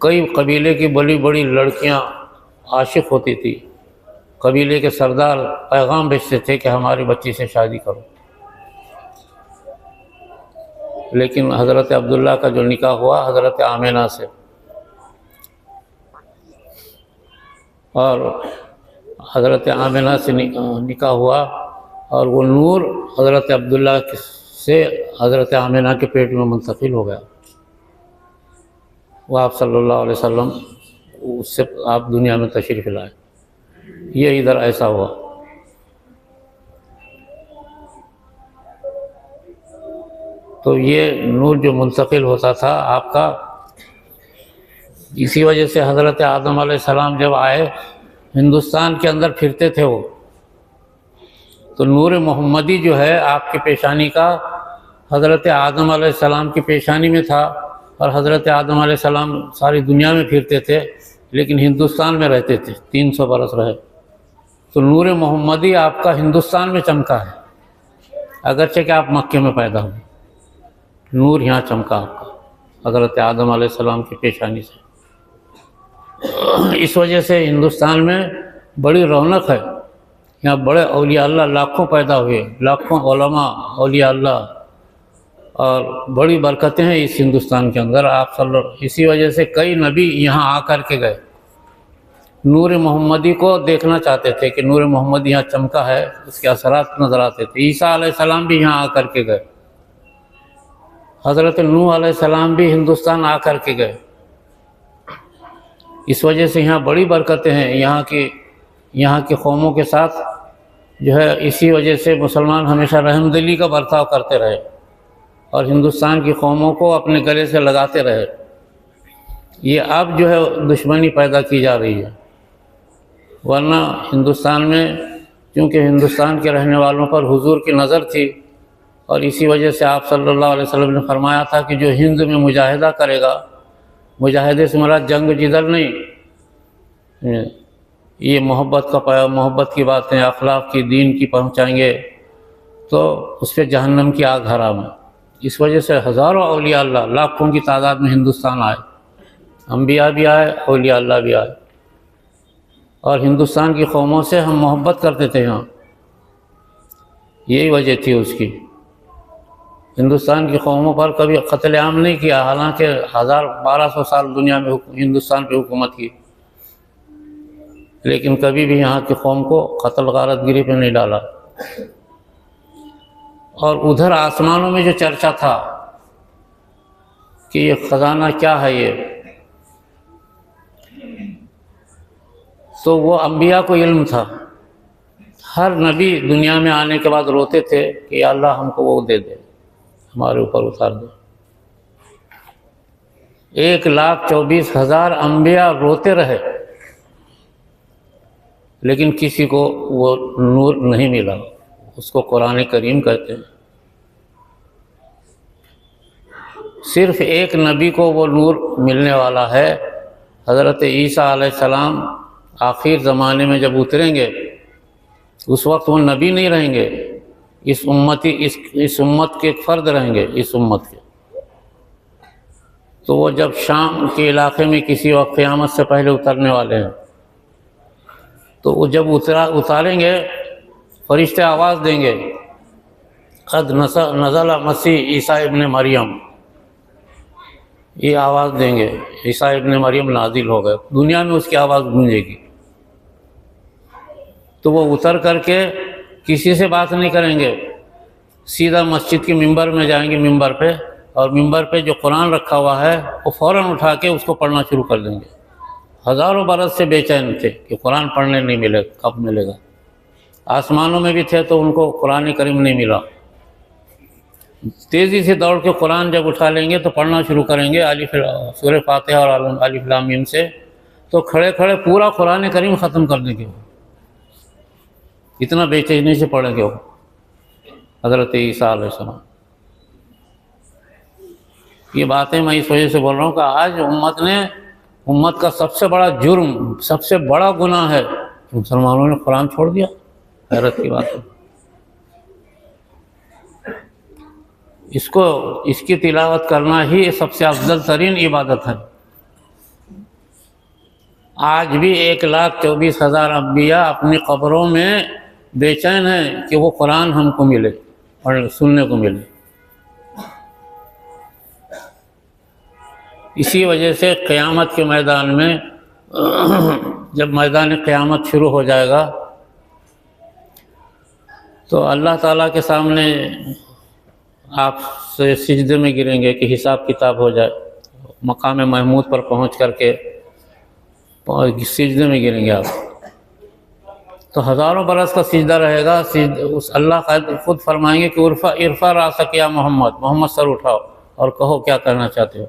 Speaker 2: कई कबीले की बड़ी बड़ी लड़कियां आशिक होती थी। कबीले के सरदार पैगाम भेजते थे कि हमारी बच्ची से शादी करो। लेकिन हज़रत अब्दुल्ला का जो निकाह हुआ हज़रत आमिना से, और हज़रत आमिना से निकाह हुआ, और वो नूर हज़रत अब्दुल्ला से हज़रत आमिना के पेट में मुंतकिल हो गया। वो आप सल्लल्लाहु अलैहि वसल्लम उससे आप दुनिया में तशरीफ़ लाए। ये इधर ऐसा हुआ। तो ये नूर जो मुंतकिल होता था आपका, इसी वजह से हज़रत आदम अलैहिस्सलाम जब आए, हिंदुस्तान के अंदर फिरते थे वो, तो नूर मोहम्मदी जो है आपकी पेशानी का हज़रत आदम अलैहिस्सलाम की पेशानी में था। और हज़रत आदम अलैहिस्सलाम सारी दुनिया में फिरते थे, लेकिन हिंदुस्तान में रहते थे, 300 बरस रहे। तो नूर मोहम्मदी आपका हिंदुस्तान में चमका है, अगरचे कि आप मक्के में पैदा हुए, नूर यहाँ चमका आपका हज़रत आदम अलैहिस्सलाम की पेशानी से। इस वजह से हिंदुस्तान में बड़ी रौनक है। यहाँ बड़े औलिया अल्लाह लाखों पैदा हुए, लाखों उलमा औलिया अल्लाह, और बड़ी बरकतें हैं इस हिंदुस्तान के अंदर। आप सल्लल्लाहु, इसी वजह से कई नबी यहाँ आकर के गए, नूर मोहम्मदी को देखना चाहते थे कि नूर मोहम्मदी यहाँ चमका है, उसके असरात नज़र आते थे। ईसा अलैहिस्सलाम भी यहाँ आकर के गए, हज़रत नूह अलैहिस्सलाम भी हिंदुस्तान आकर के गए। इस वजह से यहाँ बड़ी बरकतें हैं। यहाँ की कौमों के साथ जो है, इसी वजह से मुसलमान हमेशा रहमदिली का बर्ताव करते रहे और हिंदुस्तान की कौमों को अपने गले से लगाते रहे। ये अब जो है दुश्मनी पैदा की जा रही है, वरना हिंदुस्तान में, क्योंकि हिंदुस्तान के रहने वालों पर हुजूर की नज़र थी, और इसी वजह से आप सल्लल्लाहु अलैहि वसल्लम ने फरमाया था कि जो हिंद में मुजाहिदा करेगा, मुजाहिदे से मुराद जंग जिदल नहीं, ये मोहब्बत की बातें अखलाक की, दीन की पहुँचाएंगे, तो उस पर जहन्नम की आग हराम है। इस वजह से हज़ारों औलिया अल्लाह, लाखों की तादाद में हिंदुस्तान आए, अंबिया भी आए, औलिया अल्लाह भी आए, और हिंदुस्तान की कौमों से हम मोहब्बत करते थे यहाँ। यही वजह थी उसकी। हिंदुस्तान की कौमों पर कभी कत्लेआम नहीं किया, हालांकि 1200 साल दुनिया में हिंदुस्तान पे हुकूमत की, लेकिन कभी भी यहाँ की कौम को कत्ल गारतगिरी पे नहीं डाला। और उधर आसमानों में जो चर्चा था कि ये ख़जाना क्या है ये, तो वो अंबिया को इल्म था। हर नबी दुनिया में आने के बाद रोते थे कि या अल्लाह हमको वो दे दे, हमारे ऊपर उतार दे। 1,24,000 अंबिया रोते रहे, लेकिन किसी को वो नूर नहीं मिला। उसको कुरान करीम कहते हैं। सिर्फ एक नबी को वो नूर मिलने वाला है। हज़रत ईसा अलैहिस्सलाम आखिर ज़माने में जब उतरेंगे उस वक्त वो नबी नहीं रहेंगे, इस उम्मत के एक फ़र्द रहेंगे इस उम्मत के। तो वो जब शाम के इलाके में किसी वक्त क़यामत से पहले उतरने वाले हैं, तो वो जब उतारेंगे फरिश्ते आवाज़ देंगे, क़द नज़ल मसीह ईसा इब्न मरियम, ये आवाज़ देंगे ईसा इब्न मरियम नाजिल हो गए। दुनिया में उसकी आवाज़ गूंजेगी। तो वो उतर करके किसी से बात नहीं करेंगे, सीधा मस्जिद के मिंबर में जाएंगे, मिंबर पे, और मिंबर पे जो कुरान रखा हुआ है वो फ़ौरन उठा के उसको पढ़ना शुरू कर देंगे। हज़ारों बरस से बेचैन थे कि कुरान पढ़ने नहीं मिले, कब मिलेगा। आसमानों में भी थे तो उनको कुरान करीम नहीं मिला। तेज़ी से दौड़ के कुरान जब उठा लेंगे तो पढ़ना शुरू करेंगे सूरह फातिहा और अलिफ लाम मीम से, तो खड़े खड़े पूरा कुरान करीम ख़त्म कर देंगे। इतना बेचैनी से पढ़ेंगे वो हज़रत ईसा अलैहिस्सलाम। ये बातें मैं इस वजह से बोल रहा हूँ कि आज उम्मत का सबसे बड़ा जुर्म, सबसे बड़ा गुनाह है कि मुसलमानों ने कुरान छोड़ दिया। हैरत की बात है। इसकी तिलावत करना ही सबसे अफजल तरीन इबादत है। आज भी 1,24,000 अंबिया अपनी कब्रों में बेचैन हैं कि वो कुरान हमको मिले और सुनने को मिले। इसी वजह से क़यामत के मैदान में जब मैदान क़यामत शुरू हो जाएगा तो अल्लाह ताला के सामने आप सिजदे में गिरेंगे कि हिसाब किताब हो जाए। मकाम महमूद पर पहुंच करके सिजदे में गिरेंगे आप, तो हज़ारों बरस का सिजदा रहेगा। उस अल्लाह खुद फरमाएंगे कि इरफा रासक या मोहम्मद सर उठाओ और कहो क्या करना चाहते हो।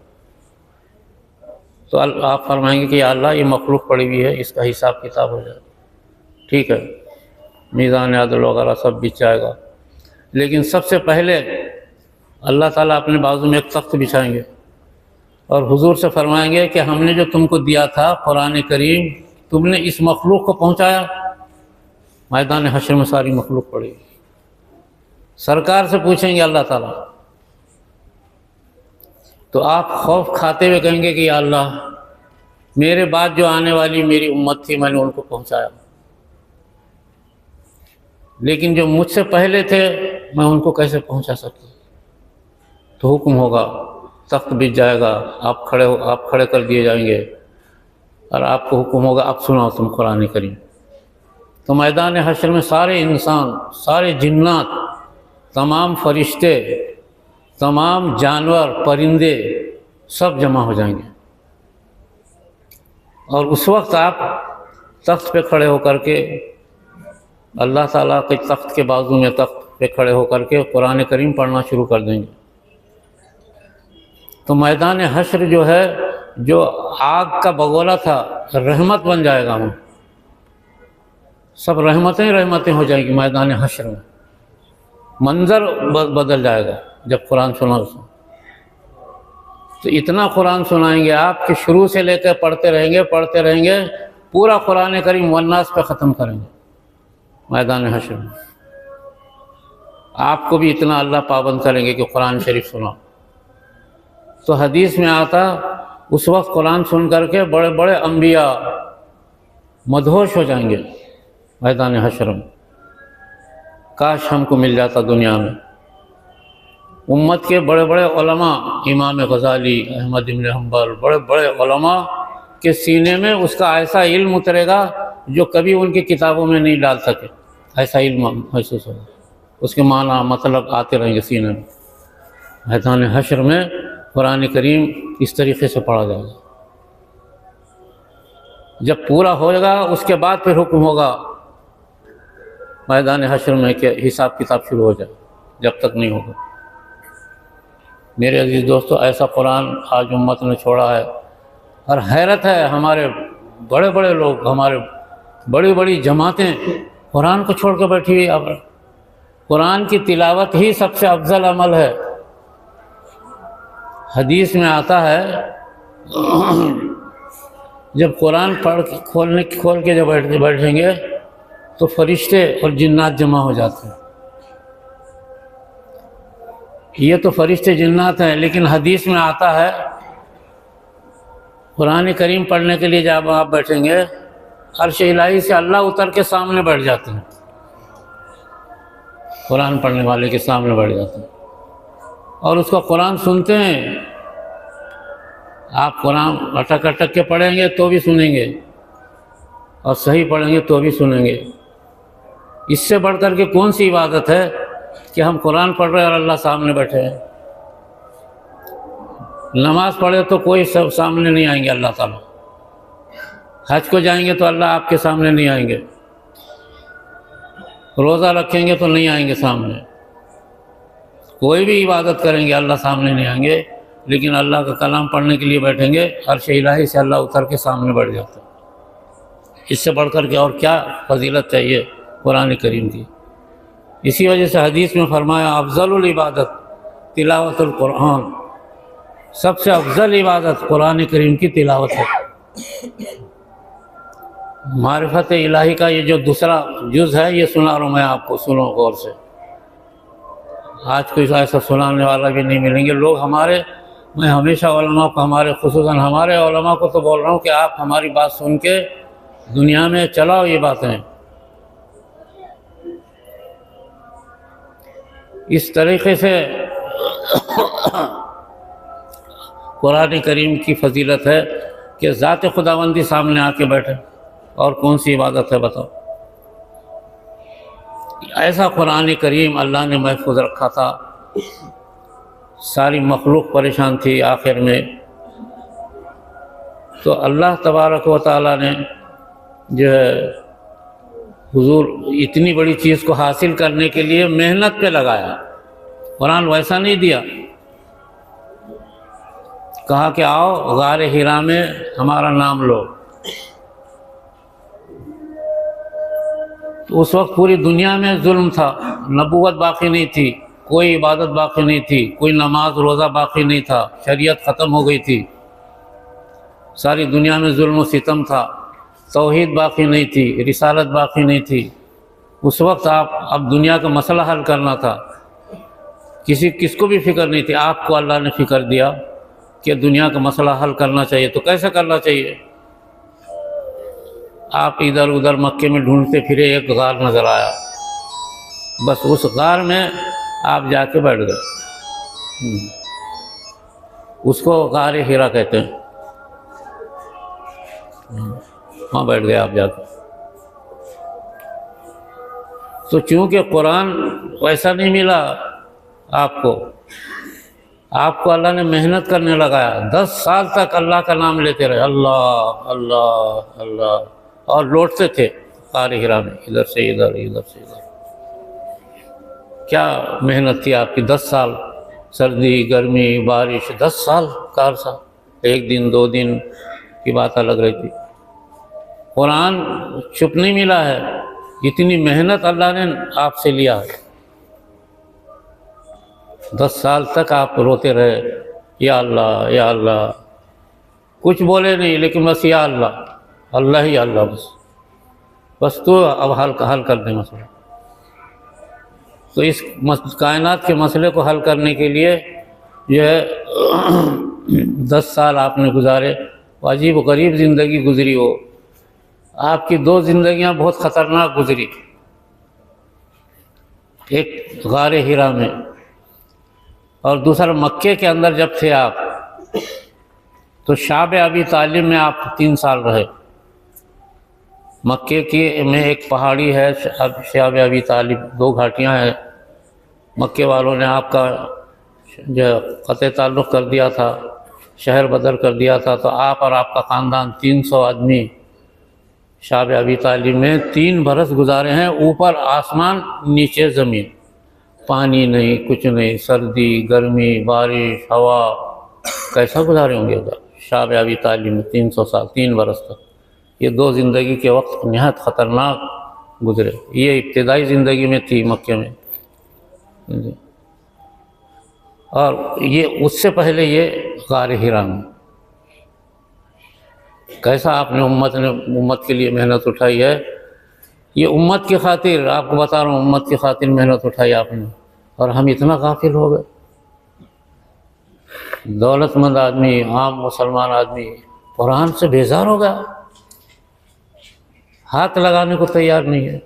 Speaker 2: तो आप फरमाएंगे कि या अल्लाह ये मखलूक पड़ी हुई है, इसका हिसाब किताब हो जाए। ठीक है, मीज़ान अदल वगैरह सब बिछ जाएगा। लेकिन सबसे पहले अल्लाह ताला अपने बाजू में एक तख्त बिछाएंगे और हुजूर से फरमाएंगे कि हमने जो तुमको दिया था कुरान करीम, तुमने इस मखलूक को पहुँचाया। मैदान हश्र में सारी मखलूक पड़ी। सरकार से पूछेंगे अल्लाह ताला, तो आप खौफ खाते हुए कहेंगे कि या अल्लाह मेरे बाद जो आने वाली मेरी उम्मत थी मैंने उनको पहुंचाया, लेकिन जो मुझसे पहले थे मैं उनको कैसे पहुंचा सकता। तो हुक्म होगा, तख्त बिछ जाएगा, आप खड़े कर दिए जाएंगे और आपको हुक्म होगा अब सुनाओ तुम कुरान करीम। तो मैदान हश्र में सारे इंसान, सारे जिन्नात, तमाम फरिश्ते, तमाम जानवर, परिंदे सब जमा हो जाएंगे। और उस वक्त आप तख्त पे खड़े होकर के अल्लाह ताला के तख्त के बाजू में तख्त पे खड़े होकर के कुरान करीम पढ़ना शुरू कर देंगे। तो मैदान हश्र जो है, जो आग का बगोला था, रहमत बन जाएगा। वहाँ सब रहमतें हो जाएंगी। मैदान हश्र में मंज़र बदल जाएगा जब कुरान सुना। तो इतना कुरान सुनाएंगे आप कि शुरू से लेकर पढ़ते रहेंगे, पूरा कुरान करीम वन्नास पे ख़त्म करेंगे मैदान हश्र में। आपको भी इतना अल्लाह पाबंद करेंगे कि कुरान शरीफ सुनाओ। तो हदीस में आता, उस वक्त कुरान सुन करके बड़े बड़े अंबिया मदहोश हो जाएंगे मैदान हश्र में। काश हमको मिल जाता दुनिया में। उम्मत के बड़े बड़े उलमा, इमाम गज़ाली, अहमद इब्न हम्बल, बड़े बड़े उलमा के सीने में उसका ऐसा इल्म उतरेगा जो कभी उनकी किताबों में नहीं डाल सके। ऐसा इल्म महसूस होगा, उसके माना मतलब आते रहेंगे सीने में। मैदान हश्र में कुरान करीम इस तरीक़े से पढ़ा जाएगा। जब पूरा होगा उसके बाद फिर हुक्म होगा मैदान हश्र में कि हिसाब किताब शुरू हो जाए। जब तक नहीं होगा। मेरे अजीज़ दोस्तों, ऐसा कुरान आज उम्मत ने छोड़ा है। और हैरत है, हमारे बड़े बड़े लोग, हमारे बड़ी बड़ी जमातें कुरान को छोड़ कर बैठी हुई। अब कुरान की तिलावत ही सबसे अफजल अमल है। हदीस में आता है जब कुरान पढ़ के खोल के जब बैठेंगे तो फरिश्ते और जिन्नात जमा हो जाते हैं। ये तो फरिश्ते जिन्नात हैं, लेकिन हदीस में आता है कुरान करीम पढ़ने के लिए जब आप बैठेंगे अर्श इलाही से अल्लाह उतर के सामने बैठ जाते हैं, कुरान पढ़ने वाले के सामने बैठ जाते हैं और उसका कुरान सुनते हैं। आप कुरान अटक अटक के पढ़ेंगे तो भी सुनेंगे और सही पढ़ेंगे तो भी सुनेंगे। इससे बढ़कर के कौन सी इबादत है कि हम कुरान पढ़ रहे हैं और अल्लाह सामने बैठे हैं। नमाज पढ़े तो कोई सब सामने नहीं आएंगे अल्लाह ताला, हज को जाएंगे तो अल्लाह आपके सामने नहीं आएंगे, रोज़ा रखेंगे तो नहीं आएंगे सामने, कोई भी इबादत करेंगे अल्लाह सामने नहीं आएंगे। लेकिन अल्लाह का कलाम पढ़ने के लिए बैठेंगे अर्श इलाही से अल्लाह उतर के सामने बैठ जाता है। इससे बढ़कर के और क्या फजीलत चाहिए कुरान करीम की। इसी वजह से हदीस में फरमाया अफजलुल इबादत तिलावतुल कुरान, सबसे अफजल इबादत कुरान करीम की तिलावत है। मारिफत इलाही का ये जो दूसरा जुज़ है ये सुना रहा हूँ मैं आपको, सुनो गौर से। आज कोई ऐसा सुनाने वाला भी नहीं मिलेंगे लोग हमारे। मैं हमेशा उलमा को, हमारे खुसूसन हमारे उलमा को तो बोल रहा हूँ कि आप हमारी बात सुन के दुनिया में चलाओ ये बातें। इस तरीक़े से कुरान करीम की फजीलत है कि ज़ात खुदाबंदी सामने आके बैठे, और कौन सी इबादत है बताओ। ऐसा कुरान करीम अल्लाह ने महफूज रखा था, सारी मखलूक परेशान थी आखिर में, तो अल्लाह तबारक व तआला ने जो है हुजूर इतनी बड़ी चीज़ को हासिल करने के लिए मेहनत पे लगाया। कुरान वैसा नहीं दिया, कहा कि आओ गार हिरा में हमारा नाम लो। तो उस वक्त पूरी दुनिया में जुल्म था, नबूवत बाकी नहीं थी, कोई इबादत बाकी नहीं थी, कोई नमाज रोज़ा बाकी नहीं था, शरीयत ख़त्म हो गई थी, सारी दुनिया में जुल्म और सितम था, तौहीद बाकी नहीं थी, रिसालत बाकी नहीं थी। उस वक्त अब दुनिया का मसला हल करना था, किसको भी फ़िक्र नहीं थी। आपको अल्लाह ने फ़िक्र दिया कि दुनिया का मसला हल करना चाहिए, तो कैसे करना चाहिए। आप इधर उधर मक्के में ढूंढते फिरे, एक गार नज़र आया, बस उस गार में आप जाके बैठ गए। उसको गार हिरा कहते हैं, वहाँ बैठ गए आप जाके। तो चूँकि कुरान वैसा नहीं मिला आपको अल्लाह ने मेहनत करने लगाया। 10 साल तक अल्लाह का नाम लेते रहे, अल्लाह अल्लाह अल्लाह, और लौटते थे गार हिरा में, इधर से इधर, इधर से इधर। क्या मेहनत थी आपकी। 10 साल, सर्दी गर्मी बारिश, 10 साल का अरसा, 1 दिन 2 दिन की बात अलग रहती। कुरान चुप नहीं मिला है, इतनी मेहनत अल्लाह ने आपसे लिया है। 10 साल तक आप रोते रहे, या अल्लाह या अल्लाह, कुछ बोले नहीं, लेकिन बस या अल्लाह अल्लाह ही अल्लाह, बस तो अब हल कर दे मसला। तो इस कायनात के मसले को हल करने के लिए जो है 10 साल आपने गुजारे, अजीब गरीब ज़िंदगी गुजरी हो। आपकी 2 ज़िंदगियां बहुत ख़तरनाक गुजरी, एक गार हिरा में और दूसरा मक्के के अंदर जब थे आप, तो शाब अबी तालिब में आप 3 साल रहे। मक्के की में एक पहाड़ी है शाब अबी तालिब, 2 घाटियाँ हैं। मक्के वालों ने आपका जो क़त्ए ताल्लुक़ कर दिया था, शहर बदल कर दिया था, तो आप और आपका ख़ानदान 300 आदमी शाब अबी तालिब में 3 बरस गुजारे हैं। ऊपर आसमान, नीचे ज़मीन, पानी नहीं, कुछ नहीं, सर्दी गर्मी बारिश हवा, कैसा गुजारे होंगे उधर शाब अबी तालिब में 300 साल, 3 बरस तक। ये 2 ज़िंदगी के वक्त नहायत ख़तरनाक गुजरे। ये इब्तिदाई ज़िंदगी में थी मक्के में। और ये उससे पहले ये गार हिरा में। कैसा आपने उम्मत के लिए मेहनत उठाई है। ये उम्मत की खातिर, आपको बता रहा हूँ, उम्मत की खातिर मेहनत उठाई आपने, और हम इतना गाफिल हो गए। दौलतमंद आदमी, आम मुसलमान आदमी कुरान से बेजार हो गया, हाथ लगाने को तैयार नहीं है।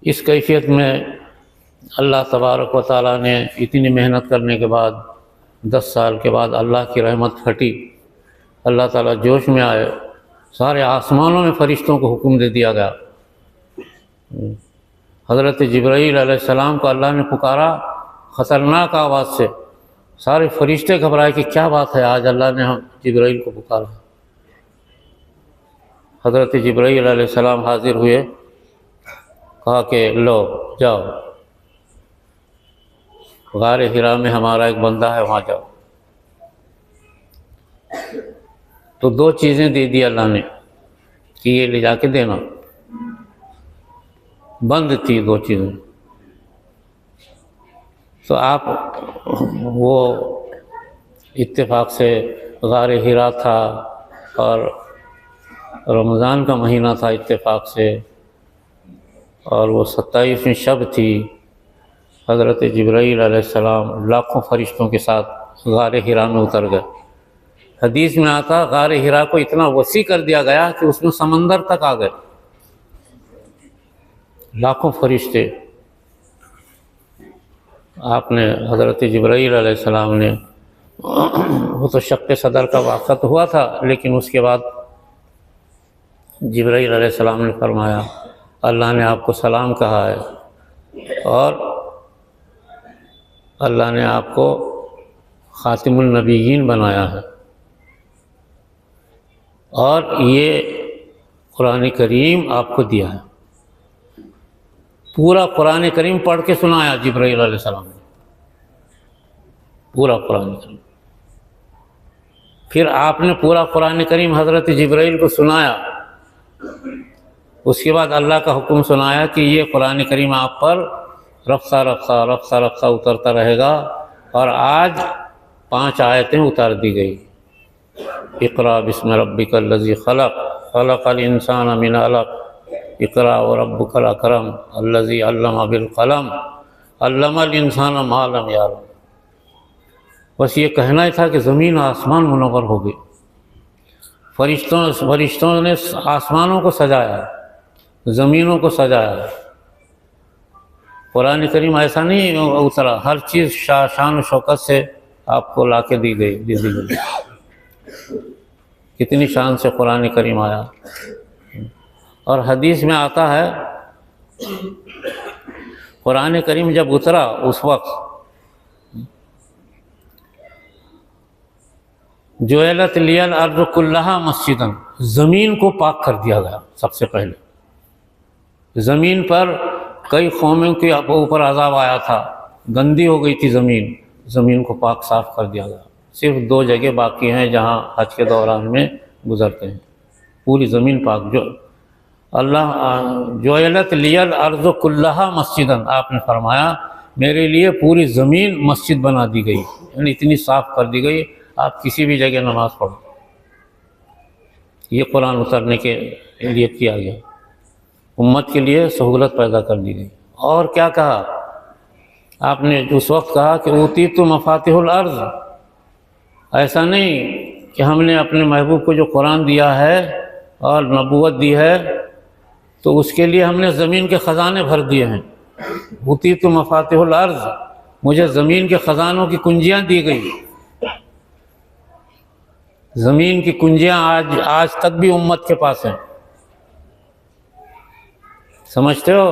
Speaker 2: इस कैफियत में अल्लाह तबारक व तआला ने इतनी मेहनत करने के बाद 10 साल के बाद अल्लाह की रहमत फटी। अल्लाह ताला जोश में आए, सारे आसमानों में फ़रिश्तों को हुक्म दे दिया गया। हज़रत जिब्राईल अलैहिस्सलाम को अल्लाह ने पुकारा ख़तरनाक आवाज़ से। सारे फ़रिश्ते घबराए कि क्या बात है, आज अल्लाह ने हम जिब्राईल को पुकारा। हज़रत जिब्राईल अलैहिस्सलाम हाज़िर हुए, कहा कि लो जाओ, गार हिरा में हमारा एक बंदा है, वहाँ जाओ। तो 2 चीज़ें दे दी अल्लाह ने कि ये ले जाके देना। बंद थी 2 चीज़ें। तो आप वो इत्तेफाक से गार हिरा था और रमज़ान का महीना था इत्तेफाक से, और वो 27वीं शब थी। हज़रत जिब्राईल अलैहिस्सलाम लाखों फ़रिश्तों के साथ गार हिरा में उतर गए। हदीस में आता, गार हिरा को इतना वसी कर दिया गया कि उसमें समंदर तक आ गए, लाखों फरिश्ते। आपने हज़रत जिब्राईल अलैहिस्सलाम ने, वो तो शक़्क़ सदर का वाक़ा तो हुआ था, लेकिन उसके बाद जिब्राईल अलैहिस्सलाम ने फरमाया अल्लाह ने आपको सलाम कहा है और अल्लाह ने आपको ख़ातिमुन नबिय्यीन बनाया है, और ये कुरान करीम आपको दिया है। पूरा कुरान करीम पढ़ के सुनाया जिब्राईल अलैहिस्सलाम ने, पूरा कुरान करीम। फिर आपने पूरा कुरान करीम हज़रत जिब्राईल को सुनाया। उसके बाद अल्लाह का हुक्म सुनाया कि ये कुरान करीम आप पर रफ्ता रफ्ता रफ्ता रफ्ता उतरता रहेगा, और आज 5 आयतें उतार दी गई। इक़रा बिस्मि रब्बिकल्लज़ी खलक़, खलक़ल इंसान मिन अलक़, इक़रा व रब्बुकल अकरम, अल्लज़ी अल्लम बिल क़लम, अल्लमल इंसान मा लम यअलम। बस ये कहना ही था कि ज़मीन आसमान मुनव्वर हो गई। फरिश्तों ने आसमानों को सजाया, ज़मीनों को सजाया। कुरान करीम ऐसा नहीं उतरा, हर चीज़ शान शौकत से आपको ला के दी गई। कितनी शान से कुरान करीम आया। और हदीस में आता है कुरान करीम जब उतरा उस वक्त जुइलत लियल अर्ज़ कुल्लहा मस्जिदन, ज़मीन को पाक कर दिया गया। सबसे पहले ज़मीन पर कई कौमों के ऊपर अज़ाब आया था, गंदी हो गई थी ज़मीन, ज़मीन को पाक साफ़ कर दिया गया। सिर्फ 2 जगह बाकी हैं जहाँ हज के दौरान में गुज़रते हैं, पूरी ज़मीन पाक। जो अल्लाह जुइलत लियल अर्ज़ कुल्लहा मस्जिदन, आपने फरमाया मेरे लिए पूरी ज़मीन मस्जिद बना दी गई, यानी इतनी साफ़ कर दी गई आप किसी भी जगह नमाज़ पढ़ो। ये कुरान उतरने के लिए किया गया, उम्मत के लिए सहूलत पैदा कर दी गई। और क्या कहा आपने उस वक्त, कहा कि ऊतीतु मफातिहुल अर्ज़। ऐसा नहीं कि हमने अपने महबूब को जो कुरान दिया है और नबूवत दी है तो उसके लिए हमने ज़मीन के ख़ज़ाने भर दिए हैं। ऊतीतु मफातिहुल अर्ज़, मुझे ज़मीन के ख़ज़ानों की कुंजियाँ दी गई। ज़मीन की कुंजियाँ आज तक भी उम्मत के पास हैं। समझते हो,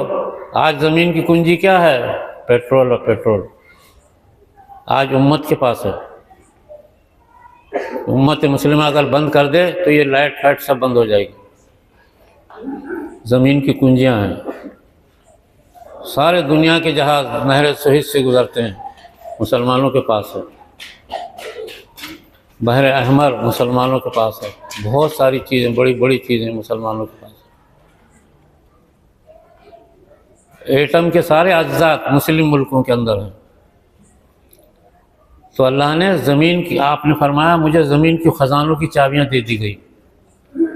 Speaker 2: आज ज़मीन की कुंजी क्या है? पेट्रोल और पेट्रोल आज उम्मत के पास है। उम्मत मुस्लिमा अगर बंद कर दे तो ये लाइट फाइट सब बंद हो जाएगी। ज़मीन की कुंजियाँ हैं। सारे दुनिया के जहाज़ नहर सुएज़ से गुज़रते हैं, मुसलमानों के पास है। बहर अहमर मुसलमानों के पास है। बहुत सारी चीज़ें, बड़ी बड़ी चीज़ें मुसलमानों के पास एटम के सारे अज्जात मुस्लिम मुल्कों के अंदर हैं। तो अल्लाह ने ज़मीन की, आपने फरमाया मुझे ज़मीन की ख़जानों की चाबियाँ दे दी गई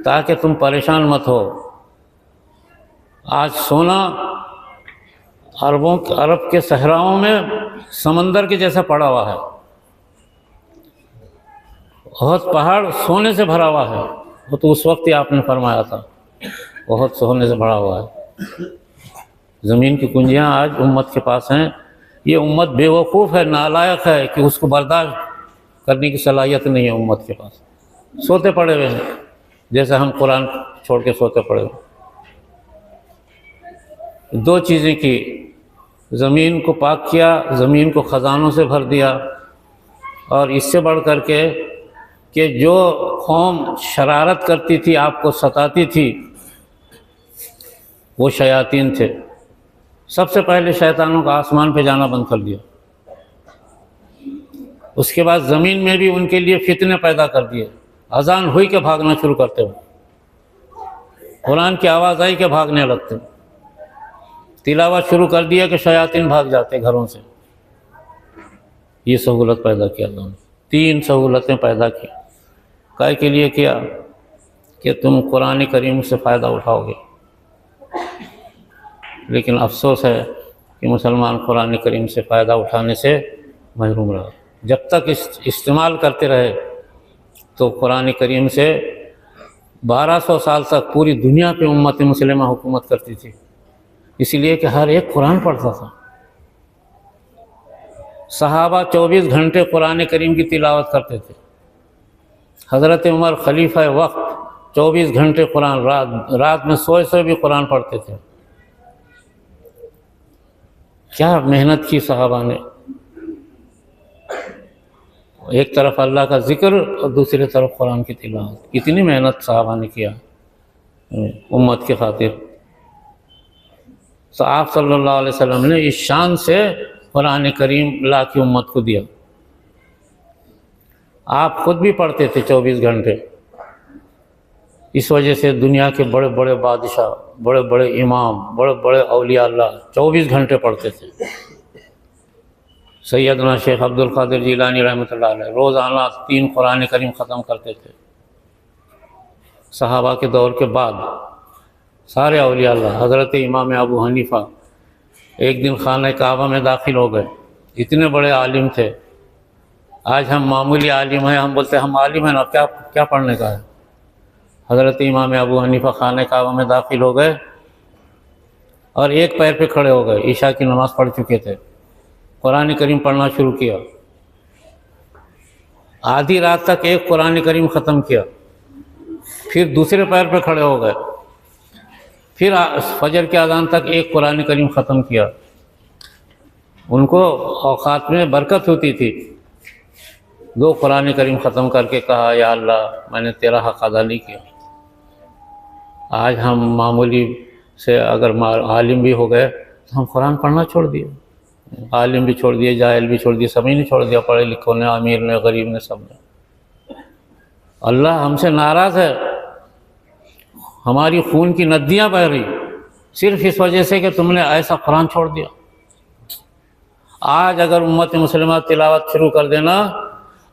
Speaker 2: ताकि तुम परेशान मत हो। आज सोना अरब के सहराओं में समंदर के जैसा पड़ा हुआ है, बहुत पहाड़ सोने से भरा हुआ है। वो तो उस वक्त ही आपने फरमाया था बहुत सोने से भरा हुआ है। ज़मीन की कुंजियाँ आज उम्मत के पास हैं। ये उम्मत बेवकूफ़ है, नालायक है कि उसको बर्दाश्त करने की सलाहियत नहीं है उम्मत के पास। सोते पड़े हुए हैं जैसे हम कुरान छोड़ के सोते पड़े हुए। दो चीज़ें की, ज़मीन को पाक किया, ज़मीन को ख़जानों से भर दिया, और इससे बढ़ कर के कि जो कौम शरारत करती थी, आपको सताती थी, वो शयातीन थे। सबसे पहले शैतानों का आसमान पे जाना बंद कर दिया। उसके बाद ज़मीन में भी उनके लिए फितने पैदा कर दिए। अजान हुई के भागना शुरू करते हो, कुरान की आवाज़ आई के भागने लगते, तिलावत शुरू कर दिया कि शयातीन भाग जाते घरों से। ये सहूलत पैदा किया अल्लाह ने, 3 सहूलतें पैदा की। काय के लिए किया कि तुम कुरान करीम से फ़ायदा उठाओगे। लेकिन अफसोस है कि मुसलमान कुरान करीम से फ़ायदा उठाने से महरूम रहा। जब तक इस्तेमाल करते रहे तो कुरान करीम से 1200 साल तक पूरी दुनिया पे उम्मत मुस्लिमा हुकूमत करती थी, इसलिए कि हर एक कुरान पढ़ता था। सहाबा 24 घंटे कुरान करीम की तिलावत करते थे। हज़रत उमर खलीफा वक्त 24 घंटे कुरान, रात में सोए भी कुरान पढ़ते थे। क्या मेहनत की सहाबा ने, एक तरफ अल्लाह का ज़िक्र और दूसरी तरफ कुरान की तिलावत। कितनी मेहनत सहाबा ने किया उम्मत के खातिर। तो आप सल्लल्लाहु अलैहि वसल्लम ने इस शान से कुरान करीम ला की उम्मत को दिया। आप खुद भी पढ़ते थे 24 घंटे। इस वजह से दुनिया के बड़े बड़े बादशाह, बड़े बड़े इमाम, बड़े बड़े औलिया अल्लाह 24 घंटे पढ़ते थे। सैयदना शेख अब्दुल कादिर जिलानी रहमतुल्लाह अलैह रोज़ाना 3 कुरान करीम ख़त्म करते थे। सहाबा के दौर के बाद सारे औलिया अल्लाह, हज़रत इमाम अबू हनीफ़ा एक दिन खाना काबा में दाखिल हो गए। इतने बड़े आलिम थे। आज हम मामूली आलिम हैं, हम बोलते हैं हम आलिम हैं ना, क्या पढ़ने का है। हज़रत इमाम अबू हनीफ़ा खाना काबा में दाखिल हो गए और एक पैर पे खड़े हो गए। ईशा की नमाज़ पढ़ चुके थे, कुरान करीम पढ़ना शुरू किया। आधी रात तक एक कुरान करीम ख़त्म किया, फिर दूसरे पैर पे खड़े हो गए, फिर फजर के अज़ान तक एक कुरान करीम ख़त्म किया। उनको औक़ात में बरकत होती थी। 2 कुरान करीम ख़त्म करके कहा, या अल्लाह मैंने तेरा हक़ अदा नहीं किया। आज हम मामूली से अगर आलिम भी हो गए तो हम कुरान पढ़ना छोड़ दिए। आलिम भी छोड़ दिए, जाहिल भी छोड़ दिए, सभी ने छोड़ दिया, पढ़े लिखों ने, अमीर ने, गरीब ने, सब ने। अल्लाह हमसे नाराज़ है। हमारी खून की नदियाँ बह रही सिर्फ इस वजह से कि तुमने ऐसा कुरान छोड़ दिया। आज अगर उम्मत मुस्लिमा तिलावत शुरू कर देना,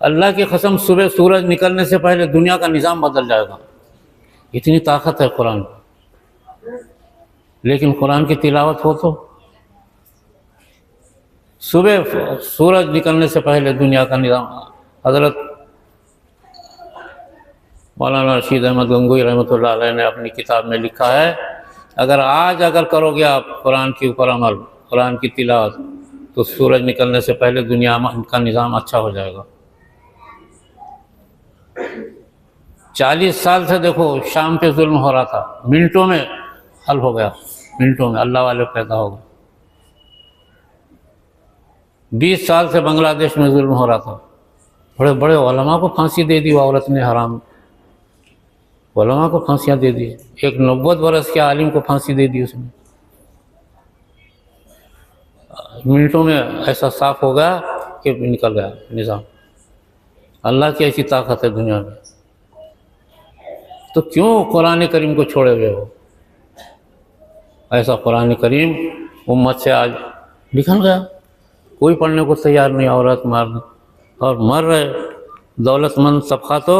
Speaker 2: अल्लाह की कसम सुबह सूरज निकलने से पहले दुनिया का निज़ाम बदल जाएगा। इतनी ताकत है कुरान। लेकिन कुरान की तिलावत हो तो सुबह सूरज निकलने से पहले दुनिया का निज़ाम। हज़रत मौलाना रशीद अहमद गंगोई रहमतुल्लाह अलैह ने अपनी किताब में लिखा है, अगर करोगे आप कुरान के ऊपर अमल, कुरान की तिलावत, तो सूरज निकलने से पहले दुनिया का निज़ाम अच्छा हो जाएगा। 40 साल से देखो शाम पे जुल्म हो रहा था, मिनटों में हल हो गया, मिनटों में अल्लाह वाले पैदा हो गए। 20 साल से बांग्लादेश में जुल्म हो रहा था, बड़े बड़े उलमा को फांसी दे दी औरत ने, हराम उलमा को फांसियाँ दे दी। एक 90 बरस के आलिम को फांसी दे दी उसने। मिनटों में ऐसा साफ हो गया कि निकल गया निज़ाम। अल्लाह की ऐसी ताकत है दुनिया में। तो क्यों कुरान करीम को छोड़े हुए हो? ऐसा कुरान करीम उम्मत से आज निकल गया, कोई पढ़ने को तैयार नहीं, औरत मर्द, और मर रहे। दौलतमंद तबका तो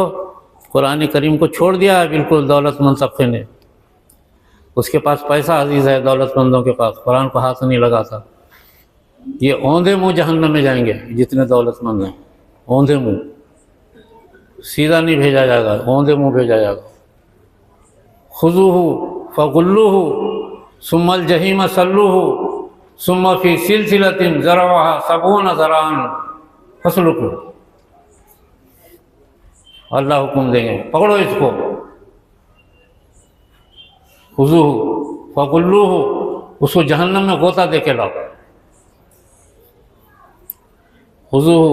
Speaker 2: कुरान करीम को छोड़ दिया है बिल्कुल, दौलतमंद तबके ने। उसके पास पैसा अजीज़ है, दौलतमंदों के पास कुरान को हाथ नहीं लगाता। ये औंधे मुँह जहन्नम में जाएंगे जितने दौलतमंद हैं, औंधे मुँह, सीधा नहीं भेजा जाएगा, औंधे मुँह भेजा जाएगा। खुज़ूहु फ़गुल्लूहु सुम्मल जहीम सल्लूहु सुम्मा फी सिलसिलतिन ज़रअहा सबूना ज़राअन फस्लुकू। अल्लाह हुक्म देंगे, पकड़ो इसको। खुज़ूहु फ़गुल्लूहु, उसको जहन्नम में गोता दे के लाओ। खुज़ूहु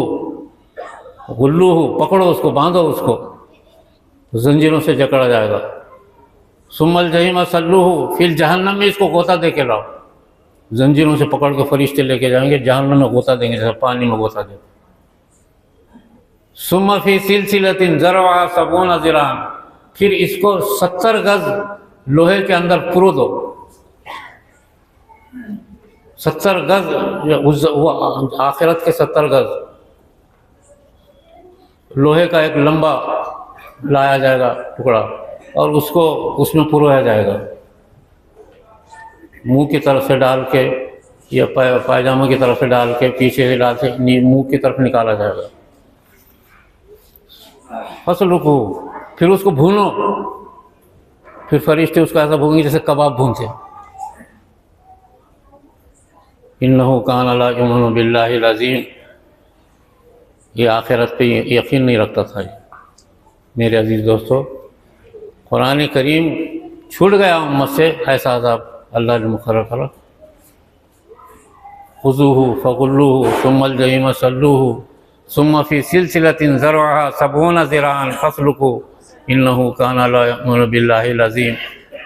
Speaker 2: गुल्लूहु, पकड़ो उसको, बांधो उसको, जंजीरों से जकड़ा जाएगा। सुम्मल जहीम सल्लूहु, फिर जहन्नम में इसको गोता दे के लाओ। जंजीरों से पकड़ के फरिश्ते लेके जाएंगे, जहन्नम में गोता देंगे जैसे पानी में गोता दे। सुम्मा फी सिलसिलतिन ज़रअहा सबूना ज़िराअन, फिर इसको 70 गज लोहे के अंदर पुरो दो। 70 गज, वो आखिरत के 70 गज लोहे का एक लंबा लाया जाएगा टुकड़ा, और उसको उसमें पुरोया जाएगा, मुंह की तरफ से डाल के या पायजामा की तरफ से डाल के, पीछे से डाल के मुंह की तरफ निकाला जाएगा। फस्लुकू, फिर उसको भूनो। फिर फरिश्ते उसको ऐसा भूनेंगे जैसे कबाब भूनते। इन्नहु कान ला युमिनु बिल्लाहिल अज़ीम, ये आखिरत पे यकीन नहीं रखता था। मेरे अजीज़ दोस्तों, कुरान करीम छूट गया उम्मत से, ऐसा अज़ाब अल्लाह ने मुकर्रर करा। खुज़ूहु फ़गुल्लूहु सुम्मल जहीम सल्लूहु सुम्मा फी सिलसिलतिन ज़रअहा सबूना ज़िराअन फस्लुकू इन्नहु कान ला युमिनु बिल्लाहिल अज़ीम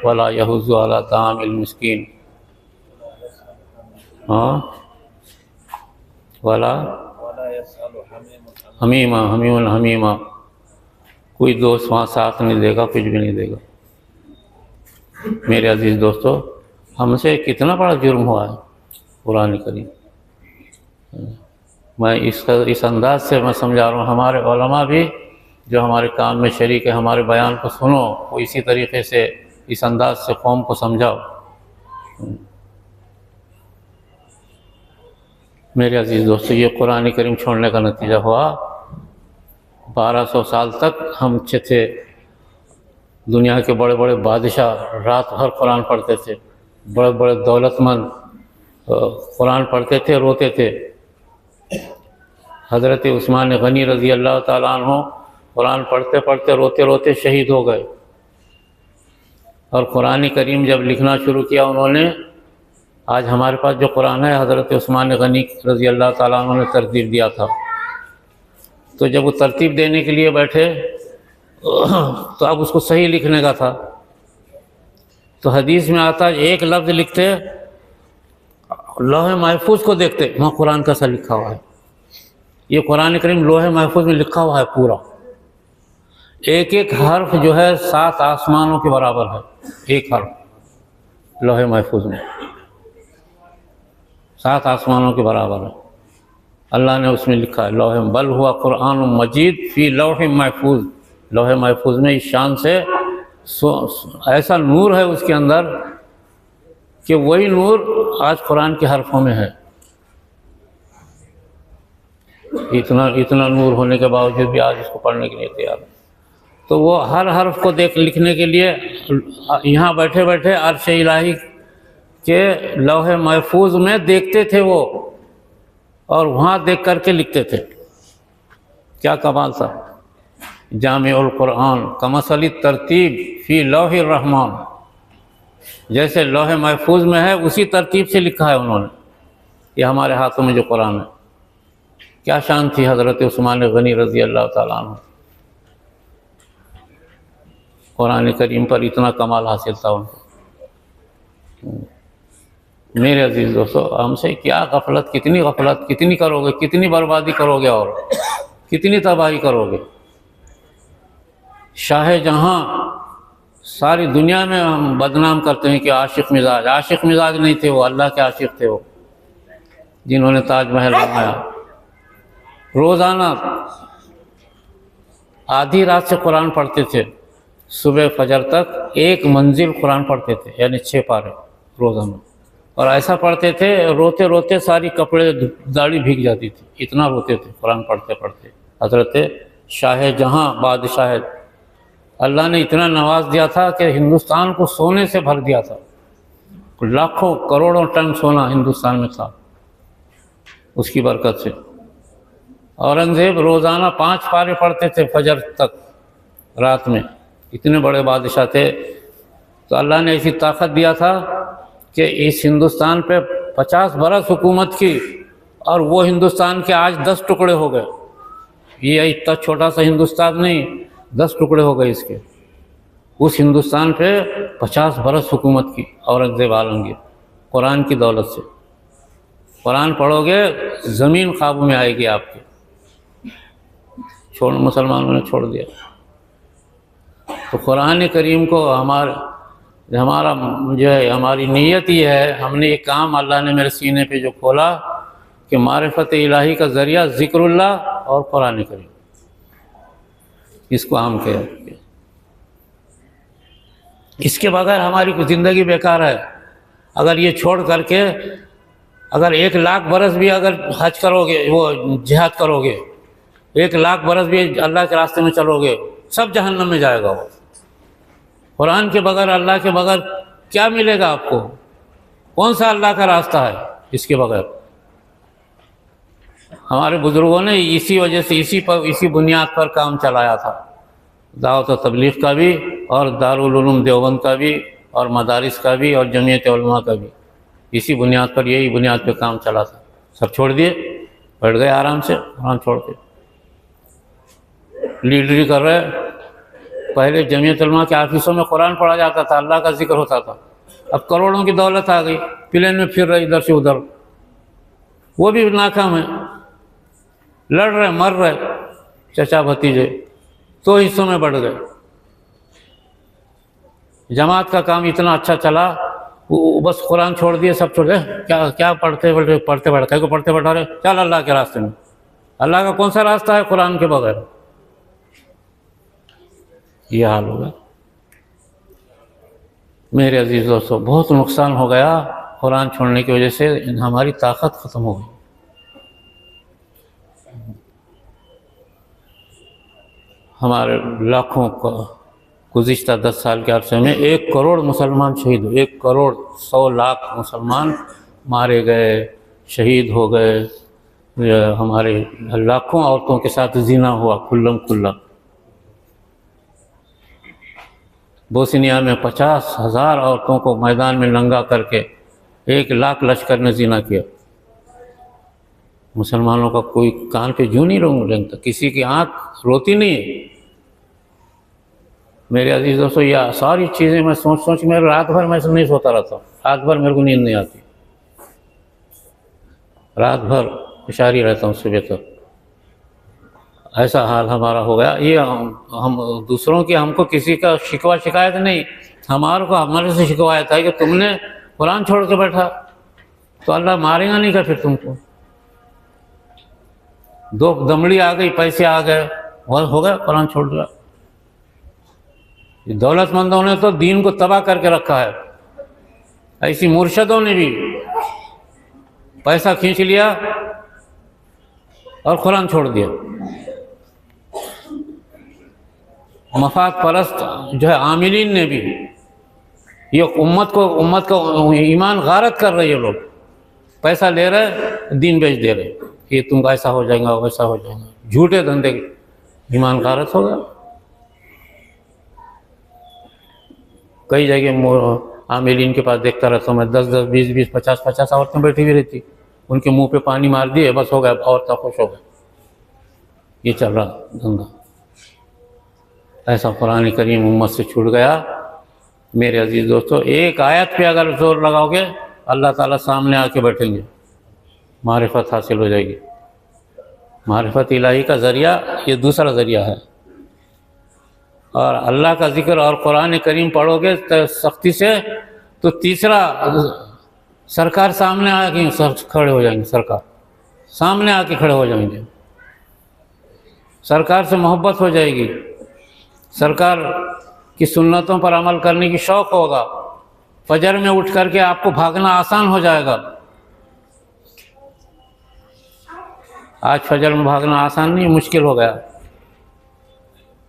Speaker 2: वला यहुज़्ज़ु अला तामिल मिस्कीन। हाँ, वाला हमीमा हमीमुन हमीमा, कोई दोस्त वहाँ साथ नहीं देगा, कुछ भी नहीं देगा। मेरे अजीज़ दोस्तों, हमसे कितना बड़ा जुर्म हुआ है कुरान करीम। मैं इस अंदाज से मैं समझा रहा हूँ, हमारे उलमा भी जो हमारे काम में शरीक है, हमारे बयान को सुनो, वो इसी तरीक़े से इस अंदाज से कौम को समझाओ। मेरे अजीज़ दोस्तों, ये कुरान करीम छोड़ने का नतीजा हुआ 1200 साल तक हम थे। दुनिया के बड़े बड़े बादशाह रात भर कुरान पढ़ते थे, बड़े बड़े दौलतमंद कुरान पढ़ते थे, रोते थे। हज़रत उस्मान गनी रज़ी अल्लाह ताला अन्हु कुरान पढ़ते पढ़ते रोते रोते शहीद हो गए। और कुरान करीम जब लिखना शुरू किया उन्होंने, आज हमारे पास जो कुरान है, हज़रत उस्मान गनी रज़ी अल्लाह ताला अन्हु ने तरतीब दिया था। तो जब वो तरतीब देने के लिए बैठे तो अब उसको सही लिखने का था। तो हदीस में आता है, एक लफ्ज़ लिखते, लौह महफूज को देखते, वहाँ कुरान का सा लिखा हुआ है। ये कुरान करीम लौह महफूज में लिखा हुआ है पूरा, एक एक हर्फ जो है 7 आसमानों के बराबर है। एक हर्फ लौह महफूज में 7 आसमानों के बराबर है। अल्लाह ने उसमें लिखा है लौह, बल हुआ कुरान मजीद फ़ी लौह महफूज। लौह महफूज में इस शान से ऐसा नूर है उसके अंदर कि वही नूर आज कुरान के हरफों में है। इतना नूर होने के बावजूद भी आज इसको पढ़ने के लिए तैयार है। तो वो हर हर्फ को लिखने के लिए यहाँ बैठे बैठे अर्श इलाही के लौह महफूज में देखते थे वो, और वहाँ देख करके लिखते थे। क्या कमाल था। जामिउल कुरान कमसली तरतीब फ़ी लौहिर रहमान, जैसे लौह महफूज में है उसी तरतीब से लिखा है उन्होंने। ये हमारे हाथों में जो कुरान है, क्या शान थी हज़रत उस्मान गनी रज़ी अल्लाह ताला अन्हु। कुरान करीम पर इतना कमाल हासिल था उनको। मेरे अजीज़ दोस्तों, हमसे क्या गफलत, कितनी करोगे, कितनी बर्बादी करोगे और कितनी तबाही करोगे। शाह जहाँ सारी दुनिया में हम बदनाम करते हैं कि आशिक मिजाज नहीं थे वो, अल्लाह के आशिक थे वो, जिन्होंने ताजमहल बनाया। रोज़ाना आधी रात से कुरान पढ़ते थे, सुबह फजर तक एक मंजिल कुरान पढ़ते थे, यानी 6 पारे रोज़ाना। और ऐसा पढ़ते थे रोते रोते सारी कपड़े दाढ़ी भीग जाती थी, इतना रोते थे कुरान पढ़ते पढ़ते। हज़रत शाहजहाँ बादशाह, अल्लाह ने इतना नवाज दिया था कि हिंदुस्तान को सोने से भर दिया था, लाखों करोड़ों टन सोना हिंदुस्तान में था उसकी बरकत से। औरंगज़ेब रोज़ाना 5 पारे पढ़ते थे फजर तक रात में, इतने बड़े बादशाह थे। तो अल्लाह ने ऐसी ताकत दिया था कि इस हिंदुस्तान पे 50 बरस हुकूमत की, और वो हिंदुस्तान के आज 10 टुकड़े हो गए। ये इतना छोटा सा हिंदुस्तान नहीं, 10 टुकड़े हो गए इसके। उस हिंदुस्तान पे 50 बरस हुकूमत की औरंगज़ेब आलमगीर, कुरान की दौलत से। कुरान पढ़ोगे ज़मीन काबू में आएगी आपके। मुसलमानों ने छोड़ दिया। तो कुरान करीम को हमारा जो है, हमारी नीयत ये है, हमने ये काम अल्लाह ने मेरे सीने पे जो खोला कि मारिफत इलाही का ज़रिया ज़िक्रुल्लाह और कुरान करीम, इसको हम कहें। इसके बगैर हमारी ज़िंदगी बेकार है। अगर ये छोड़ करके अगर 1 लाख बरस भी अगर हज करोगे, वो जिहाद करोगे, 1 लाख बरस भी अल्लाह के रास्ते में चलोगे, सब जहन्नम में जाएगा वो। कुरान के बगैर, अल्लाह के बगैर क्या मिलेगा आपको? कौन सा अल्लाह का रास्ता है इसके बगैर? हमारे बुज़ुर्गों ने इसी वजह से इसी बुनियाद पर काम चलाया था, दावत व तबलीग का भी, और दारुल उलूम देवबंद का भी, और मदारिस का भी, और जमीयत उलमा का भी। इसी बुनियाद पर, यही बुनियाद पर काम चला था। सब छोड़ दिए, बैठ गए आराम से कुरान छोड़ के, लीडरी कर रहे। पहले जमीयत उलमा के ऑफिसों में कुरान पढ़ा जाता था, अल्लाह का जिक्र होता था। अब करोड़ों की दौलत आ गई, प्लेन में फिर रहे इधर से उधर, वो भी नाकाम है, लड़ रहे, मर रहे चचा भतीजे, तो हिस्सों में बढ़ गए। जमात का काम इतना अच्छा चला, वो बस कुरान छोड़ दिए, सब छोड़ दिए। क्या पढ़ते बैठा रहे, चल अल्लाह के रास्ते में। अल्लाह का कौन सा रास्ता है कुरान के बगैर? ये हाल होगा। मेरे अजीज़ दोस्तों, बहुत नुकसान हो गया कुरान छोड़ने की वजह से, हमारी ताकत ख़त्म हो गई। हमारे लाखों का गुज़िश्ता 10 साल के अरसे में 1 करोड़ मुसलमान शहीद हुए, 1 करोड़ 100 लाख मुसलमान मारे गए, शहीद हो गए। हमारे लाखों औरतों के साथ ज़िना हुआ खुल्लम खुल्ला। बोस्निया में 50,000 औरतों को मैदान में नंगा करके 1 लाख लश्कर ने ज़िना किया। मुसलमानों का कोई कान पे जूं नहीं रेंगता, किसी की आँख रोती नहीं है। मेरे अजीज़ दोस्तों, यह सारी चीज़ें मैं सोच मेरे रात भर मैं नहीं सोता रहता हूँ, रात भर मेरे को नींद नहीं आती, रात भर इशारी रहता हूँ सुबह तक। ऐसा हाल हमारा हो गया। ये हम दूसरों की, हमको किसी का शिकायत नहीं, हमारे से शिकायत है कि तुमने कुरान छोड़ के बैठा, तो अल्लाह मारेगा नहीं क्या फिर तुमको? 2 दमड़ी आ गई, पैसे आ गए, हो गया, कुरान छोड़ दिया। दौलतमंदों ने तो दीन को तबाह करके रखा है, ऐसी मुर्शदों ने भी पैसा खींच लिया और कुरान छोड़ दिया। मफाद परस्त जो है आमिलीन ने भी, ये उम्मत को ईमान गारत कर रहे, ये लोग पैसा ले रहे, दीन बेच दे रहे कि तुम ऐसा हो जाएगा, वैसा हो जाएगा, झूठे धंधे, ईमान गारत हो गया। कई जगह आमिलीन के पास देखता रहता हूँ मैं, 10-10, 20-20, 50-50 औरतें बैठी हुई रहती, उनके मुंह पे पानी मार दिए, बस हो गया, औरतें खुश हो गए। ये चल रहा धंधा। ऐसा कुरान करीम उम्मत से छूट गया। मेरे अजीज़ दोस्तों, एक आयत पे अगर जोर लगाओगे, अल्लाह ताला सामने आके बैठेंगे, मारिफत हासिल हो जाएगी। मारिफत इलाही का ज़रिया ये दूसरा ज़रिया है। और अल्लाह का जिक्र और कुरान करीम पढ़ोगे तो सख्ती से, तो तीसरा सरकार सामने आके खड़े हो जाएंगे, सरकार सामने आके खड़े हो जाएंगे, सरकार से मोहब्बत हो जाएगी, सरकार की सुन्नतों पर अमल करने की शौक़ होगा, फजर में उठ करके आपको भागना आसान हो जाएगा। आज फजर में भागना आसान नहीं, मुश्किल हो गया।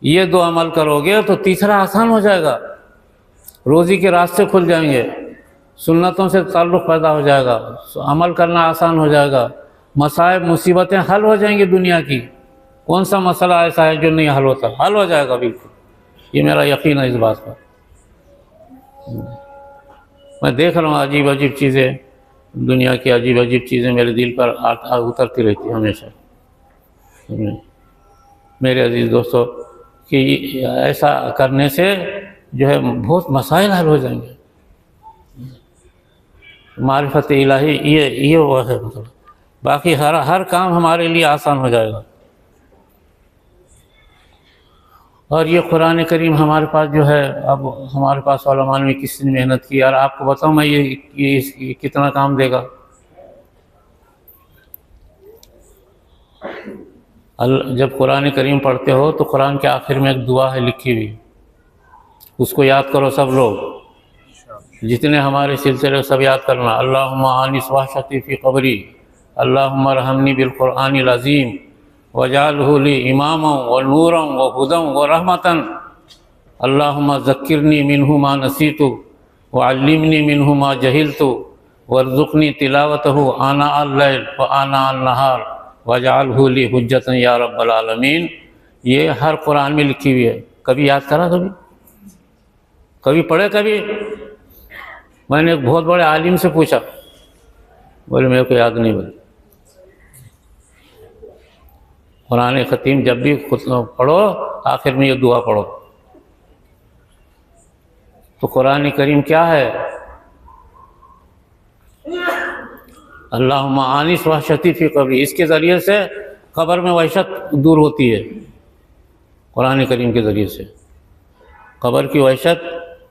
Speaker 2: ये दो अमल करोगे तो तीसरा आसान हो जाएगा, रोज़ी के रास्ते खुल जाएंगे, सुन्नतों से ताल्लुक़ पैदा हो जाएगा, अमल करना आसान हो जाएगा, मसाइब मुसीबतें हल हो जाएंगी दुनिया की। कौन सा मसला ऐसा है जो नहीं हल होता? हल हो जाएगा बिल्कुल, ये मेरा यकीन है इस बात पर। मैं देख रहा हूँ अजीब अजीब चीज़ें, दुनिया की अजीब अजीब चीज़ें मेरे दिल पर उतरती रहती है हमेशा। मेरे अजीज़ दोस्तों, कि ऐसा करने से जो है बहुत मसाइल हल हो जाएंगे। मारिफत इलाही ये वो है मतलब, बाकी हर काम हमारे लिए आसान हो जाएगा। और ये कुरान करीम हमारे पास जो है, अब हमारे पास उलमा ने किसने मेहनत की यार, आपको बताऊं मैं ये कितना काम देगा। जब कुरान करीम पढ़ते हो तो कुरान के आखिर में एक दुआ है लिखी हुई, उसको याद करो सब लोग, जितने हमारे सिलसिले सब याद करना। अल्लाहुम्मा आनिस वहशती फ़ी क़ब्री, अल्लाहुम्मा रहमनी बिल क़ुरआनिल अज़ीम वजालहु ली इमामन व नूरन व हुदन व रहमतन, अल्लाहुम्मा ज़क्किरनी मिन्हु मा नसीतु व अल्लिमनी मिन्हु मा जहिलतु वर्ज़ुक़नी तिलावतहु आना अल-लैल व आना अन-नहार वजअलहु ली हुज्जतन या रब्बल आलमीन। ये हर कुरान में लिखी हुई है। कभी याद करा? कभी पढ़े? कभी मैंने एक बहुत बड़े आलिम से पूछा, बोले मेरे को याद नहीं। बोले कुरान ख़तीम जब भी पढ़ो आखिर में ये दुआ पढ़ो। तो कुरान करीम क्या है? अल्लाहुम्मा आनिस वहशती फ़ी क़ब्री, इसके ज़रिए से क़ब्र में वहशत दूर होती है। कुरान करीम के ज़रिए से क़ब्र की वहशत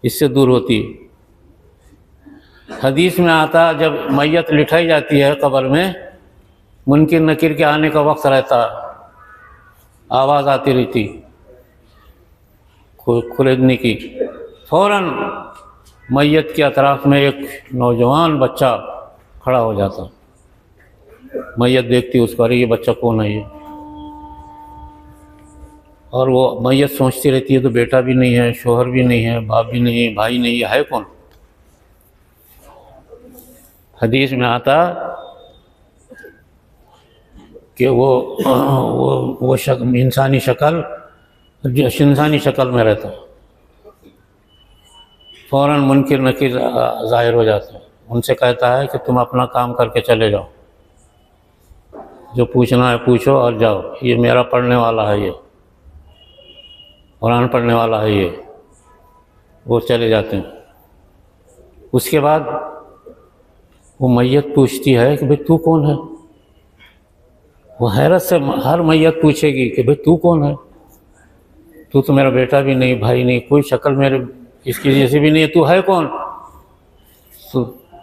Speaker 2: इससे दूर होती है। हदीस में आता, जब मैयत लिटाई जाती है क़ब्र में, मुनकिर नकीर के आने का वक्त रहता, आवाज़ आती रहती खुलेदने की, फ़ौरन मैयत के अतराफ़ में एक नौजवान बच्चा खड़ा हो जाता। मैयत देखती उसको, अरे ये बच्चा कौन है ये? और वो मैयत सोचती रहती है तो बेटा भी नहीं है, शोहर भी नहीं है, बाप भी नहीं है, भाई नहीं है कौन? हदीस में आता कि वो इंसानी शक्ल में रहता, फ़ौरन मुनकिर नकीर ज़ाहिर हो जाता है। उनसे कहता है कि तुम अपना काम करके चले जाओ, जो पूछना है पूछो और जाओ, ये मेरा पढ़ने वाला है, ये कुरान पढ़ने वाला है, ये। वो चले जाते हैं। उसके बाद वो मैयत पूछती है कि भाई तू कौन है? वो हैरत से हर मैयत पूछेगी कि भाई तू कौन है? तू तो मेरा बेटा भी नहीं, भाई नहीं, कोई शक्ल मेरे इसकी जैसी भी नहीं है, तू है कौन?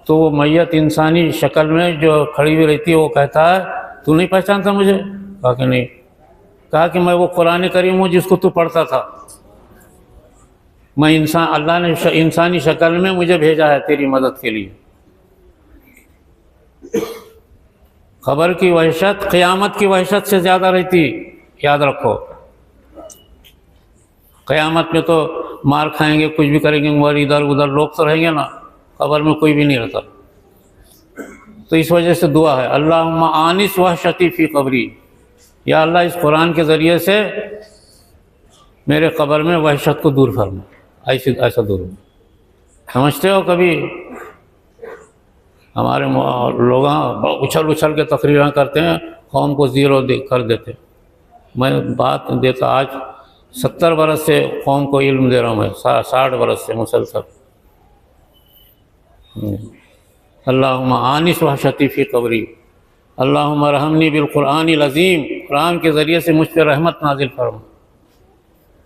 Speaker 2: तो वो मैयत इंसानी शक्ल में जो खड़ी हुई रहती है, वो कहता है तू नहीं पहचानता मुझे? कहा कि नहीं। कहा कि मैं वो कुरान करीम हूँ जिसको तू पढ़ता था। मैं इंसान, अल्लाह ने इंसानी शक्ल में मुझे भेजा है तेरी मदद के लिए। क़ब्र की वहशत क़यामत की वहशत से ज़्यादा रहती, याद रखो। क़यामत में तो मार खाएंगे, कुछ भी करेंगे, मगर इधर उधर लोग तो रहेंगे ना, क़ब्र में कोई भी नहीं रहता। तो इस वजह से दुआ है, अल्लाहुम्मा आनिस वहशती फ़ी क़ब्री, या अल्लाह इस कुरान के ज़रिए से मेरे क़ब्र में वहशत को दूर फरमा, ऐसा दूर हो। समझते हो? कभी हमारे लोग उछल के तकरीरें करते हैं, कौम को ज़ीरो कर देते। मैं बात देता, आज 70 बरस से कौम को इल्म दे रहा हूँ मैं, 60 बरस से मुसलसल। अल्लाहुम्मा आनिस वहशती फ़ी क़ब्री, अल्लाहुम्मा रहमनी बिल क़ुरआनिल अज़ीम, कुरान के ज़रिए से मुझ पर रहमत नाजिल फरमा।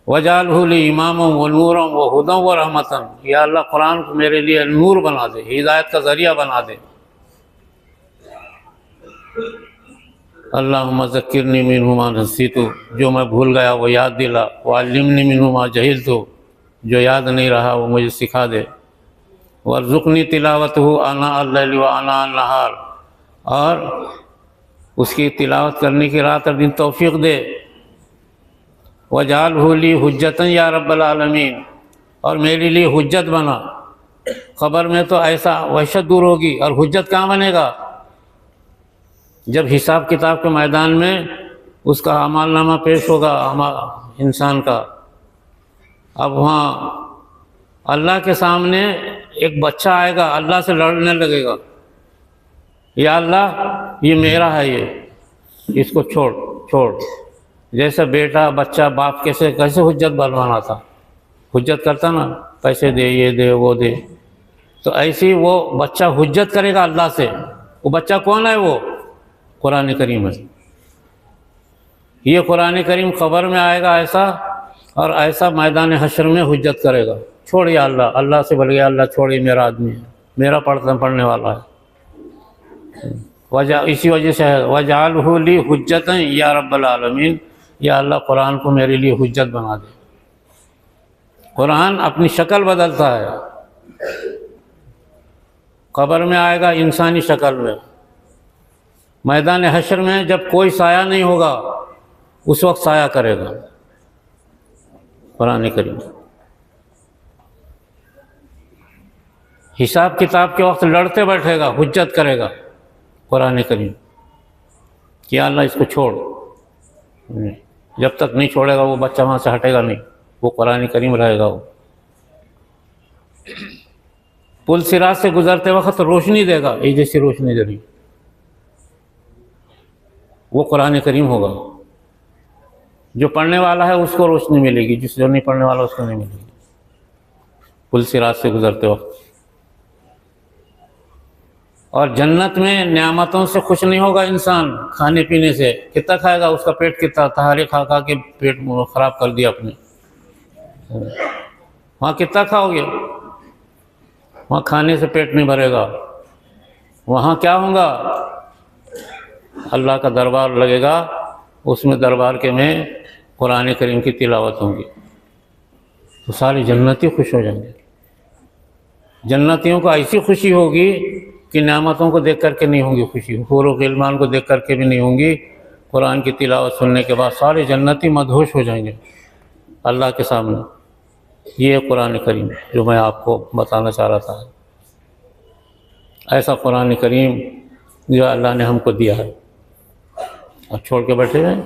Speaker 2: वजालहु ली इमामम व नूरम व हुदम व रहमतन, या अल्लाह कुरान को मेरे लिए नूर बना दे, हिदायत का ज़रिया बना दे। अल्लाहुम्मा ज़क्किरनी मिन्हु मा नसीतु, जो मैं भूल गया वो याद दिला। वअल्लिमनी मिन्हु मा जहिलतु, जो याद नहीं रहा वो मुझे सिखा दे। वर्ज़ुक़नी तिलावतहु आना अल-लैल व आना अन-नहार, और उसकी तिलावत करने की रात और दिन तौफ़ीक़ दे। वजालहु ली हुज्जतन या रब्बल आलमीन, और मेरे लिए हुज्जत बना। ख़बर में तो ऐसा वहशत दूर होगी, और हुज्जत कहाँ बनेगा? जब हिसाब किताब के मैदान में उसका अमालनामा पेश होगा इंसान का। अब वहाँ अल्लाह के सामने एक बच्चा आएगा, अल्लाह से लड़ने लगेगा, या अल्लाह ये मेरा है, ये इसको छोड़ छोड़। जैसा बेटा बच्चा बाप कैसे हुज्जत बनवाना था, हुज्जत करता ना, पैसे दे, ये दे, वो दे, तो ऐसे वो बच्चा हुज्जत करेगा अल्लाह से। वो बच्चा कौन है? वो कुरान करीम है। ये कुरान करीम ख़बर में आएगा ऐसा, और ऐसा मैदान हश्र में हुज्जत करेगा, छोड़ या अल्लाह, अल्लाह से बोल गया अल्लाह छोड़, ये मेरा आदमी है, मेरा पढ़ने वाला है। इसी वजह से है वजालहु ली हुज्जतन या रब्बल आलमीन, या अल्लाह कुरान को मेरे लिए हुज्जत बना दे। कुरान अपनी शक्ल बदलता है, कब्र में आएगा इंसानी शक्ल में, मैदान हश्र में जब कोई साया नहीं होगा उस वक्त साया करेगा कुरान करीम। हिसाब किताब के वक्त लड़ते बैठेगा, हुज्जत करेगा कुरान करीम कि अल्लाह इसको छोड़। जब तक नहीं छोड़ेगा वो बच्चा वहाँ से हटेगा नहीं, वो कुरान करीम रहेगा। वो पुल सिरात से गुजरते वक्त रोशनी देगा, ये जैसी रोशनी दे रही, वो कुरान करीम होगा। जो पढ़ने वाला है उसको रोशनी मिलेगी, जो नहीं पढ़ने वाला उसको नहीं मिलेगी पुल सिरात से गुजरते वक्त। और जन्नत में नेमतों से खुश नहीं होगा इंसान, खाने पीने से। कितना खाएगा? उसका पेट कितना, तहारे खा खा के पेट ख़राब कर दिया अपने। वहाँ कितना खाओगे? वहाँ खाने से पेट नहीं भरेगा। वहाँ क्या होगा? अल्लाह का दरबार लगेगा, उसमें दरबार के में कुरान करीम की तिलावत होगी, तो सारे जन्नती खुश हो जाएंगे। जन्नतियों को ऐसी खुशी होगी कि नेमतों को देख करके नहीं होंगी खुशी, हूरों के इल्मान को देख करके भी नहीं होंगी। कुरान की तिलावत सुनने के बाद सारे जन्नती मदहोश हो जाएंगे अल्लाह के सामने। ये कुरान करीम जो मैं आपको बताना चाह रहा था, ऐसा कुरान करीम जो अल्लाह ने हमको दिया है। और छोड़ के बैठे हैं,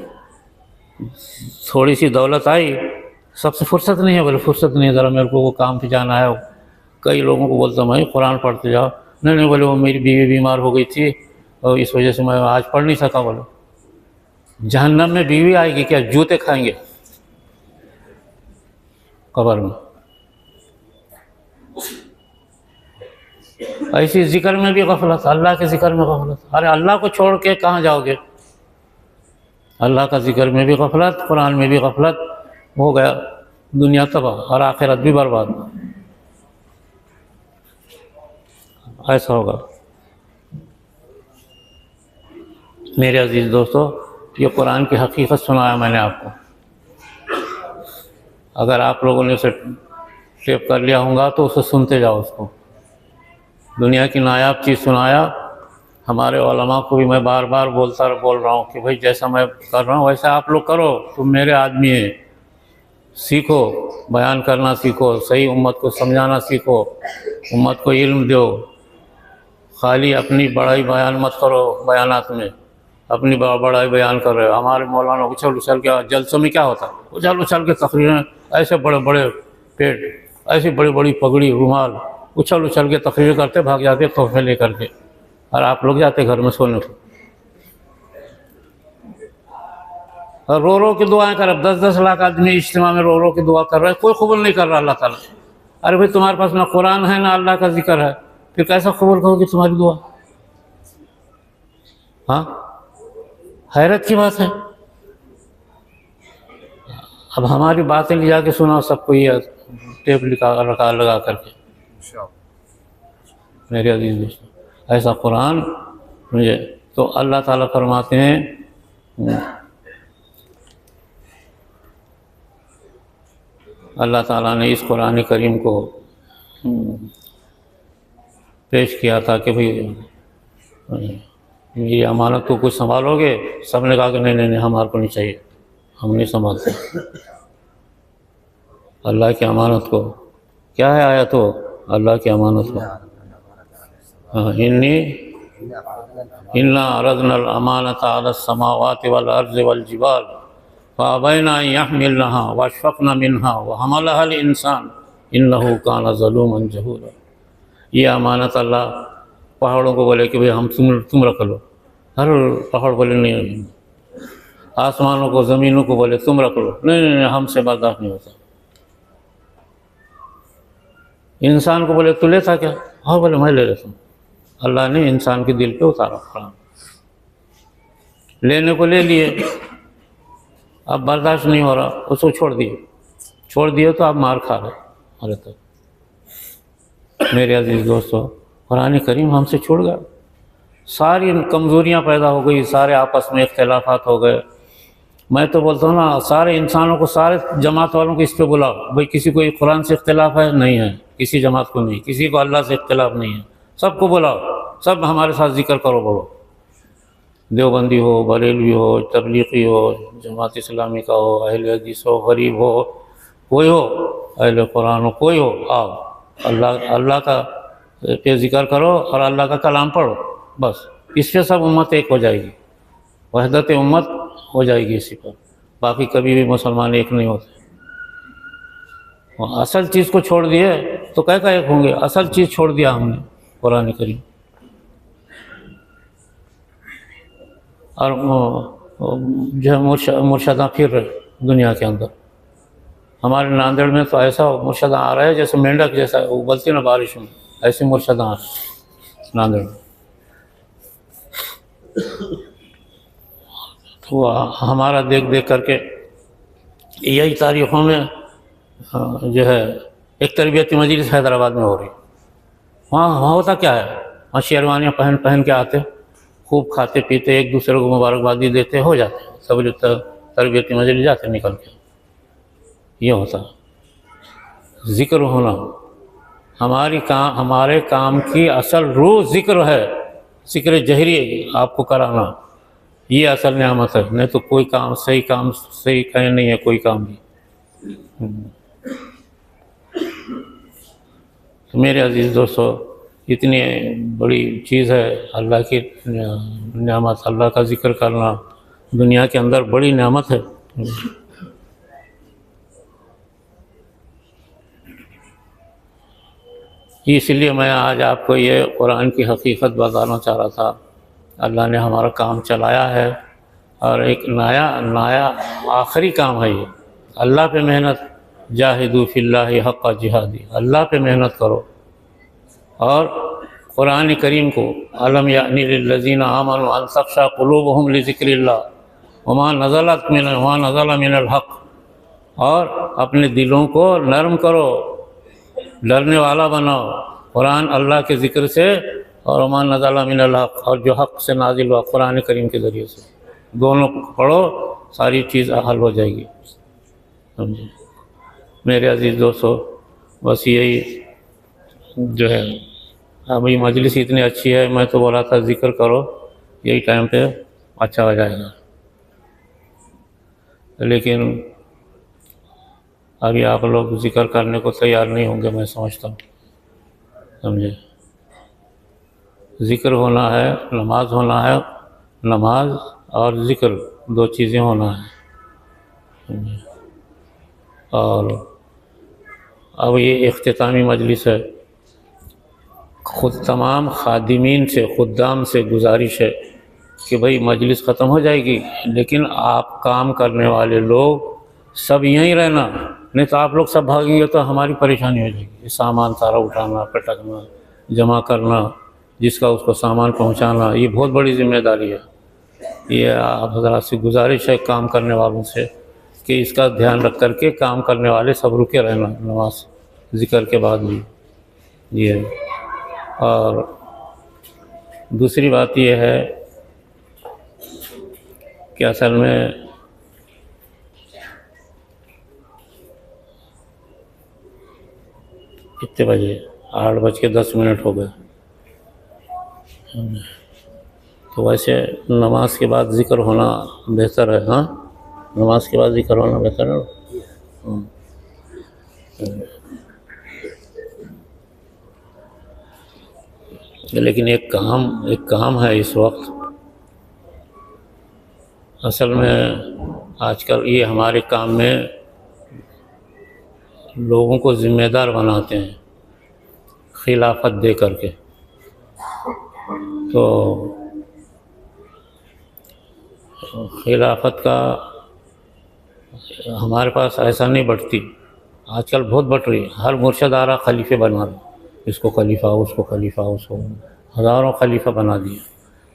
Speaker 2: थोड़ी सी दौलत आई, सबसे फुर्सत नहीं है, बोले फुर्सत नहीं है, ज़रा मेरे को वो काम पे जाना है। कई लोगों को बोलता मैं कुरान पढ़ते जाओ, नहीं बोले वो मेरी बीवी बीमार हो गई थी और इस वजह से मैं आज पढ़ नहीं सका। बोलो जहन्नम में बीवी आएगी क्या? जूते खाएंगे कब्र में। ऐसी जिक्र में भी गफलत, अल्लाह के जिक्र में गफलत। अरे अल्लाह को छोड़ के कहाँ जाओगे? अल्लाह का जिक्र में भी गफलत, कुरान में भी गफलत, हो गया दुनिया तबाह और आखिरत भी बर्बाद। ऐसा होगा। मेरे अजीज़ दोस्तों, ये कुरान की हकीकत सुनाया मैंने आपको। अगर आप लोगों ने उसे टेप कर लिया होगा तो उसे सुनते जाओ उसको। दुनिया की नायाब चीज़ सुनाया। हमारे उलमा को भी मैं बार बार बोल रहा हूँ कि भाई जैसा मैं कर रहा हूँ वैसा आप लोग करो, तुम मेरे आदमी हैं। सीखो, बयान करना सीखो, सही उम्मत को समझाना सीखो, उम्मत को इल्म दो। खाली अपनी बड़ाई बयान मत करो, बयानात में अपनी बड़ाई बयान कर रहे हो। हमारे मौलाना उछल उछल के जलसों में क्या होता है, उछल उछल के तकरीरें, ऐसे बड़े बड़े पेट, ऐसी बड़ी बड़ी पगड़ी, रुमाल, उछल उछल के तकरीर करते भाग जाते तोहफे लेकर के, और आप लोग जाते घर में सोने को। और रो रो के दुआएं कर, 10-10 लाख आदमी इज्तिमा में रो रो के दुआ कर रहे हैं, कोई कबूल नहीं कर रहा अल्लाह ताला। अरे भाई तुम्हारे पास ना कुरान है ना अल्लाह का जिक्र है, फिर कैसा कबूल करोगे तुम्हारी दुआ? हाँ, हैरत की बात है। अब हमारी बातें ले जाके सुनाओ सबको, ये टेप लगा करके। मेरे अजीज दोस्तों, ऐसा कुरान मुझे तो अल्लाह ताला फरमाते हैं अल्लाह ताला ने इस कुरान करीम को पेश किया था कि भाई मेरी अमानत को कुछ संभालोगे। सबने कहा कि नहीं नहीं नहीं, हमारे को नहीं चाहिए, हम नहीं संभालते अल्लाह की अमानत को। क्या है आया तो अल्लाह की अमानत को, इन्ना अरदनल अमानता अलस समावाति वल अर्ज़ि वल जिबाल फ़अबैना अन यहमिलनहा वअशफ़क़ना मिन्हा वहमलहल इंसान इन्नहु काना ज़लूमन जहूला। ये अमानत अल्लाह पहाड़ों को बोले कि भाई हम तुम रख लो, हर पहाड़ बोले नहीं, आसमानों को ज़मीनों को बोले तुम रख लो, नहीं नहीं नहीं, हमसे बर्दाश्त नहीं होता। इंसान को बोले तू लेता क्या, हाँ बोले मैं ले लेता हूँ। अल्लाह ने इंसान के दिल पे उतारा कुरान, लेने को ले लिए, अब बर्दाश्त नहीं हो रहा, उसको छोड़ दिए तो आप मार खा रहे अरे तक। मेरे अजीज़ दोस्तों, कुरान करीम हमसे छूट गया, सारी कमज़ोरियाँ पैदा हो गई, सारे आपस में इख्तिलाफ़ात हो गए। मैं तो बोलता हूँ ना, सारे इंसानों को, सारे जमात वालों को इस पे बुलाओ, भाई किसी को कुरान से इख्तिलाफ़ है? नहीं है, किसी जमात को नहीं, किसी को अल्लाह से इख्तिलाफ़ नहीं है, सबको बुलाओ, सब हमारे साथ जिक्र करो, बोलो। देवबंदी हो, बरेलवी हो, तबलीगी हो, जमात इस्लामी का हो, अहले हदीस हो, गरीब हो, कोई हो, अहले कुरान हो, कोई हो, आओ अल्लाह का पे जिक्र करो और अल्लाह का कलाम पढ़ो, बस इससे सब उम्मत एक हो जाएगी, वहदत उम्मत हो जाएगी इसी पर। बाकी कभी भी मुसलमान एक नहीं होते। असल चीज़ को छोड़ दिए तो क्या एक होंगे, असल चीज़ छोड़ दिया हमने कुरान करीम। और जो है मुर्शदा फिर रहे दुनिया के अंदर। हमारे नांदेड़ में तो ऐसा मुर्शदा आ रहा है जैसे मेंढक जैसा उबलती ना बारिश में, ऐसे मुर्शदा आ रहे नांदेड़ में। तो हमारा देख देख करके यही तारीख़ों में जो है एक तरबियती मजलिस हैदराबाद में हो रही। वहाँ होता क्या है, वहाँ शेरवानियाँ पहन पहन के आते, खूब खाते पीते, एक दूसरे को मुबारकबादी देते, हो जाते सब तरबियती मजलिस जाते निकल के। ये होता ज़िक्र होना, हमारे काम की असल रूह ज़िक्र है, ज़िक्र जहरी आपको कराना, ये असल नेमत है। नहीं तो कोई काम सही कहीं नहीं है, कोई काम भी। तो मेरे अजीज़ दोस्तों, इतनी बड़ी चीज़ है अल्लाह की नेमत, अल्लाह का ज़िक्र करना दुनिया के अंदर बड़ी नेमत है। इसलिए मैं आज आपको ये कुरान की हकीकत बताना चाह रहा था। अल्लाह ने हमारा काम चलाया है और एक नया आखिरी काम है ये। अल्लाह पे मेहनत, जाहिदू फिल्लाहि हक़्क़ जिहादी, अल्लाह पे मेहनत करो। और कुरान करीम को अलम यानी लिल्लज़ीना आमनू अन तख़शा क़ुलूबुहुम लिज़िक्रिल्लाह वमा नज़ला मिनल हक़्क़, और अपने दिलों को नरम करो, डरने वाला बनाओ कुरान अल्लाह के ज़िक्र से, और वमा नज़ला मिनल हक़्क़, और जो हक़ से नाजिल हुआ कुरान करीम के ज़रिए से। दोनों को पढ़ो, सारी चीज़ हल हो जाएगी। समझे मेरे अजीज़ दोस्तों, बस यही जो है, अभी मजलिस इतनी अच्छी है, मैं तो बोला था ज़िक्र करो, यही टाइम पे अच्छा हो जाएगा। लेकिन अभी आप लोग ज़िक्र करने को तैयार नहीं होंगे, मैं समझता हूँ। समझे, ज़िक्र होना है, नमाज होना है, नमाज और ज़िक्र दो चीज़ें होना है। समझे, और अब ये इख्तितामी मजलिस है, खुद तमाम खादिमीन से, खुद्दाम से गुजारिश है कि भाई मजलिस ख़त्म हो जाएगी, लेकिन आप काम करने वाले लोग सब यहीं रहना, नहीं तो आप लोग सब भागेंगे तो हमारी परेशानी हो जाएगी। सामान सारा उठाना, पटकना, जमा करना, जिसका उसको सामान पहुंचाना, ये बहुत बड़ी जिम्मेदारी है। ये आप हज़रात से गुजारिश है काम करने वालों से कि इसका ध्यान रख कर के काम करने वाले सब रुके रहना नमाज ज़िक्र के बाद भी। ये और दूसरी बात यह है कि असल में कितने बजे 8:10 हो गए। तो वैसे नमाज के बाद ज़िक्र होना बेहतर है। हाँ, नमाज के बाद ज़िक्र होना बेहतर है। लेकिन एक काम है इस वक्त। असल में आजकल ये हमारे काम में लोगों को ज़िम्मेदार बनाते हैं खिलाफत दे करके। तो खिलाफत का हमारे पास ऐसा नहीं बढ़ती, आजकल बहुत बढ़ रही है। हर मुर्शद आ रहा खलीफे बना रहा, इसको खलीफा, उसको खलीफा, उसको हज़ारों खलीफा बना दिए।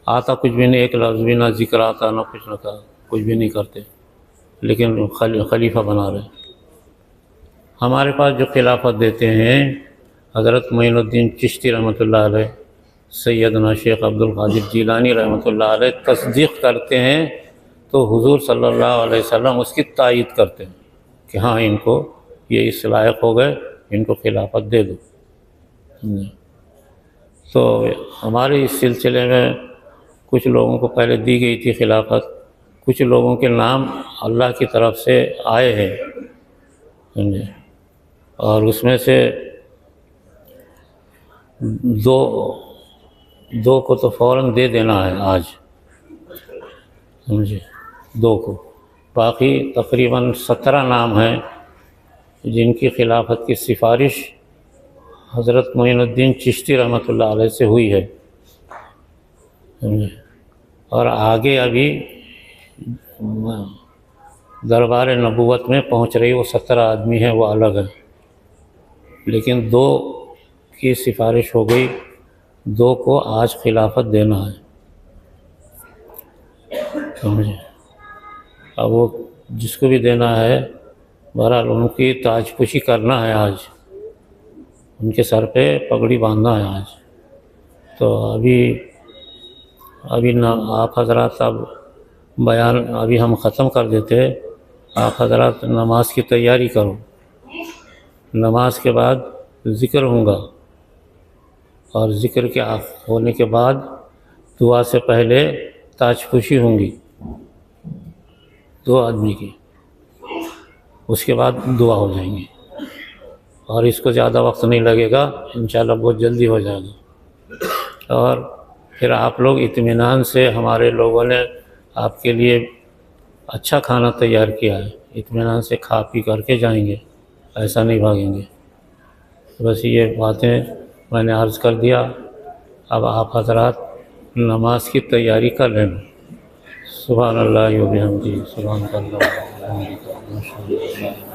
Speaker 2: आता कुछ भी नहीं, एक लफ्ज़ भी ना जिक्र आता, ना कुछ ना था, कुछ भी नहीं करते, लेकिन खलीफा बना रहे। हमारे पास जो खिलाफत देते हैं हज़रत मोइनुद्दीन चिश्ती रहमतुल्लाह अलैह, सैयदना शेख अब्दुल कादिर जीलानी रहमतुल्लाह अलैह तस्दीक़ करते हैं तो हुज़ूर सल्लल्लाहु अलैहि वसल्लम उसकी तायीद करते हैं कि हाँ, इनको ये इस लायक हो गए, इनको खिलाफत दे दो। तो हमारे इस सिलसिले में कुछ लोगों को पहले दी गई थी खिलाफत, कुछ लोगों के नाम अल्लाह की तरफ से आए हैं, समझे। और उसमें से दो को तो फ़ौरन दे देना है आज, समझे, 2 को। बाकी तकरीबन 17 नाम हैं जिनकी खिलाफत की सिफारिश हज़रत मोइनुद्दीन चिश्ती रहमतुल्लाह अलैह से हुई है, समझे। और आगे अभी दरबार नबूवत में पहुंच रही वो 17 आदमी हैं, वो अलग है। लेकिन 2 की सिफारिश हो गई, 2 को आज खिलाफत देना है, समझे। अब वो जिसको भी देना है, बहरहाल उनकी ताजपोशी करना है आज, उनके सर पे पगड़ी बांधना है आज। तो अभी ना आप हज़रात, अब बयान अभी हम ख़त्म कर देते। आप हज़रात नमाज की तैयारी करो, नमाज के बाद ज़िक्र होगा और ज़िक्र के होने के बाद दुआ से पहले ताजपोशी होंगी 2 आदमी की, उसके बाद दुआ हो जाएंगी। और इसको ज़्यादा वक्त नहीं लगेगा, इंशाल्लाह बहुत जल्दी हो जाएगा। और फिर आप लोग इत्मीनान से, हमारे लोगों ने आपके लिए अच्छा खाना तैयार किया है, इत्मीनान से खा पी करके जाएंगे, ऐसा नहीं भागेंगे। बस ये बातें मैंने अर्ज़ कर दिया। अब आप हज़रात नमाज की तैयारी कर लेना। सुभान अल्लाह व बिहम्दिही, सुभान अल्लाह व बिहम्दिही।